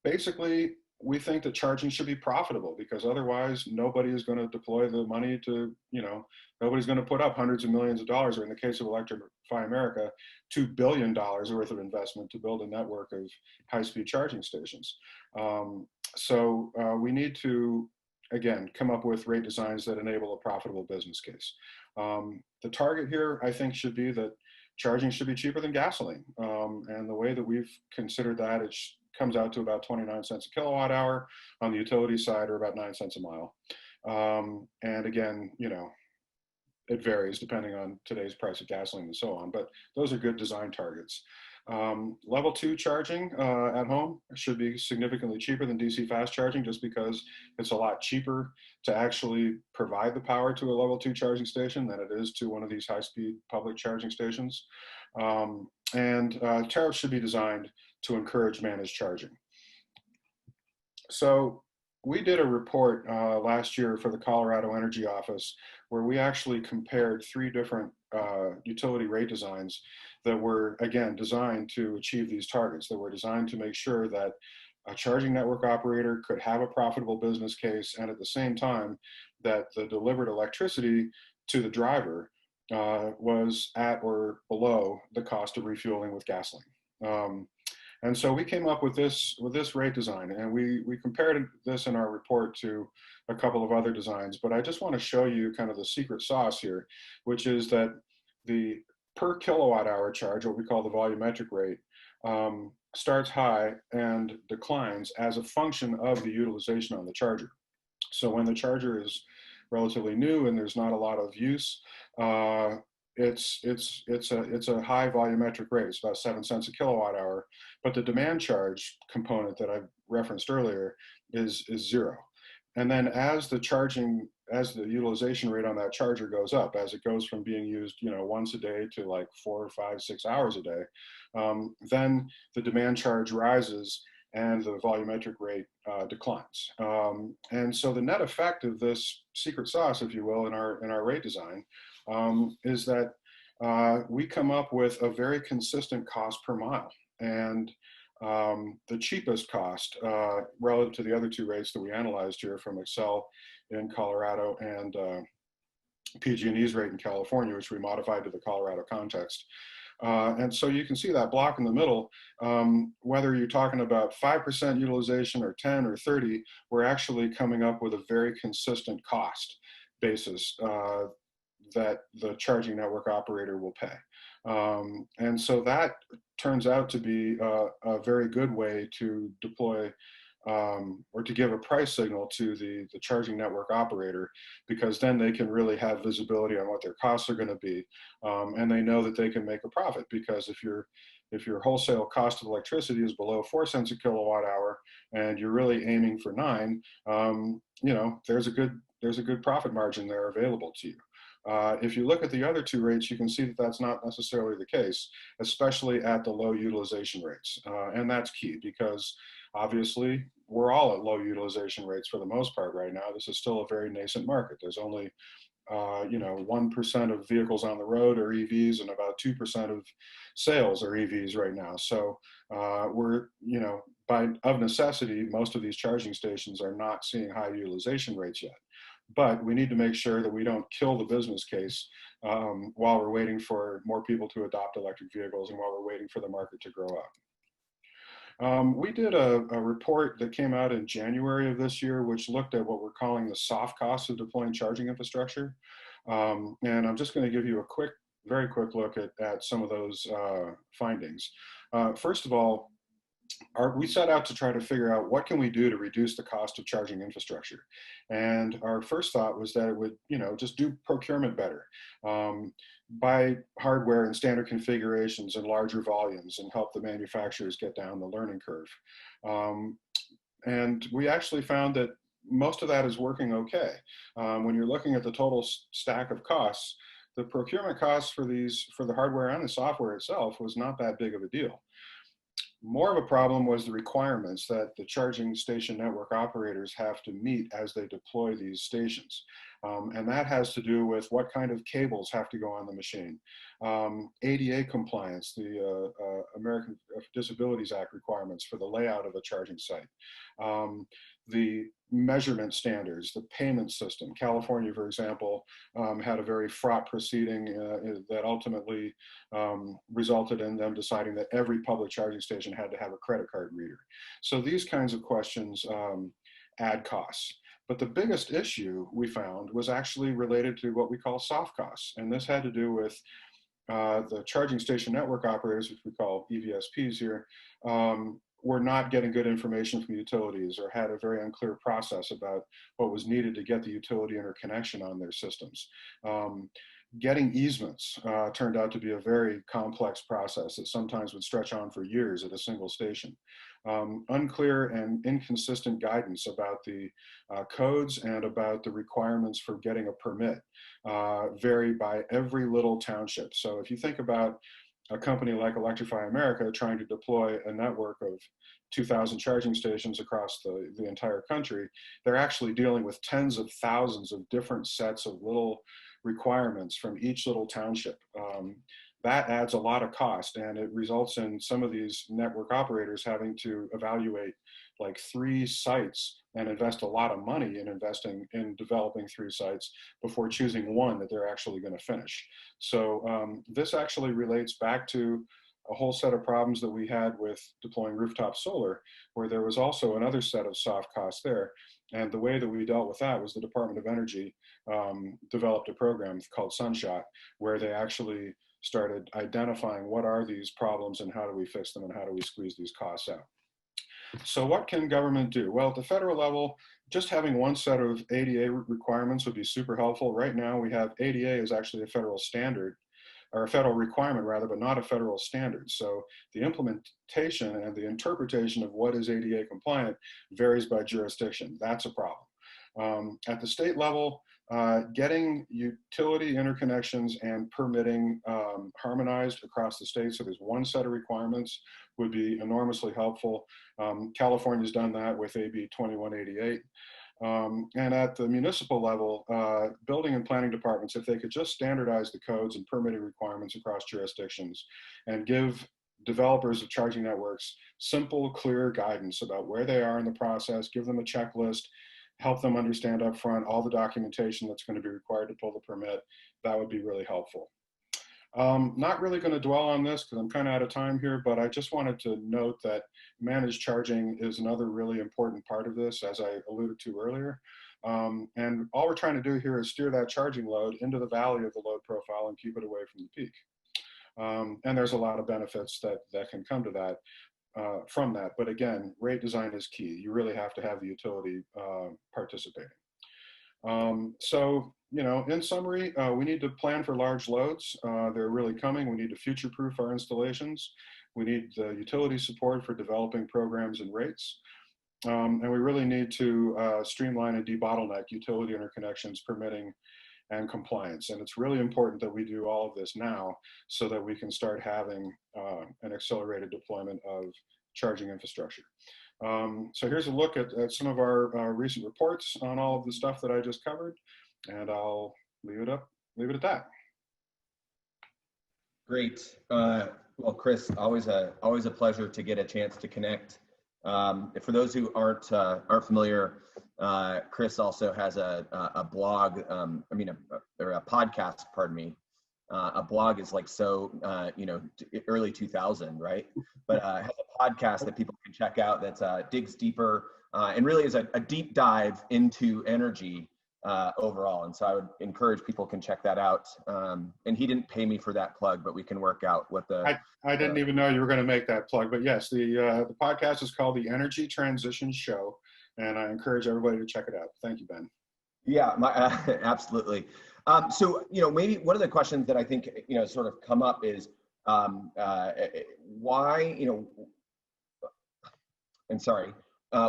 basically we think that charging should be profitable, because otherwise nobody is going to deploy the money to, nobody's going to put up hundreds of millions of dollars, or in the case of Electrify America, $2 billion worth of investment to build a network of high-speed charging stations. So we need to, again, come up with rate designs that enable a profitable business case. The target here, I think, should be that charging should be cheaper than gasoline. And the way that we've considered that, it comes out to about 29 cents a kilowatt hour on the utility side, or about 9 cents a mile. And again, it varies depending on today's price of gasoline and so on, but those are good design targets. Level 2 charging at home should be significantly cheaper than DC fast charging, just because it's a lot cheaper to actually provide the power to a level 2 charging station than it is to one of these high-speed public charging stations. And tariffs should be designed to encourage managed charging. So we did a report last year for the Colorado Energy Office where we actually compared 3 different utility rate designs that were, again, designed to achieve these targets, that were designed to make sure that a charging network operator could have a profitable business case, and at the same time that the delivered electricity to the driver was at or below the cost of refueling with gasoline. And so we came up with this rate design, and we compared this in our report to a couple of other designs, but I just want to show you kind of the secret sauce here, which is that the per kilowatt hour charge, what we call the volumetric rate, starts high and declines as a function of the utilization on the charger. So when the charger is relatively new and there's not a lot of use, it's a high volumetric rate. It's about 7 cents a kilowatt hour, but the demand charge component that I referenced earlier is zero. And then as the utilization rate on that charger goes up, as it goes from being used, once a day to like 4 or 5, 6 hours a day, then the demand charge rises and the volumetric rate declines. And so the net effect of this secret sauce, if you will, in our rate design, is that we come up with a very consistent cost per mile. And the cheapest cost relative to the other two rates that we analyzed here from Excel in Colorado and PG&E's rate in California, which we modified to the Colorado context. And so you can see that block in the middle, whether you're talking about 5% utilization or 10 or 30, we're actually coming up with a very consistent cost basis that the charging network operator will pay. And so that turns out to be a very good way to deploy or to give a price signal to the charging network operator, because then they can really have visibility on what their costs are going to be, and they know that they can make a profit, because if your wholesale cost of electricity is below 4 cents a kilowatt hour and you're really aiming for 9, there's a good profit margin there available to you. If you look at the other two rates, you can see that that's not necessarily the case, especially at the low utilization rates. And that's key, because obviously we're all at low utilization rates for the most part right now. This is still a very nascent market. There's only 1% of vehicles on the road are EVs, and about 2% of sales are EVs right now. So we're, of necessity, most of these charging stations are not seeing high utilization rates yet. But we need to make sure that we don't kill the business case while we're waiting for more people to adopt electric vehicles and while we're waiting for the market to grow up. We did a report that came out in January of this year, which looked at what we're calling the soft costs of deploying charging infrastructure. And I'm just going to give you a very quick look at some of those findings. First of all, we set out to try to figure out what can we do to reduce the cost of charging infrastructure. And our first thought was that it would, just do procurement better, buy hardware in standard configurations and larger volumes, and help the manufacturers get down the learning curve. And we actually found that most of that is working okay. When you're looking at the total stack of costs, the procurement costs for the hardware and the software itself was not that big of a deal. More of a problem was the requirements that the charging station network operators have to meet as they deploy these stations. And that has to do with what kind of cables have to go on the machine. ADA compliance, the American Disabilities Act requirements for the layout of a charging site. The measurement standards, the payment system. California, for example, had a very fraught proceeding that ultimately resulted in them deciding that every public charging station had to have a credit card reader. So these kinds of questions add costs. But the biggest issue we found was actually related to what we call soft costs. And this had to do with the charging station network operators, which we call EVSPs here, were not getting good information from utilities, or had a very unclear process about what was needed to get the utility interconnection on their systems. Getting easements turned out to be a very complex process that sometimes would stretch on for years at a single station. Unclear and inconsistent guidance about the codes and about the requirements for getting a permit vary by every little township. So if you think about a company like Electrify America trying to deploy a network of 2,000 charging stations across the entire country, they're actually dealing with tens of thousands of different sets of little requirements from each little township. That adds a lot of cost, and it results in some of these network operators having to evaluate like 3 sites and invest a lot of money in developing 3 sites before choosing one that they're actually going to finish. So this actually relates back to a whole set of problems that we had with deploying rooftop solar, where there was also another set of soft costs there. And the way that we dealt with that was the Department of Energy developed a program called Sunshot, where they actually started identifying what are these problems and how do we fix them and how do we squeeze these costs out. So what can government do? Well, at the federal level, just having one set of ADA requirements would be super helpful. Right now, we have ADA is actually a federal standard, or a federal requirement rather, but not a federal standard. So the implementation and the interpretation of what is ADA compliant varies by jurisdiction. That's a problem. At the state level, getting utility interconnections and permitting harmonized across the state, so there's one set of requirements, would be enormously helpful. California's done that with AB 2188. And at the municipal level, building and planning departments, if they could just standardize the codes and permitting requirements across jurisdictions and give developers of charging networks simple, clear guidance about where they are in the process, give them a checklist, help them understand upfront all the documentation that's going to be required to pull the permit, that would be really helpful. Not really going to dwell on this because I'm kind of out of time here, but I just wanted to note that managed charging is another really important part of this, as I alluded to earlier. And all we're trying to do here is steer that charging load into the valley of the load profile and keep it away from the peak. And there's a lot of benefits that can come to that from that. But again, rate design is key. You really have to have the utility participating. So, you know, in summary, we need to plan for large loads. They're really coming. We need to future-proof our installations. We need the utility support for developing programs and rates. And we really need to streamline and debottleneck utility interconnections, permitting, and compliance. And it's really important that we do all of this now so that we can start having an accelerated deployment of charging infrastructure. So here's a look at some of our recent reports on all of the stuff that I just covered, and I'll leave it at that. Great. Well, Chris, always a pleasure to get a chance to connect. For those who aren't familiar, Chris also has a blog. Or a podcast. Pardon me. A blog is like early 2000, right? But has a podcast that people can check out that digs deeper and really is a deep dive into energy overall. And so I would encourage people can check that out. And he didn't pay me for that plug, but we can work out what the. I didn't even know you were going to make that plug, but yes, the podcast is called the Energy Transition Show, and I encourage everybody to check it out. Thank you, Ben. Yeah, absolutely. So, you know, maybe one of the questions that I think, you know, sort of come up is why, you know,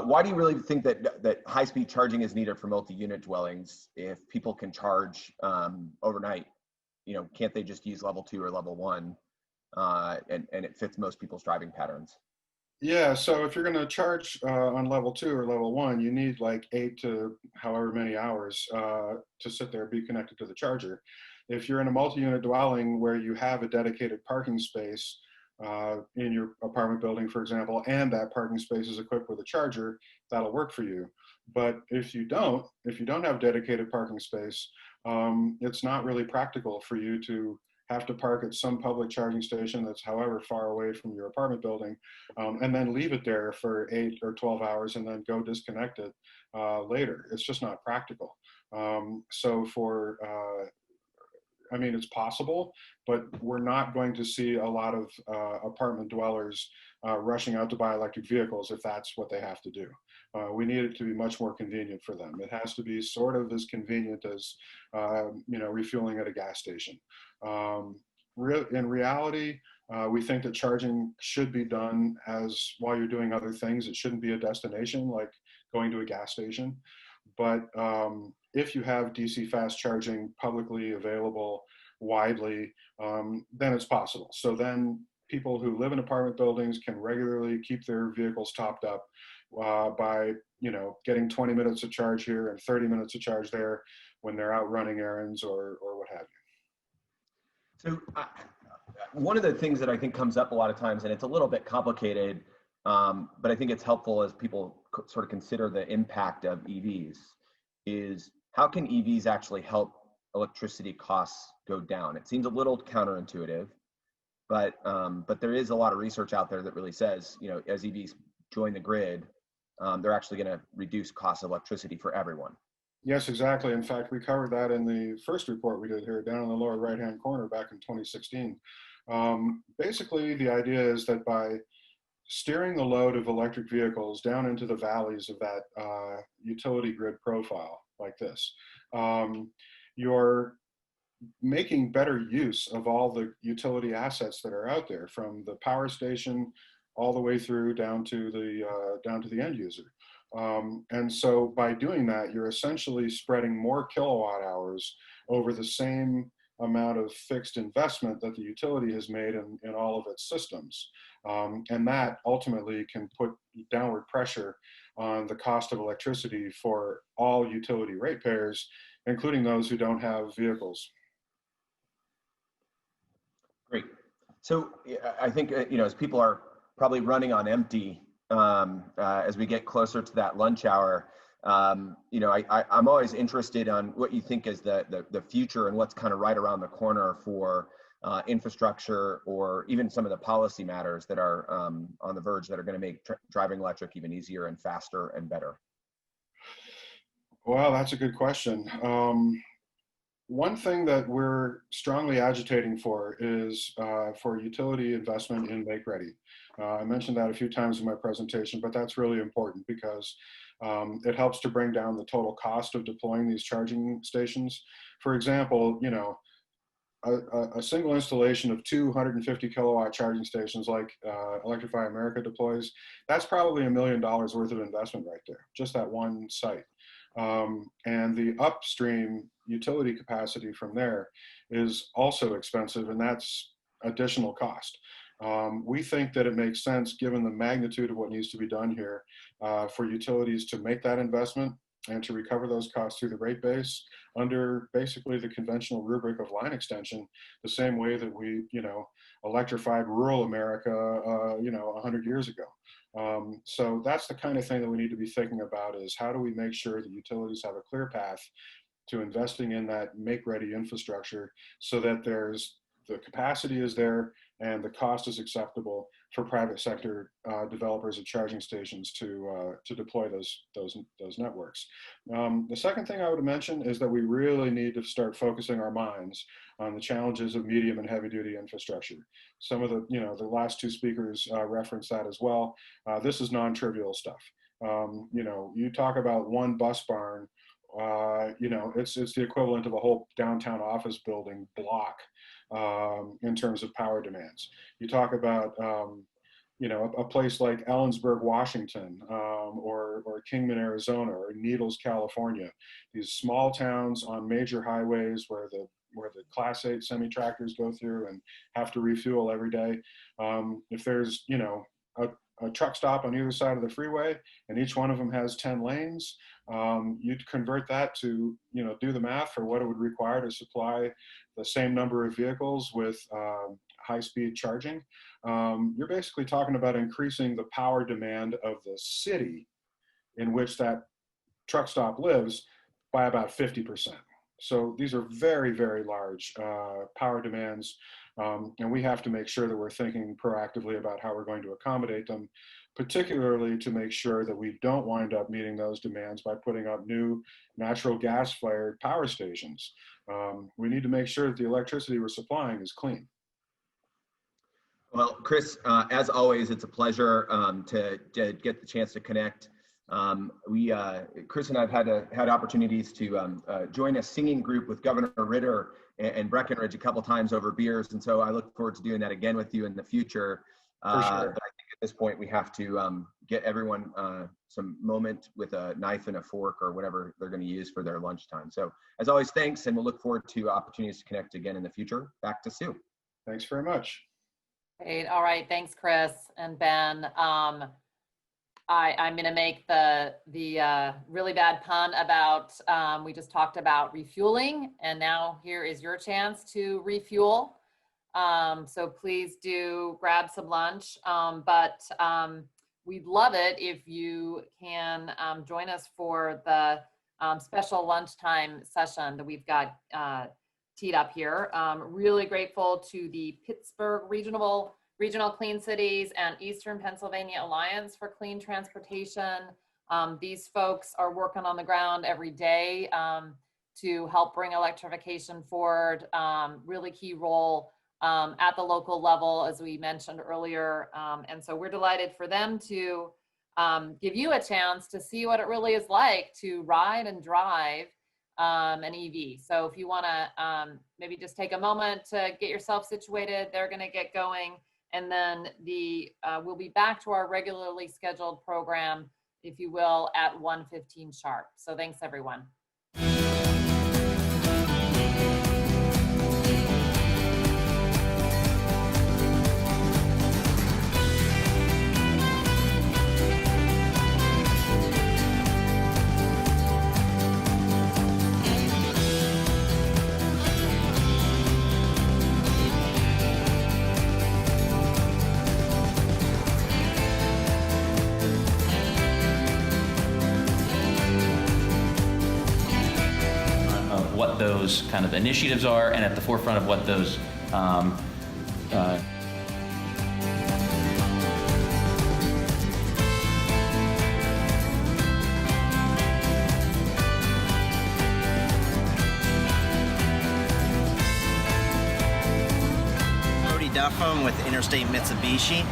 why do you really think that high-speed charging is needed for multi-unit dwellings if people can charge overnight? You know, can't they just use level 2 or level 1 and it fits most people's driving patterns? Yeah, so if you're going to charge on level 2 or level 1, you need like 8 to however many hours to sit there and be connected to the charger. If you're in a multi-unit dwelling where you have a dedicated parking space in your apartment building, for example, and that parking space is equipped with a charger, that'll work for you. But if you don't have dedicated parking space, it's not really practical for you to have to park at some public charging station that's however far away from your apartment building, and then leave it there for 8 or 12 hours and then go disconnect it later. It's just not practical. So I mean, it's possible, but we're not going to see a lot of apartment dwellers rushing out to buy electric vehicles if that's what they have to do. We need it to be much more convenient for them. It has to be sort of as convenient as, you know, refueling at a gas station. In reality, we think that charging should be done while you're doing other things. It shouldn't be a destination like going to a gas station. But if you have DC fast charging publicly available widely, then it's possible. So then people who live in apartment buildings can regularly keep their vehicles topped up by, you know, getting 20 minutes of charge here and 30 minutes of charge there when they're out running errands or what have you. So one of the things that I think comes up a lot of times, and it's a little bit complicated, but I think it's helpful as people sort of consider the impact of EVs, is how can EVs actually help electricity costs go down? It seems a little counterintuitive, but there is a lot of research out there that really says, you know, as EVs join the grid, they're actually going to reduce costs of electricity for everyone. Yes, exactly. In fact, we covered that in the first report we did here down in the lower right-hand corner back in 2016. Basically, the idea is that by steering the load of electric vehicles down into the valleys of that utility grid profile like this, you're making better use of all the utility assets that are out there, from the power station all the way through down to the end user. And so by doing that, you're essentially spreading more kilowatt hours over the same amount of fixed investment that the utility has made in all of its systems. And that ultimately can put downward pressure on the cost of electricity for all utility ratepayers, including those who don't have vehicles. Great. So I think, as people are probably running on empty as we get closer to that lunch hour, I'm always interested on what you think is the future and what's kind of right around the corner for infrastructure, or even some of the policy matters that are on the verge that are going to make driving electric even easier and faster and better. Well, that's a good question. One thing that we're strongly agitating for is for utility investment in make ready. I mentioned that a few times in my presentation, but that's really important because it helps to bring down the total cost of deploying these charging stations. For example, a single installation of 250 kilowatt charging stations like Electrify America deploys, that's probably $1 million worth of investment right there, just that one site. And the upstream utility capacity from there is also expensive, and that's additional cost. We think that it makes sense, given the magnitude of what needs to be done here, for utilities to make that investment and to recover those costs through the rate base under basically the conventional rubric of line extension, the same way that we, electrified rural America, 100 years ago. So that's the kind of thing that we need to be thinking about, is how do we make sure that utilities have a clear path to investing in that make-ready infrastructure so that the capacity is there and the cost is acceptable for private sector developers of charging stations to deploy those networks. The second thing I would mention is that we really need to start focusing our minds on the challenges of medium and heavy duty infrastructure. Some of the last two speakers referenced that as well. This is non-trivial stuff. You talk about one bus barn, it's the equivalent of a whole downtown office building block in terms of power demands. You talk about, a place like Ellensburg, Washington, or Kingman, Arizona, or Needles, California. These small towns on major highways where the Class 8 semi-tractors go through and have to refuel every day. If there's, a truck stop on either side of the freeway, and each one of them has 10 lanes, you'd convert that to, do the math for what it would require to supply the same number of vehicles with high-speed charging. You're basically talking about increasing the power demand of the city in which that truck stop lives by about 50%. So these are very, very large power demands. And we have to make sure that we're thinking proactively about how we're going to accommodate them, particularly to make sure that we don't wind up meeting those demands by putting up new natural gas flared power stations. We need to make sure that the electricity we're supplying is clean. Well, Chris, as always, it's a pleasure to get the chance to connect. Chris and I have had opportunities to join a singing group with Governor Ritter and Breckenridge a couple times over beers, and so I look forward to doing that again with you in the future. For sure. But I think at this point we have to get everyone some moment with a knife and a fork or whatever they're going to use for their lunchtime. So as always, thanks, and we'll look forward to opportunities to connect again in the future. Back to Sue. Thanks very much. Great. All right. Thanks, Chris and Ben. I'm going to make the really bad pun about, we just talked about refueling, and now here is your chance to refuel. So please do grab some lunch, but we'd love it if you can join us for the special lunchtime session that we've got teed up here. Really grateful to the Pittsburgh Regional Clean Cities and Eastern Pennsylvania Alliance for Clean Transportation, These folks are working on the ground every day to help bring electrification forward. Really key role at the local level, as we mentioned earlier. And so we're delighted for them to give you a chance to see what it really is like to ride and drive an EV. So if you want to maybe just take a moment to get yourself situated, they're going to get going. And then we'll be back to our regularly scheduled program, if you will, at 1:15 sharp. So thanks, everyone. What those kind of initiatives are, and at the forefront of what those Duffum with Interstate Mitsubishi.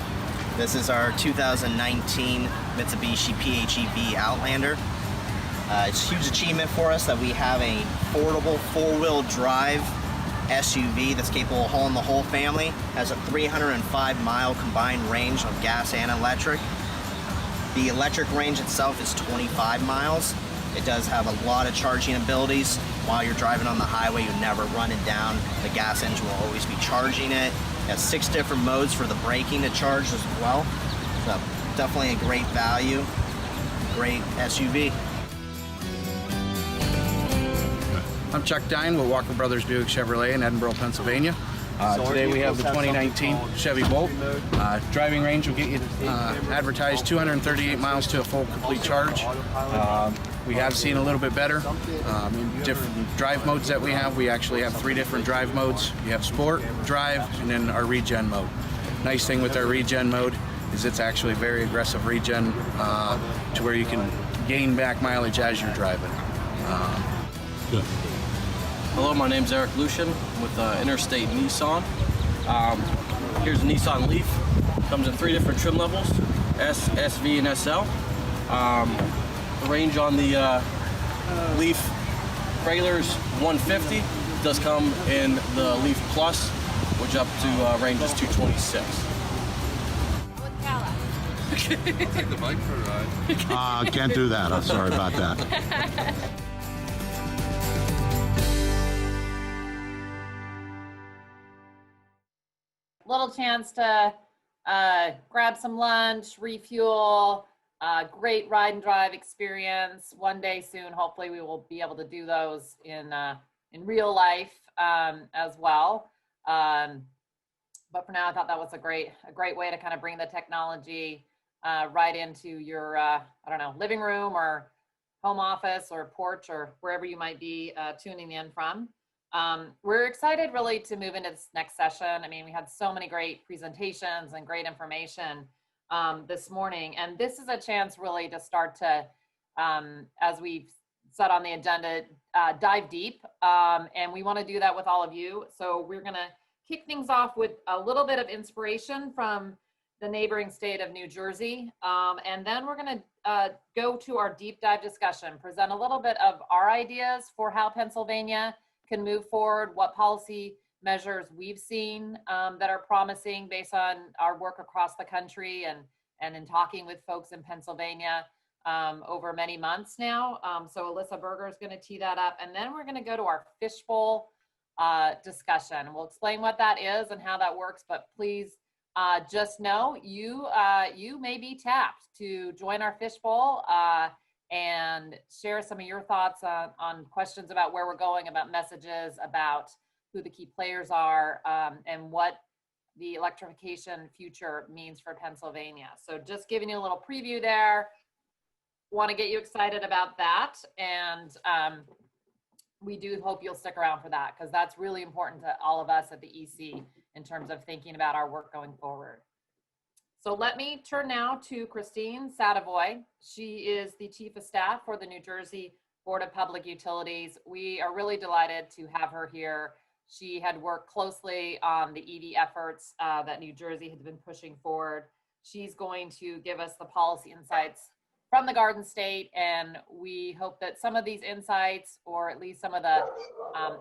This is our 2019 Mitsubishi PHEV Outlander. It's a huge achievement for us that we have a affordable four-wheel drive SUV that's capable of hauling the whole family. Has a 305-mile combined range of gas and electric. The electric range itself is 25 miles. It does have a lot of charging abilities. While you're driving on the highway, you never run it down. The gas engine will always be charging it. It has 6 different modes for the braking to charge as well. So definitely a great value, great SUV. I'm Chuck Dine with Walker Brothers Buick Chevrolet in Edinburgh, Pennsylvania. Today we have the 2019 Chevy Bolt. Driving range will get you advertised 238 miles to a full complete charge. We have seen a little bit better in different drive modes that we have. We actually have 3 different drive modes. You have Sport, Drive, and then our Regen mode. Nice thing with our Regen mode is it's actually very aggressive regen to where you can gain back mileage as you're driving. Good. Hello, my name's Eric Lucian with Interstate Nissan. Here's a Nissan Leaf. Comes in 3 different trim levels, S, SV, and SL. The range on the Leaf regular is 150. Does come in the Leaf Plus, which up to range is 226. Take the bike for a ride. Can't do that. I'm sorry about that. Little chance to grab some lunch, refuel, great ride and drive experience. One day soon, hopefully we will be able to do those in real life as well. But for now, I thought that was a great way to kind of bring the technology right into your, I don't know, living room or home office or porch or wherever you might be tuning in from. We're excited really to move into this next session. I mean, we had so many great presentations and great information this morning, and this is a chance really to start to, as we've set on the agenda, dive deep, and we want to do that with all of you. So we're going to kick things off with a little bit of inspiration from the neighboring state of New Jersey, and then we're going to go to our deep dive discussion, present a little bit of our ideas for how Pennsylvania can move forward, what policy measures we've seen that are promising based on our work across the country and in talking with folks in Pennsylvania over many months now. So Alyssa Berger is going to tee that up, and then we're going to go to our fishbowl discussion. We'll explain what that is and how that works, but please just know you may be tapped to join our fishbowl and share some of your thoughts on questions about where we're going, about messages, about who the key players are, and what the electrification future means for Pennsylvania. So just giving you a little preview there. Want to get you excited about that. And we do hope you'll stick around for that, because that's really important to all of us at the EC in terms of thinking about our work going forward. So let me turn now to Christine Sadavoy. She is the Chief of Staff for the New Jersey Board of Public Utilities. We are really delighted to have her here. She had worked closely on the EV efforts that New Jersey had been pushing forward. She's going to give us the policy insights from the Garden State, and we hope that some of these insights, or at least some of the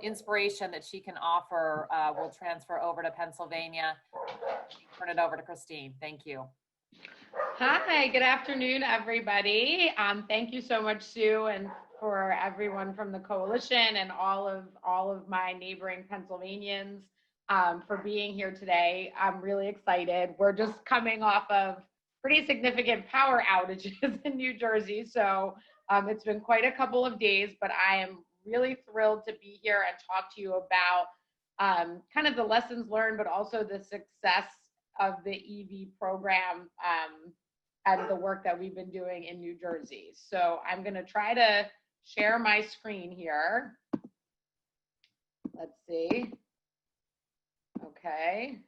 inspiration that she can offer, will transfer over to Pennsylvania. Turn it over to Christine. Thank you. Hi, good afternoon, everybody. Thank you so much, Sue, and for everyone from the coalition and all of my neighboring Pennsylvanians for being here today. I'm really excited. We're just coming off of pretty significant power outages in New Jersey, so it's been quite a couple of days, but I am really thrilled to be here and talk to you about kind of the lessons learned, but also the success of the EV program and the work that we've been doing in New Jersey. So I'm going to try to share my screen here. Let's see. Okay.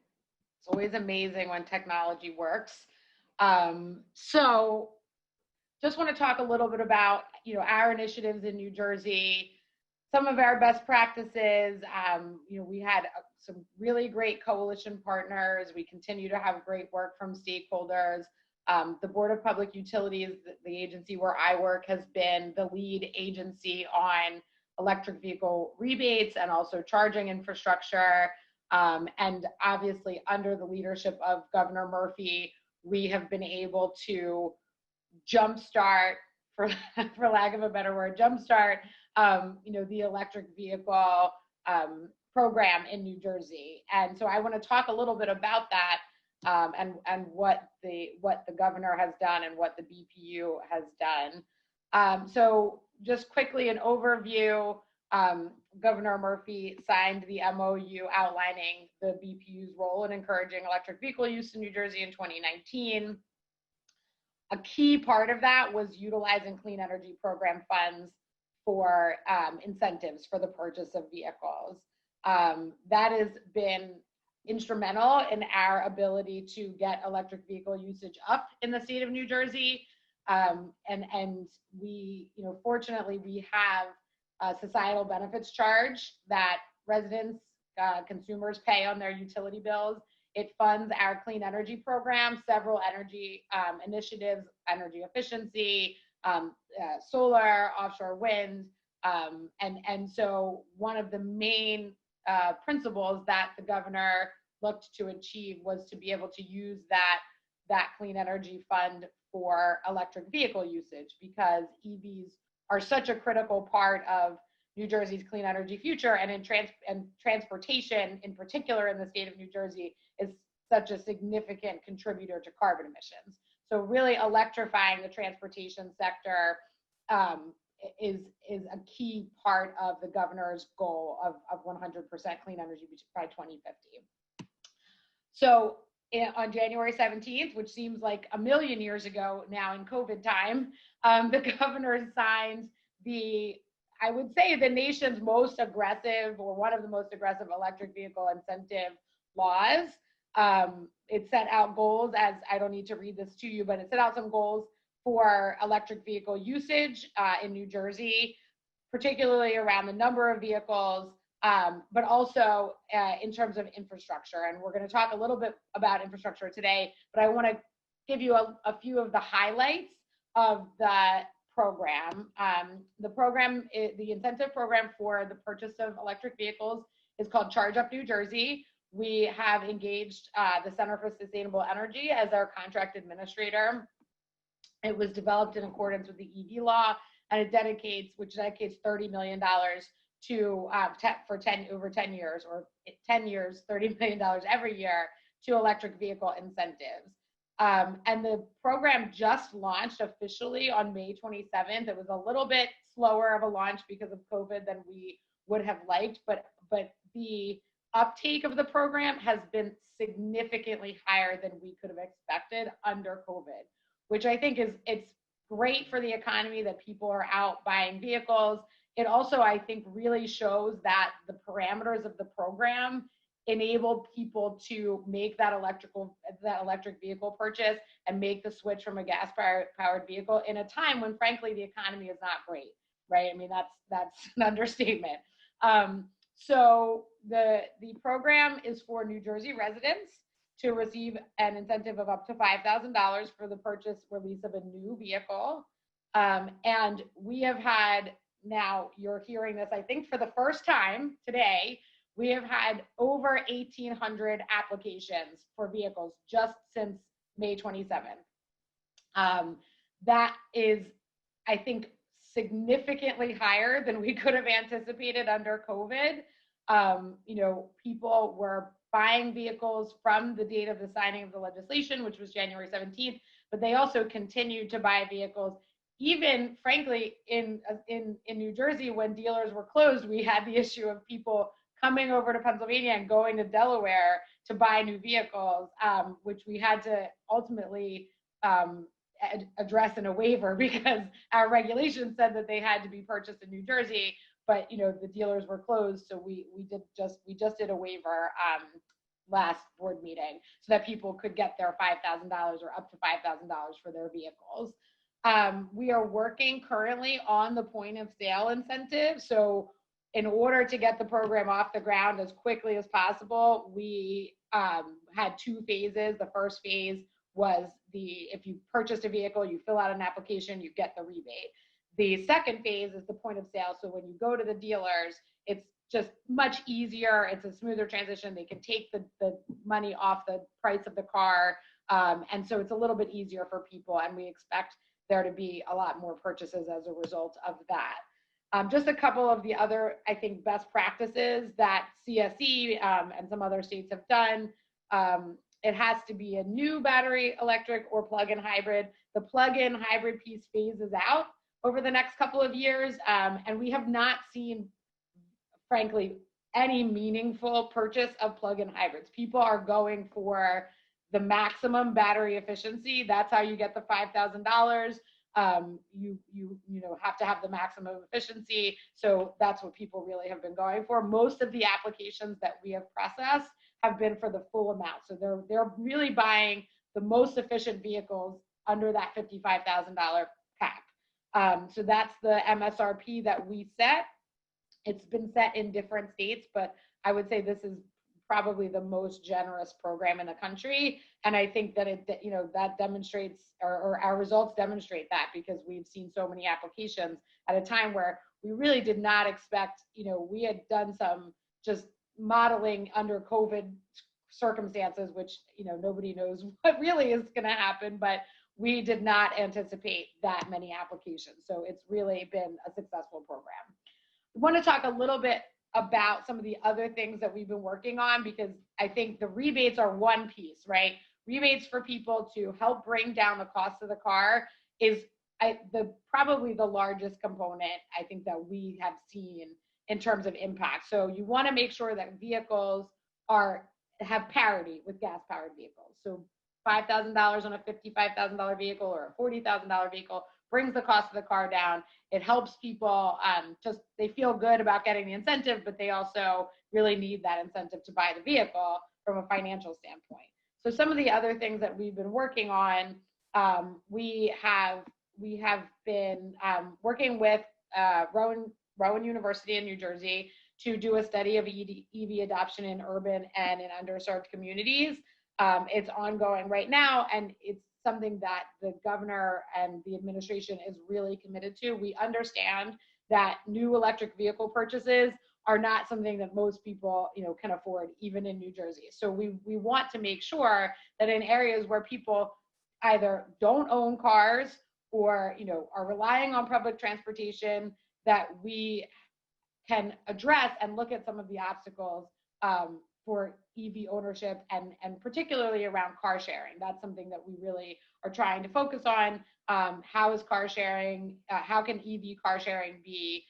It's always amazing when technology works. So just want to talk a little bit about, our initiatives in New Jersey, some of our best practices. We had some really great coalition partners. We continue to have great work from stakeholders. The Board of Public Utilities, the agency where I work, has been the lead agency on electric vehicle rebates and also charging infrastructure. And obviously, under the leadership of Governor Murphy, we have been able to jumpstart, for lack of a better word, the electric vehicle program in New Jersey. And so I want to talk a little bit about that and what the governor has done and what the BPU has done. So just quickly, an overview. Governor Murphy signed the MOU outlining the BPU's role in encouraging electric vehicle use in New Jersey in 2019. A key part of that was utilizing clean energy program funds for incentives for the purchase of vehicles. That has been instrumental in our ability to get electric vehicle usage up in the state of New Jersey. And we, fortunately, we have a societal benefits charge that residents, consumers pay on their utility bills. It funds our clean energy program, several energy initiatives, energy efficiency, solar, offshore wind. And so one of the main principles that the governor looked to achieve was to be able to use that clean energy fund for electric vehicle usage, because EVs are such a critical part of New Jersey's clean energy future, and transportation in particular in the state of New Jersey is such a significant contributor to carbon emissions. So really electrifying the transportation sector is a key part of the governor's goal of 100% clean energy by 2050. So on January 17th, which seems like a million years ago now in COVID time, the governor signed I would say the nation's most aggressive, or one of the most aggressive, electric vehicle incentive laws. It set out goals, as I don't need to read this to you, but it set out some goals for electric vehicle usage in New Jersey, particularly around the number of vehicles, but also in terms of infrastructure. And we're going to talk a little bit about infrastructure today, but I want to give you a few of the highlights of the program. The incentive program for the purchase of electric vehicles is called Charge Up New Jersey. We have engaged the Center for Sustainable Energy as our contract administrator. It was developed in accordance with the EV law, and it dedicates $30 million to over 10 years, or 10 years, $30 million every year to electric vehicle incentives. And the program just launched officially on May 27th. It was a little bit slower of a launch because of COVID than we would have liked, but the uptake of the program has been significantly higher than we could have expected under COVID, which I think it's great for the economy that people are out buying vehicles. It also, I think, really shows that the parameters of the program enable people to make that electric vehicle purchase and make the switch from a gas powered vehicle in a time when, frankly, the economy is not great, right? I mean, that's an understatement. So the program is for New Jersey residents to receive an incentive of up to $5,000 for the release of a new vehicle. And we have had, now you're hearing this, I think for the first time today, we have had over 1,800 applications for vehicles just since May 27th. That is, I think, significantly higher than we could have anticipated under COVID. People were buying vehicles from the date of the signing of the legislation, which was January 17th, but they also continued to buy vehicles. Even, frankly, in New Jersey, when dealers were closed, we had the issue of people coming over to Pennsylvania and going to Delaware to buy new vehicles, which we had to ultimately address in a waiver because our regulations said that they had to be purchased in New Jersey, but the dealers were closed, so we just did a waiver last board meeting so that people could get their $5,000 or up to $5,000 for their vehicles. We are working currently on the point of sale incentive. So in order to get the program off the ground as quickly as possible, we had 2 phases. The first phase was if you purchased a vehicle, you fill out an application, you get the rebate. The second phase is the point of sale. So when you go to the dealers, it's just much easier. It's a smoother transition. They can take the money off the price of the car. And so it's a little bit easier for people. And we expect there to be a lot more purchases as a result of that. Just a couple of the other, I think, best practices that CSE and some other states have done. It has to be a new battery electric or plug-in hybrid. The plug-in hybrid piece phases out over the next couple of years. And we have not seen, frankly, any meaningful purchase of plug-in hybrids. People are going for the maximum battery efficiency. That's how you get the $5,000. You have to have the maximum efficiency. So that's what people really have been going for. Most of the applications that we have processed have been for the full amount. So they're really buying the most efficient vehicles under that $55,000 cap. So that's the MSRP that we set. It's been set in different states, but I would say this is probably the most generous program in the country. And I think that that demonstrates, or our results demonstrate that, because we've seen so many applications at a time where we really did not expect, we had done some just modeling under COVID circumstances, which, nobody knows what really is going to happen, but we did not anticipate that many applications. So it's really been a successful program. I want to talk a little bit about some of the other things that we've been working on, because I think the rebates are one piece, right? Rebates for people to help bring down the cost of the car is probably the largest component I think that we have seen in terms of impact. So you want to make sure that vehicles have parity with gas-powered vehicles. So $5,000 on a $55,000 vehicle or a $40,000 vehicle brings the cost of the car down. It helps people they feel good about getting the incentive, but they also really need that incentive to buy the vehicle from a financial standpoint. So some of the other things that we've been working on, we have been working with Rowan University in New Jersey to do a study of EV adoption in urban and in underserved communities. It's ongoing right now, and it's something that the governor and the administration is really committed to. We understand that new electric vehicle purchases are not something that most people, can afford, even in New Jersey. So we want to make sure that in areas where people either don't own cars or, are relying on public transportation, that we can address and look at some of the obstacles for EV ownership and particularly around car sharing. That's something that we really are trying to focus on. How is car sharing, how can EV car sharing be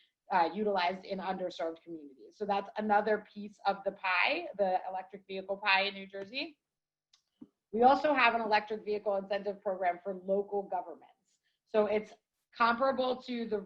utilized in underserved communities? So that's another piece of the pie, the electric vehicle pie in New Jersey. We also have an electric vehicle incentive program for local governments. So it's comparable to the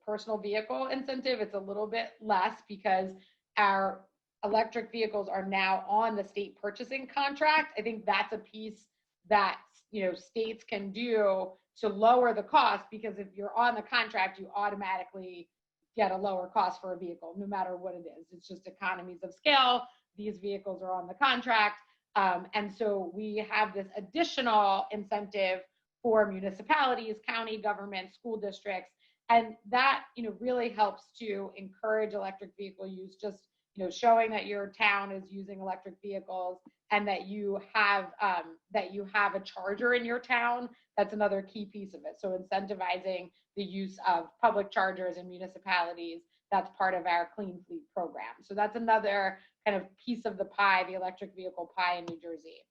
personal vehicle incentive. It's a little bit less because our electric vehicles are now on the state purchasing contract. I think that's a piece that, you know, states can do to lower the cost, because if you're on the contract, you automatically get a lower cost for a vehicle, no matter what it is. It's just economies of scale. These vehicles are on the contract. And so we have this additional incentive for municipalities, county government, school districts. And that, you know, really helps to encourage electric vehicle use, just, you know, showing that your town is using electric vehicles and that you have a charger in your town. That's another key piece of it. So incentivizing the use of public chargers in municipalities, that's part of our Clean Fleet program. So that's another kind of piece of the pie, the electric vehicle pie in New Jersey.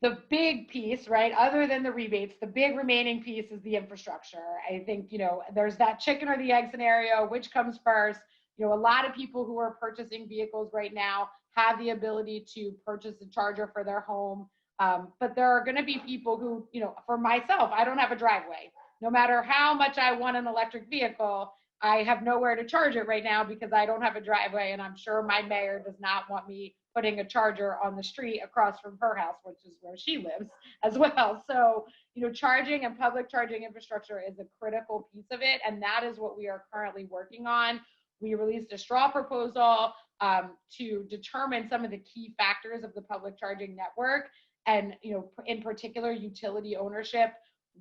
The big piece, right, other than the rebates, the big remaining piece is the infrastructure. I think, you know, there's that chicken or the egg scenario, which comes first. You know, a lot of people who are purchasing vehicles right now have the ability to purchase a charger for their home. But there are going to be people who, you know, for myself, I don't have a driveway. No matter how much I want an electric vehicle, I have nowhere to charge it right now because I don't have a driveway, and I'm sure my mayor does not want me putting a charger on the street across from her house, which is where she lives as well. So, you know, charging and public charging infrastructure is a critical piece of it, and that is what we are currently working on. We released a straw proposal to determine some of the key factors of the public charging network, and, you know, in particular, utility ownership,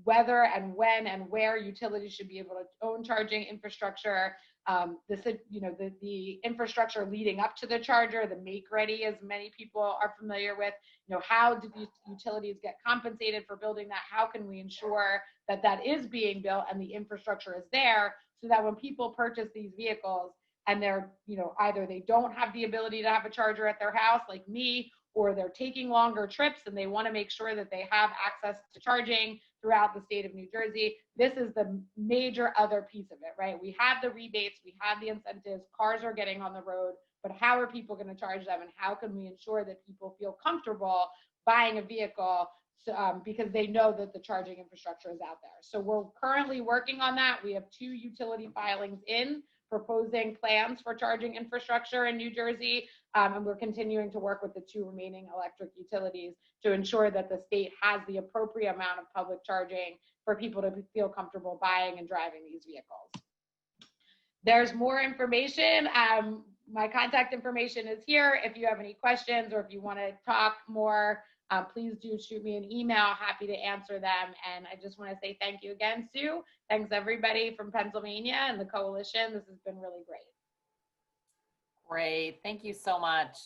whether and when and where utilities should be able to own charging infrastructure. The infrastructure leading up to the charger, the make ready, as many people are familiar with. You know, how do these utilities get compensated for building that? How can we ensure that that is being built and the infrastructure is there, so that when people purchase these vehicles and they're, you know, either they don't have the ability to have a charger at their house like me, or they're taking longer trips and they want to make sure that they have access to charging throughout the state of New Jersey. This is the major other piece of it, right? We have the rebates, we have the incentives, cars are getting on the road, but how are people going to charge them, and how can we ensure that people feel comfortable buying a vehicle because they know that the charging infrastructure is out there. So we're currently working on that. We have 2 utility filings in proposing plans for charging infrastructure in New Jersey. And we're continuing to work with the 2 remaining electric utilities to ensure that the state has the appropriate amount of public charging for people to feel comfortable buying and driving these vehicles. There's more information. My contact information is here. If you have any questions or if you want to talk more, please do shoot me an email. Happy to answer them. And I just want to say thank you again, Sue. Thanks everybody from Pennsylvania and the coalition. This has been really great. Great. Thank you so much,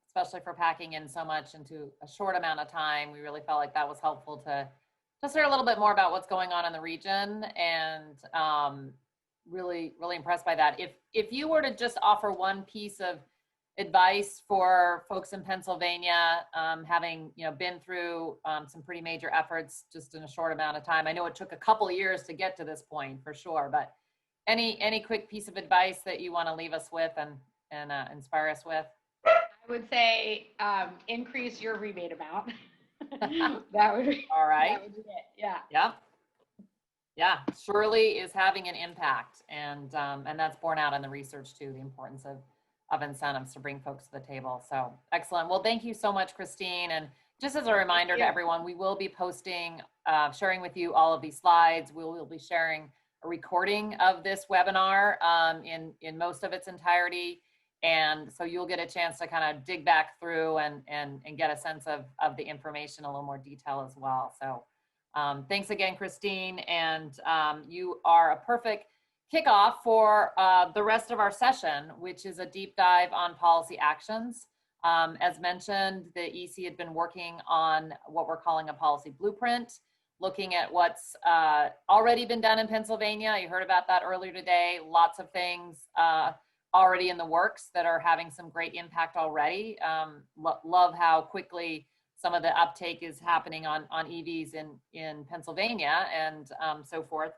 especially for packing in so much into a short amount of time. We really felt like that was helpful to just hear a little bit more about what's going on in the region, and really impressed by that. If you were to just offer one piece of advice for folks in Pennsylvania, having, you know, been through some pretty major efforts just in a short amount of time. I know it took a couple of years to get to this point for sure, but any quick piece of advice that you want to leave us with and inspire us with? I would say increase your rebate amount. That would be all right. That would be it. Yeah. Yep. Yeah, surely is having an impact, and that's borne out in the research too, the importance of incentives to bring folks to the table. So excellent. Well, thank you so much, Christine. And just as a reminder to everyone, we will be posting, sharing with you all of these slides. We will be sharing a recording of this webinar in most of its entirety. And so you'll get a chance to kind of dig back through and get a sense of the information in a little more detail as well. So thanks again, Christine. And you are a perfect kickoff for the rest of our session, which is a deep dive on policy actions. As mentioned, the EC had been working on what we're calling a policy blueprint, looking at what's already been done in Pennsylvania. You heard about that earlier today. Lots of things already in the works that are having some great impact already. Love how quickly some of the uptake is happening on EVs in Pennsylvania and so forth.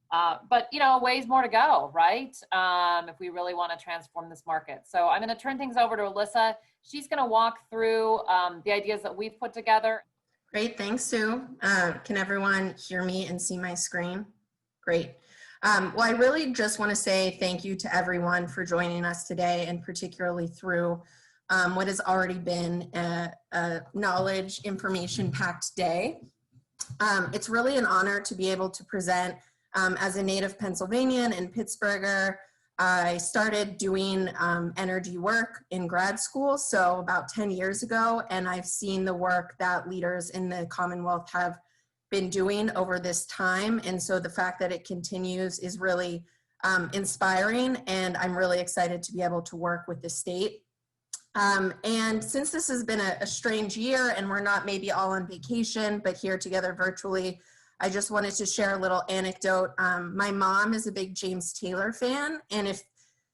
But, you know, ways more to go, right? If we really want to transform this market. So I'm going to turn things over to Alyssa. She's going to walk through the ideas that we've put together. Great, thanks, Sue. Can everyone hear me and see my screen? Great. Well, I really just want to say thank you to everyone for joining us today, and particularly through what has already been a knowledge, information-packed day. It's really an honor to be able to present as a native Pennsylvanian and Pittsburgher. I started doing energy work in grad school, so about 10 years ago, and I've seen the work that leaders in the Commonwealth have been doing over this time. And so the fact that it continues is really inspiring, and I'm really excited to be able to work with the state. And since this has been a strange year and we're not maybe all on vacation, but here together virtually, I just wanted to share a little anecdote. My mom is a big James Taylor fan, and if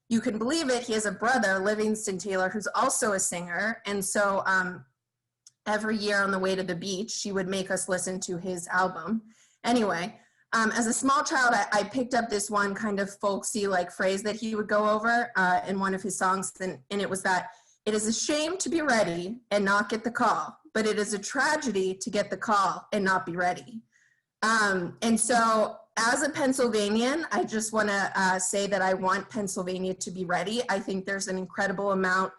you can believe it, he has a brother, Livingston Taylor, who's also a singer. And so every year on the way to the beach, she would make us listen to his album. Anyway, as a small child, I picked up this one kind of folksy like phrase that he would go over in one of his songs, and it was that, "It is a shame to be ready and not get the call, but it is a tragedy to get the call and not be ready." And so as a Pennsylvanian, I just want to say that I want Pennsylvania to be ready. I think there's an incredible amount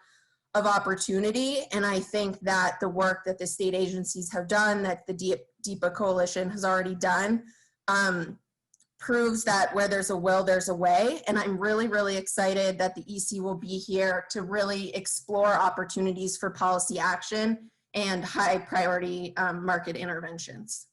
of opportunity, and I think that the work that the state agencies have done, that the DEPA Coalition has already done, proves that where there's a will, there's a way. And I'm really, really excited that the EC will be here to really explore opportunities for policy action and high priority market interventions.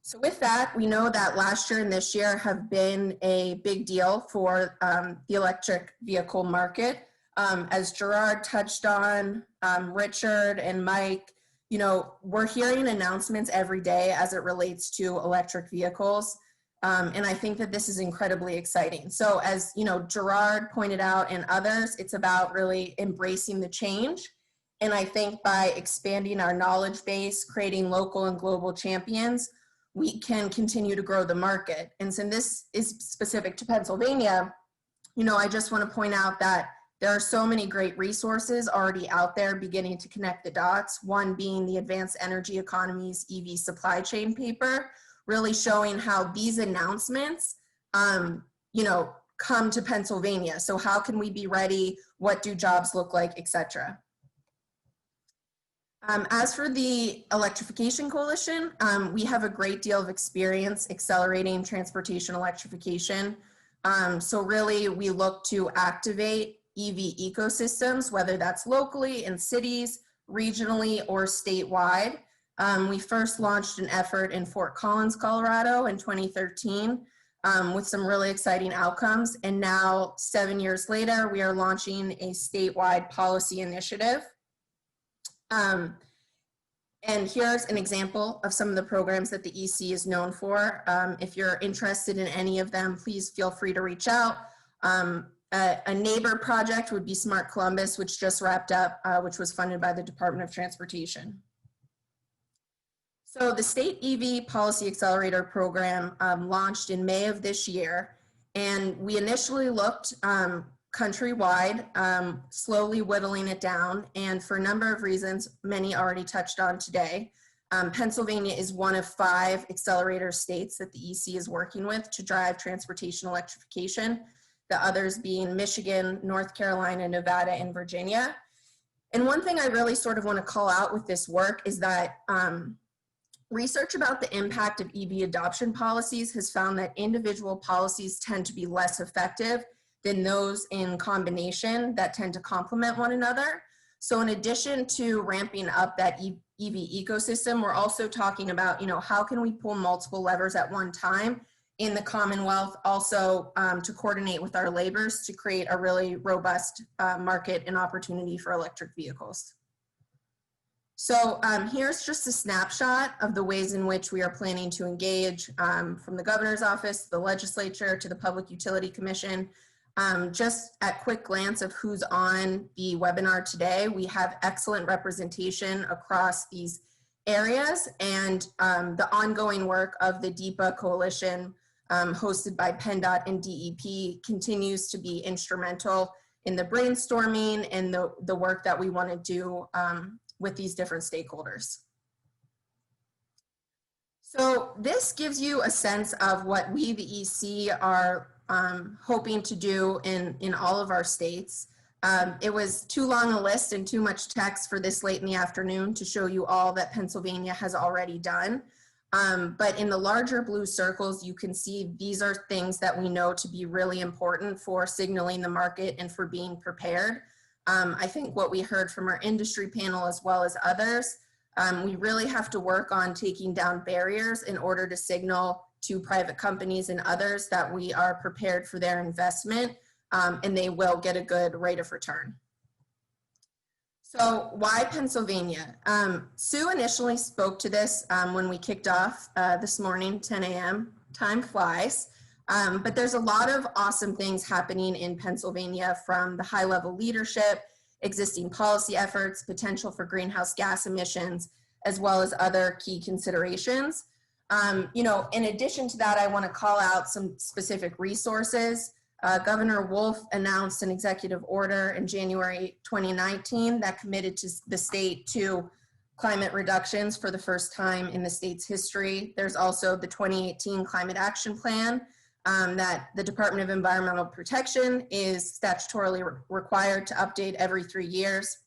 So with that, we know that last year and this year have been a big deal for the electric vehicle market. As Gerard touched on, Richard and Mike, you know, we're hearing announcements every day as it relates to electric vehicles. And I think that this is incredibly exciting. So as you know, Gerard pointed out and others, it's about really embracing the change. And I think by expanding our knowledge base, creating local and global champions, we can continue to grow the market. And so this is specific to Pennsylvania. You know, I just want to point out that there are so many great resources already out there beginning to connect the dots, one being the Advanced Energy Economies EV Supply Chain paper, really showing how these announcements, you know, come to Pennsylvania. So how can we be ready? What do jobs look like, et cetera. As for the Electrification Coalition, we have a great deal of experience accelerating transportation electrification. So really, we look to activate EV ecosystems, whether that's locally in cities, regionally, or statewide. We first launched an effort in Fort Collins, Colorado in 2013 with some really exciting outcomes. And now, 7 years later, we are launching a statewide policy initiative. And here's an example of some of the programs that the EC is known for. If you're interested in any of them, please feel free to reach out. A neighbor project would be Smart Columbus, which just wrapped up, which was funded by the Department of Transportation. So the State EV Policy Accelerator program launched in May of this year, and we initially looked countrywide, slowly whittling it down, and for a number of reasons, many already touched on today. Pennsylvania is one of 5 accelerator states that the EC is working with to drive transportation electrification, the others being Michigan, North Carolina, Nevada, and Virginia. And one thing I really sort of want to call out with this work is that research about the impact of EV adoption policies has found that individual policies tend to be less effective than those in combination that tend to complement one another. So in addition to ramping up that EV ecosystem, we're also talking about, you know, how can we pull multiple levers at one time in the Commonwealth, also to coordinate with our labors to create a really robust market and opportunity for electric vehicles. So here's just a snapshot of the ways in which we are planning to engage from the governor's office, the legislature, to the Public Utility Commission. Just a quick glance of who's on the webinar today. We have excellent representation across these areas, and the ongoing work of the DEPA Coalition hosted by PennDOT and DEP continues to be instrumental in the brainstorming and the work that we want to do with these different stakeholders. So this gives you a sense of what we, the EC, are hoping to do in all of our states. It was too long a list and too much text for this late in the afternoon to show you all that Pennsylvania has already done. But in the larger blue circles, you can see these are things that we know to be really important for signaling the market and for being prepared. I think what we heard from our industry panel as well as others, we really have to work on taking down barriers in order to signal to private companies and others that we are prepared for their investment and they will get a good rate of return. So why Pennsylvania? Sue initially spoke to this when we kicked off this morning, 10 a.m. Time flies. But there's a lot of awesome things happening in Pennsylvania, from the high-level leadership, existing policy efforts, potential for greenhouse gas emissions, as well as other key considerations. You know, in addition to that, I want to call out some specific resources. Governor Wolf announced an executive order in January 2019 that committed to the state to climate reductions for the first time in the state's history. There's also the 2018 Climate Action Plan that the Department of Environmental Protection is statutorily required to update every 3 years,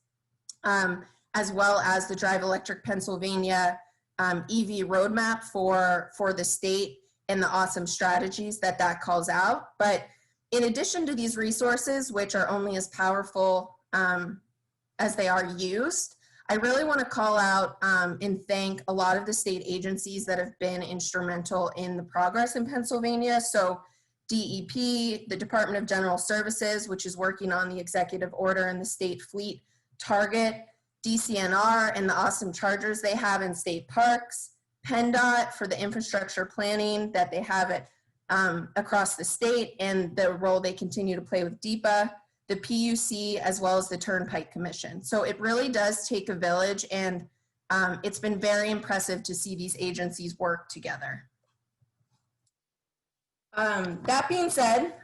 as well as the Drive Electric Pennsylvania EV roadmap for the state and the awesome strategies that calls out. But in addition to these resources, which are only as powerful as they are used, I really want to call out and thank a lot of the state agencies that have been instrumental in the progress in Pennsylvania. So DEP, the Department of General Services, which is working on the executive order and the state fleet target, DCNR and the awesome chargers they have in state parks, PennDOT for the infrastructure planning that they have at across the state and the role they continue to play with DEPA, the PUC, as well as the Turnpike Commission. So it really does take a village, and it's been very impressive to see these agencies work together. That being said,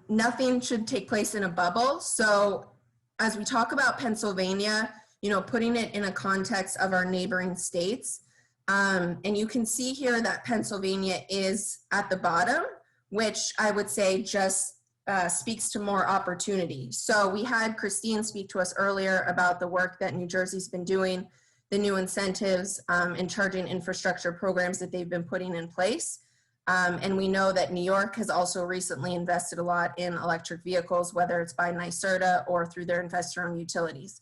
nothing should take place in a bubble. So as we talk about Pennsylvania, you know, putting it in a context of our neighboring states, and you can see here that Pennsylvania is at the bottom, which I would say just speaks to more opportunity. So we had Christine speak to us earlier about the work that New Jersey's been doing, the new incentives and charging infrastructure programs that they've been putting in place. And we know that New York has also recently invested a lot in electric vehicles, whether it's by NYSERDA or through their investor-owned utilities.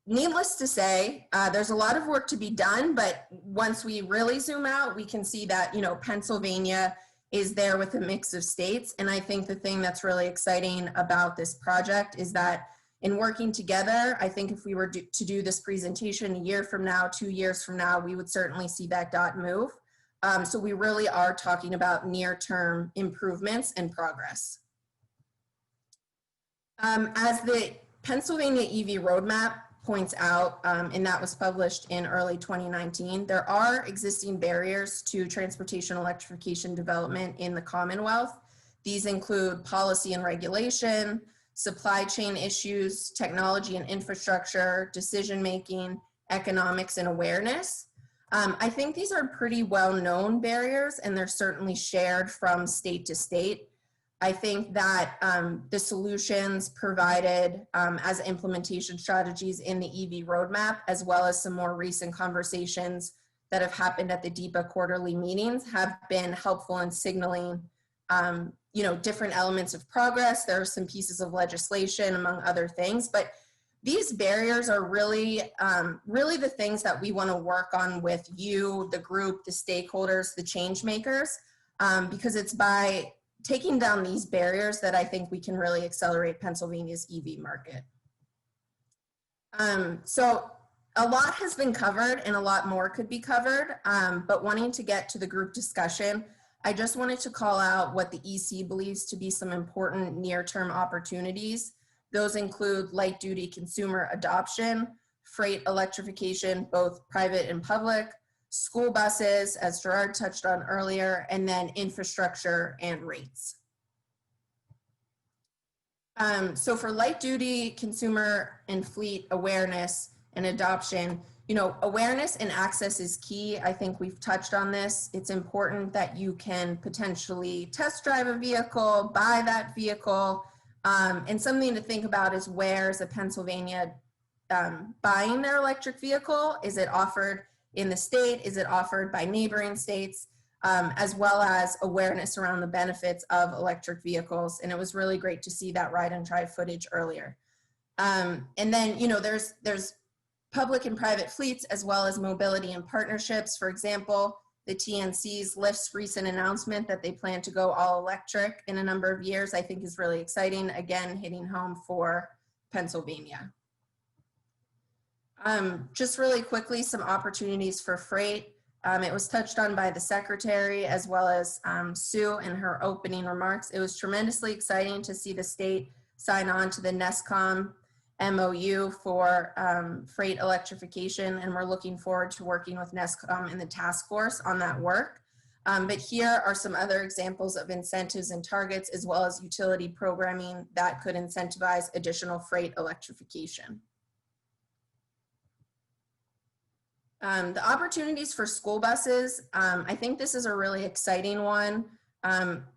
Needless to say, there's a lot of work to be done, but once we really zoom out, we can see that, you know, Pennsylvania is there with a mix of states. And I think the thing that's really exciting about this project is that in working together, I think if we were to do this presentation a year from now, 2 years from now, we would certainly see that dot move. So we really are talking about near-term improvements and progress. As the Pennsylvania EV roadmap points out, and that was published in early 2019, there are existing barriers to transportation electrification development in the Commonwealth. These include policy and regulation, supply chain issues, technology and infrastructure, decision-making, economics, and awareness. I think these are pretty well-known barriers, and they're certainly shared from state to state. I think that the solutions provided as implementation strategies in the EV roadmap, as well as some more recent conversations that have happened at the DEPA quarterly meetings, have been helpful in signaling you know, different elements of progress. There are some pieces of legislation, among other things, but these barriers are really, really the things that we want to work on with you, the group, the stakeholders, the change makers, because it's by taking down these barriers that I think we can really accelerate Pennsylvania's EV market. So a lot has been covered and a lot more could be covered, but wanting to get to the group discussion, I just wanted to call out what the EC believes to be some important near-term opportunities. Those include light-duty consumer adoption, freight electrification, both private and public, school buses, as Gerard touched on earlier, and then infrastructure and rates. So for light-duty consumer and fleet awareness and adoption, You know, awareness and access is key. I think we've touched on this. It's important that you can potentially test drive a vehicle, buy that vehicle, and something to think about is where's a Pennsylvania buying their electric vehicle? Is it offered in the state? Is it offered by neighboring states? As well as awareness around the benefits of electric vehicles. And it was really great to see that ride and drive footage earlier. And then, you know, there's public and private fleets, as well as mobility and partnerships. For example, the TNC's Lyft's recent announcement that they plan to go all electric in a number of years, I think is really exciting. Again, hitting home for Pennsylvania. Just really quickly, some opportunities for freight. It was touched on by the secretary as well as Sue in her opening remarks. It was tremendously exciting to see the state sign on to the NESCOM MOU for freight electrification, and we're looking forward to working with NESCOM and the task force on that work. But here are some other examples of incentives and targets, as well as utility programming that could incentivize additional freight electrification. The opportunities for school buses, I think this is a really exciting one.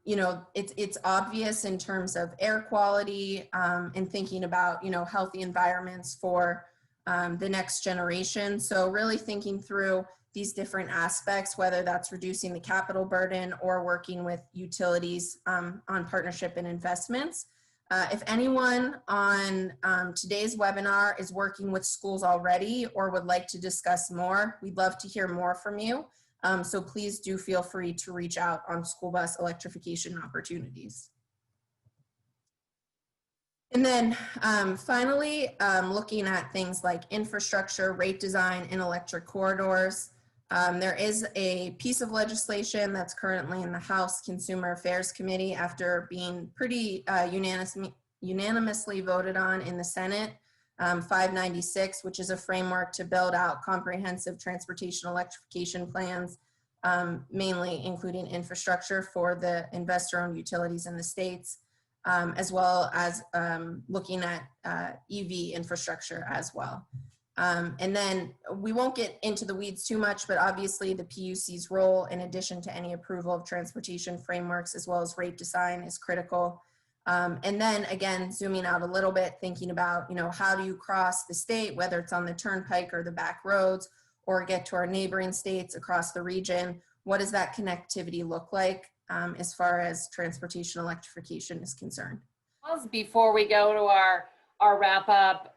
You know, it's obvious in terms of air quality and thinking about, you know, healthy environments for the next generation. So really thinking through these different aspects, whether that's reducing the capital burden or working with utilities on partnership and investments. If anyone on today's webinar is working with schools already or would like to discuss more, we'd love to hear more from you. So please do feel free to reach out on school bus electrification opportunities. And then finally, looking at things like infrastructure, rate design, and electric corridors. There is a piece of legislation that's currently in the House Consumer Affairs Committee after being pretty unanimously voted on in the Senate, 596, which is a framework to build out comprehensive transportation electrification plans, mainly including infrastructure for the investor-owned utilities in the states, as well as looking at EV infrastructure as well. And then we won't get into the weeds too much, but obviously the PUC's role, in addition to any approval of transportation frameworks as well as rate design, is critical. And then again, zooming out a little bit, thinking about, you know, how do you cross the state, whether it's on the turnpike or the back roads, or get to our neighboring states across the region? What does that connectivity look like as far as transportation electrification is concerned? Before we go to our wrap up,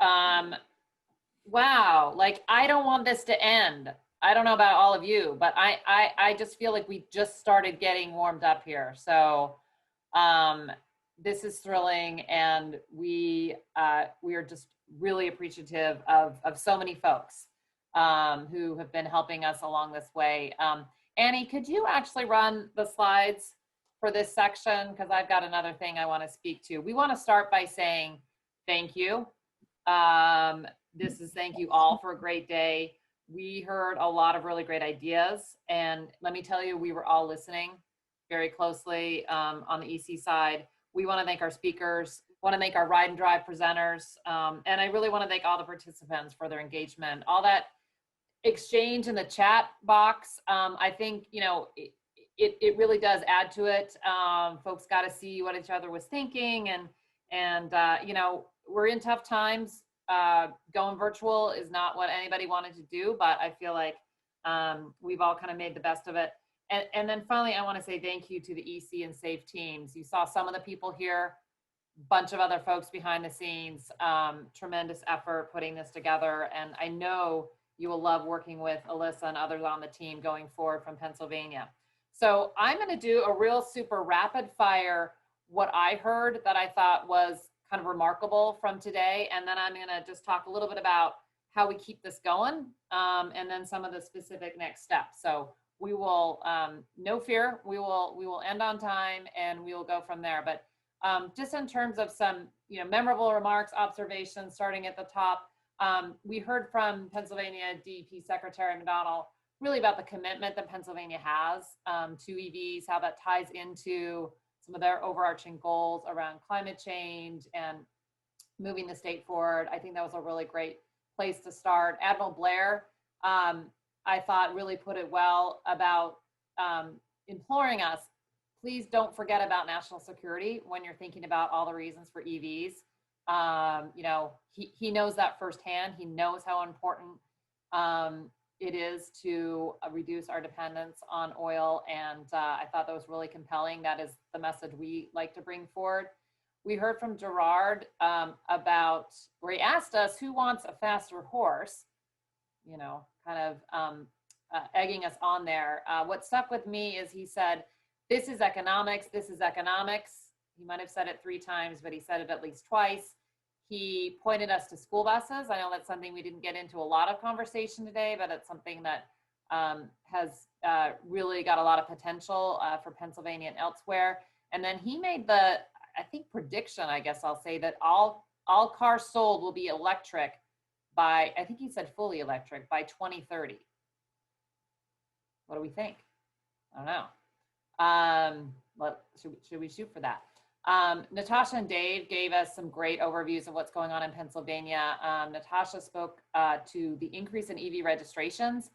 wow, like I don't want this to end. I don't know about all of you, but I just feel like we just started getting warmed up here. So this is thrilling, and we are just really appreciative of so many folks who have been helping us along this way. Annie, could you actually run the slides for this section? Because I've got another thing I want to speak to. We want to start by saying thank you. This is thank you all for a great day. We heard a lot of really great ideas, and let me tell you, we were all listening very closely on the EC side. We want to thank our speakers, want to thank our ride and drive presenters, and I really want to thank all the participants for their engagement. All that exchange in the chat box, I think, you know, it really does add to it. Folks got to see what each other was thinking, and you know, we're in tough times. Going virtual is not what anybody wanted to do, but I feel like we've all kind of made the best of it. And then finally, I want to say thank you to the EC and SAFE teams. You saw some of the people here, bunch of other folks behind the scenes, tremendous effort putting this together. And I know you will love working with Alyssa and others on the team going forward from Pennsylvania. So I'm going to do a real super rapid fire, what I heard that I thought was kind of remarkable from today. And then I'm going to just talk a little bit about how we keep this going, and then some of the specific next steps. So we will, no fear, we will end on time and we will go from there. But just in terms of some, you know, memorable remarks, observations, starting at the top, we heard from Pennsylvania DEP Secretary McDonnell really about the commitment that Pennsylvania has to EVs, how that ties into some of their overarching goals around climate change and moving the state forward. I think that was a really great place to start. Admiral Blair I thought really put it well about imploring us, please don't forget about national security when you're thinking about all the reasons for EVs. You know, he knows that firsthand. He knows how important it is to reduce our dependence on oil. And I thought that was really compelling. That is the message we like to bring forward. We heard from Gerard about, where he asked us who wants a faster horse, you know, kind of egging us on there. What stuck with me is he said, this is economics, this is economics. He might have said it 3 times, but he said it at least twice. He pointed us to school buses. I know that's something we didn't get into a lot of conversation today, but it's something that has really got a lot of potential for Pennsylvania and elsewhere. And then he made the, I think, prediction, I guess I'll say, that all cars sold will be electric by, I think he said fully electric, by 2030. What do we think? I don't know. Should we shoot for that? Natasha and Dave gave us some great overviews of what's going on in Pennsylvania. Natasha spoke to the increase in EV registrations,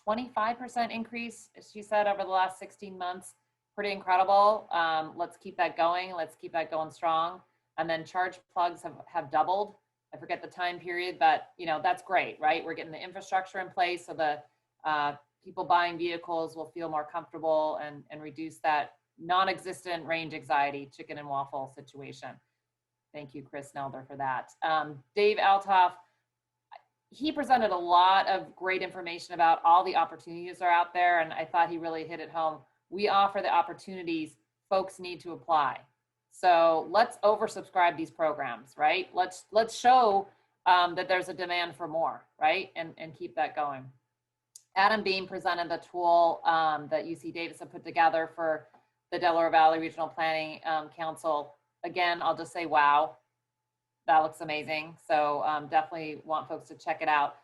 25% increase, she said, over the last 16 months. Pretty incredible. Let's keep that going. Let's keep that going strong. And then charge plugs have doubled. I forget the time period, but you know, that's great, right? We're getting the infrastructure in place so the people buying vehicles will feel more comfortable and reduce that non-existent range anxiety, chicken and waffle situation. Thank you, Chris Nelder, for that. Dave Althoff, he presented a lot of great information about all the opportunities that are out there, and I thought he really hit it home. We offer the opportunities, folks need to apply. So let's oversubscribe these programs, right? Let's show that there's a demand for more, right? And keep that going. Adam Beam presented the tool that UC Davis had put together for the Delaware Valley Regional Planning Council. Again, I'll just say, wow, that looks amazing. So definitely want folks to check it out.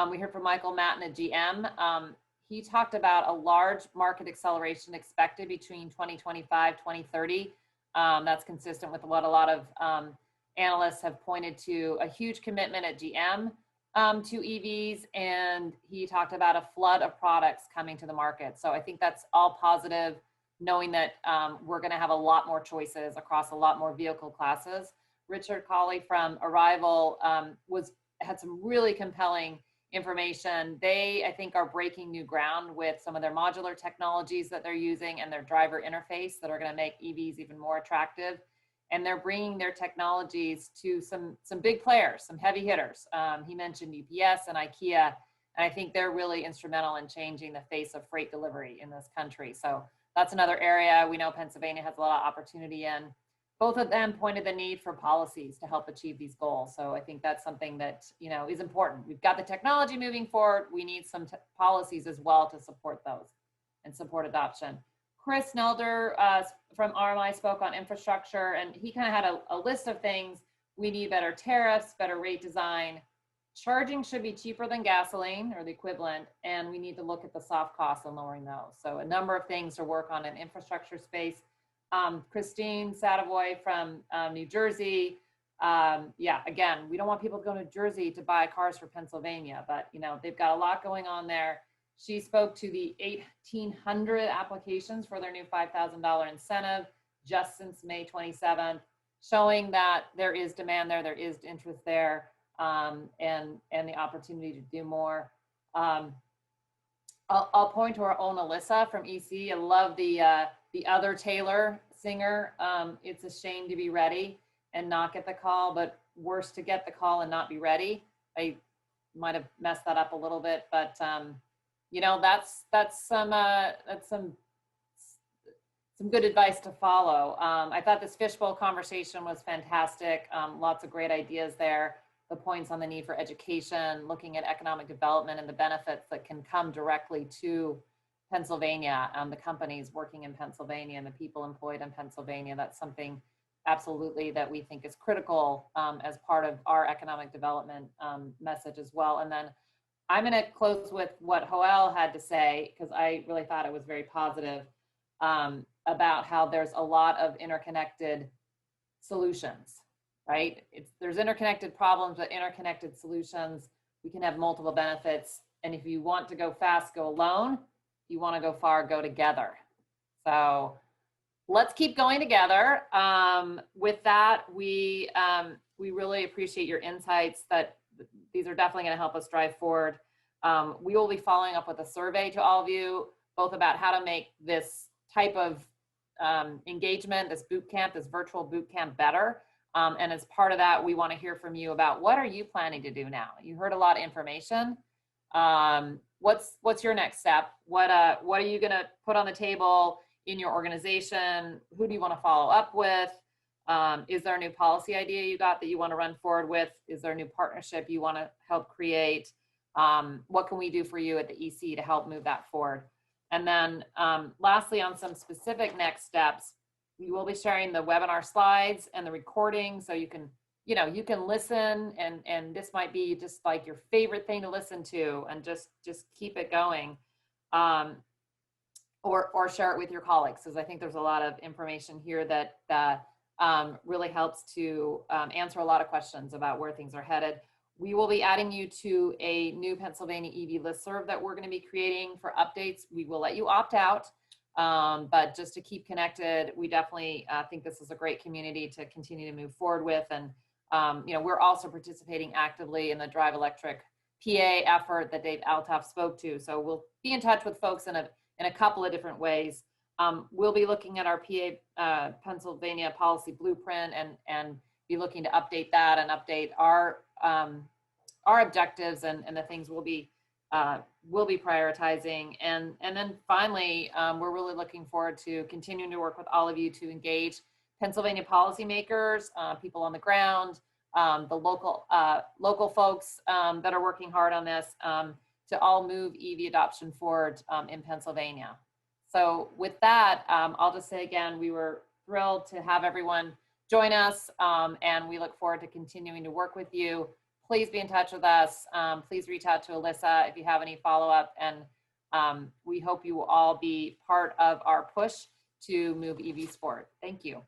We heard from Michael Matten at GM. He talked about a large market acceleration expected between 2025, 2030. That's consistent with what a lot of analysts have pointed to, a huge commitment at GM to EVs, and he talked about a flood of products coming to the market. So I think that's all positive, knowing that we're going to have a lot more choices across a lot more vehicle classes. Richard Colley from Arrival had some really compelling information. They, I think, are breaking new ground with some of their modular technologies that they're using and their driver interface that are going to make EVs even more attractive. And they're bringing their technologies to some big players, some heavy hitters. He mentioned UPS and IKEA, and I think they're really instrumental in changing the face of freight delivery in this country. So that's another area we know Pennsylvania has a lot of opportunity in. Both of them pointed the need for policies to help achieve these goals. So I think that's something that, you know, is important. We've got the technology moving forward. We need some policies as well to support those and support adoption. Chris Nelder from RMI spoke on infrastructure, and he kind of had a list of things. We need better tariffs, better rate design. Charging should be cheaper than gasoline or the equivalent, and we need to look at the soft costs and lowering those. So a number of things to work on in infrastructure space. Christine Sadavoy from New Jersey. Yeah, again, we don't want people to go to New Jersey to buy cars for Pennsylvania, but you know, they've got a lot going on there. She spoke to the 1,800 applications for their new $5,000 incentive just since May 27th, showing that there is demand there is interest there, and the opportunity to do more. I'll point to our own Alyssa from EC. I love the other Taylor singer. It's a shame to be ready and not get the call, but worse to get the call and not be ready. I might have messed that up a little bit, but you know, that's some good advice to follow. I thought this fishbowl conversation was fantastic. Lots of great ideas there. The points on the need for education, looking at economic development and the benefits that can come directly to Pennsylvania, the companies working in Pennsylvania and the people employed in Pennsylvania. That's something absolutely that we think is critical as part of our economic development message as well. And then I'm going to close with what Joel had to say, because I really thought it was very positive about how there's a lot of interconnected solutions, right? There's interconnected problems, but interconnected solutions. We can have multiple benefits And if you want to go fast, go alone. If you want to go far, go together. So let's keep going together. With that, we really appreciate your insights. That these are definitely going to help us drive forward. We will be following up with a survey to all of you, both about how to make this type of engagement, this boot camp, this virtual boot camp better. And as part of that, we want to hear from you about what are you planning to do now? You heard a lot of information. What's your next step? What are you going to put on the table in your organization? Who do you want to follow up with? Is there a new policy idea you got that you want to run forward with? Is there a new partnership you want to help create? What can we do for you at the EC to help move that forward? And then lastly, on some specific next steps, we will be sharing the webinar slides and the recording, so you can listen, and this might be just like your favorite thing to listen to, and just keep it going, or share it with your colleagues, because I think there's a lot of information here that really helps to answer a lot of questions about where things are headed. We will be adding you to a new Pennsylvania EV listserv that we're going to be creating for updates. We will let you opt out, but just to keep connected, we definitely think this is a great community to continue to move forward with. And we're also participating actively in the Drive Electric PA effort that Dave Althoff spoke to. So we'll be in touch with folks in a couple of different ways. We'll be looking at our PA Pennsylvania policy blueprint and be looking to update that and update our objectives and the things we'll be prioritizing. And then finally, we're really looking forward to continuing to work with all of you to engage Pennsylvania policymakers, people on the ground, the local folks that are working hard on this, to all move EV adoption forward in Pennsylvania. So with that, I'll just say again, we were thrilled to have everyone join us, and we look forward to continuing to work with you. Please be in touch with us. Please reach out to Alyssa if you have any follow-up, and we hope you will all be part of our push to move EV sport. Thank you.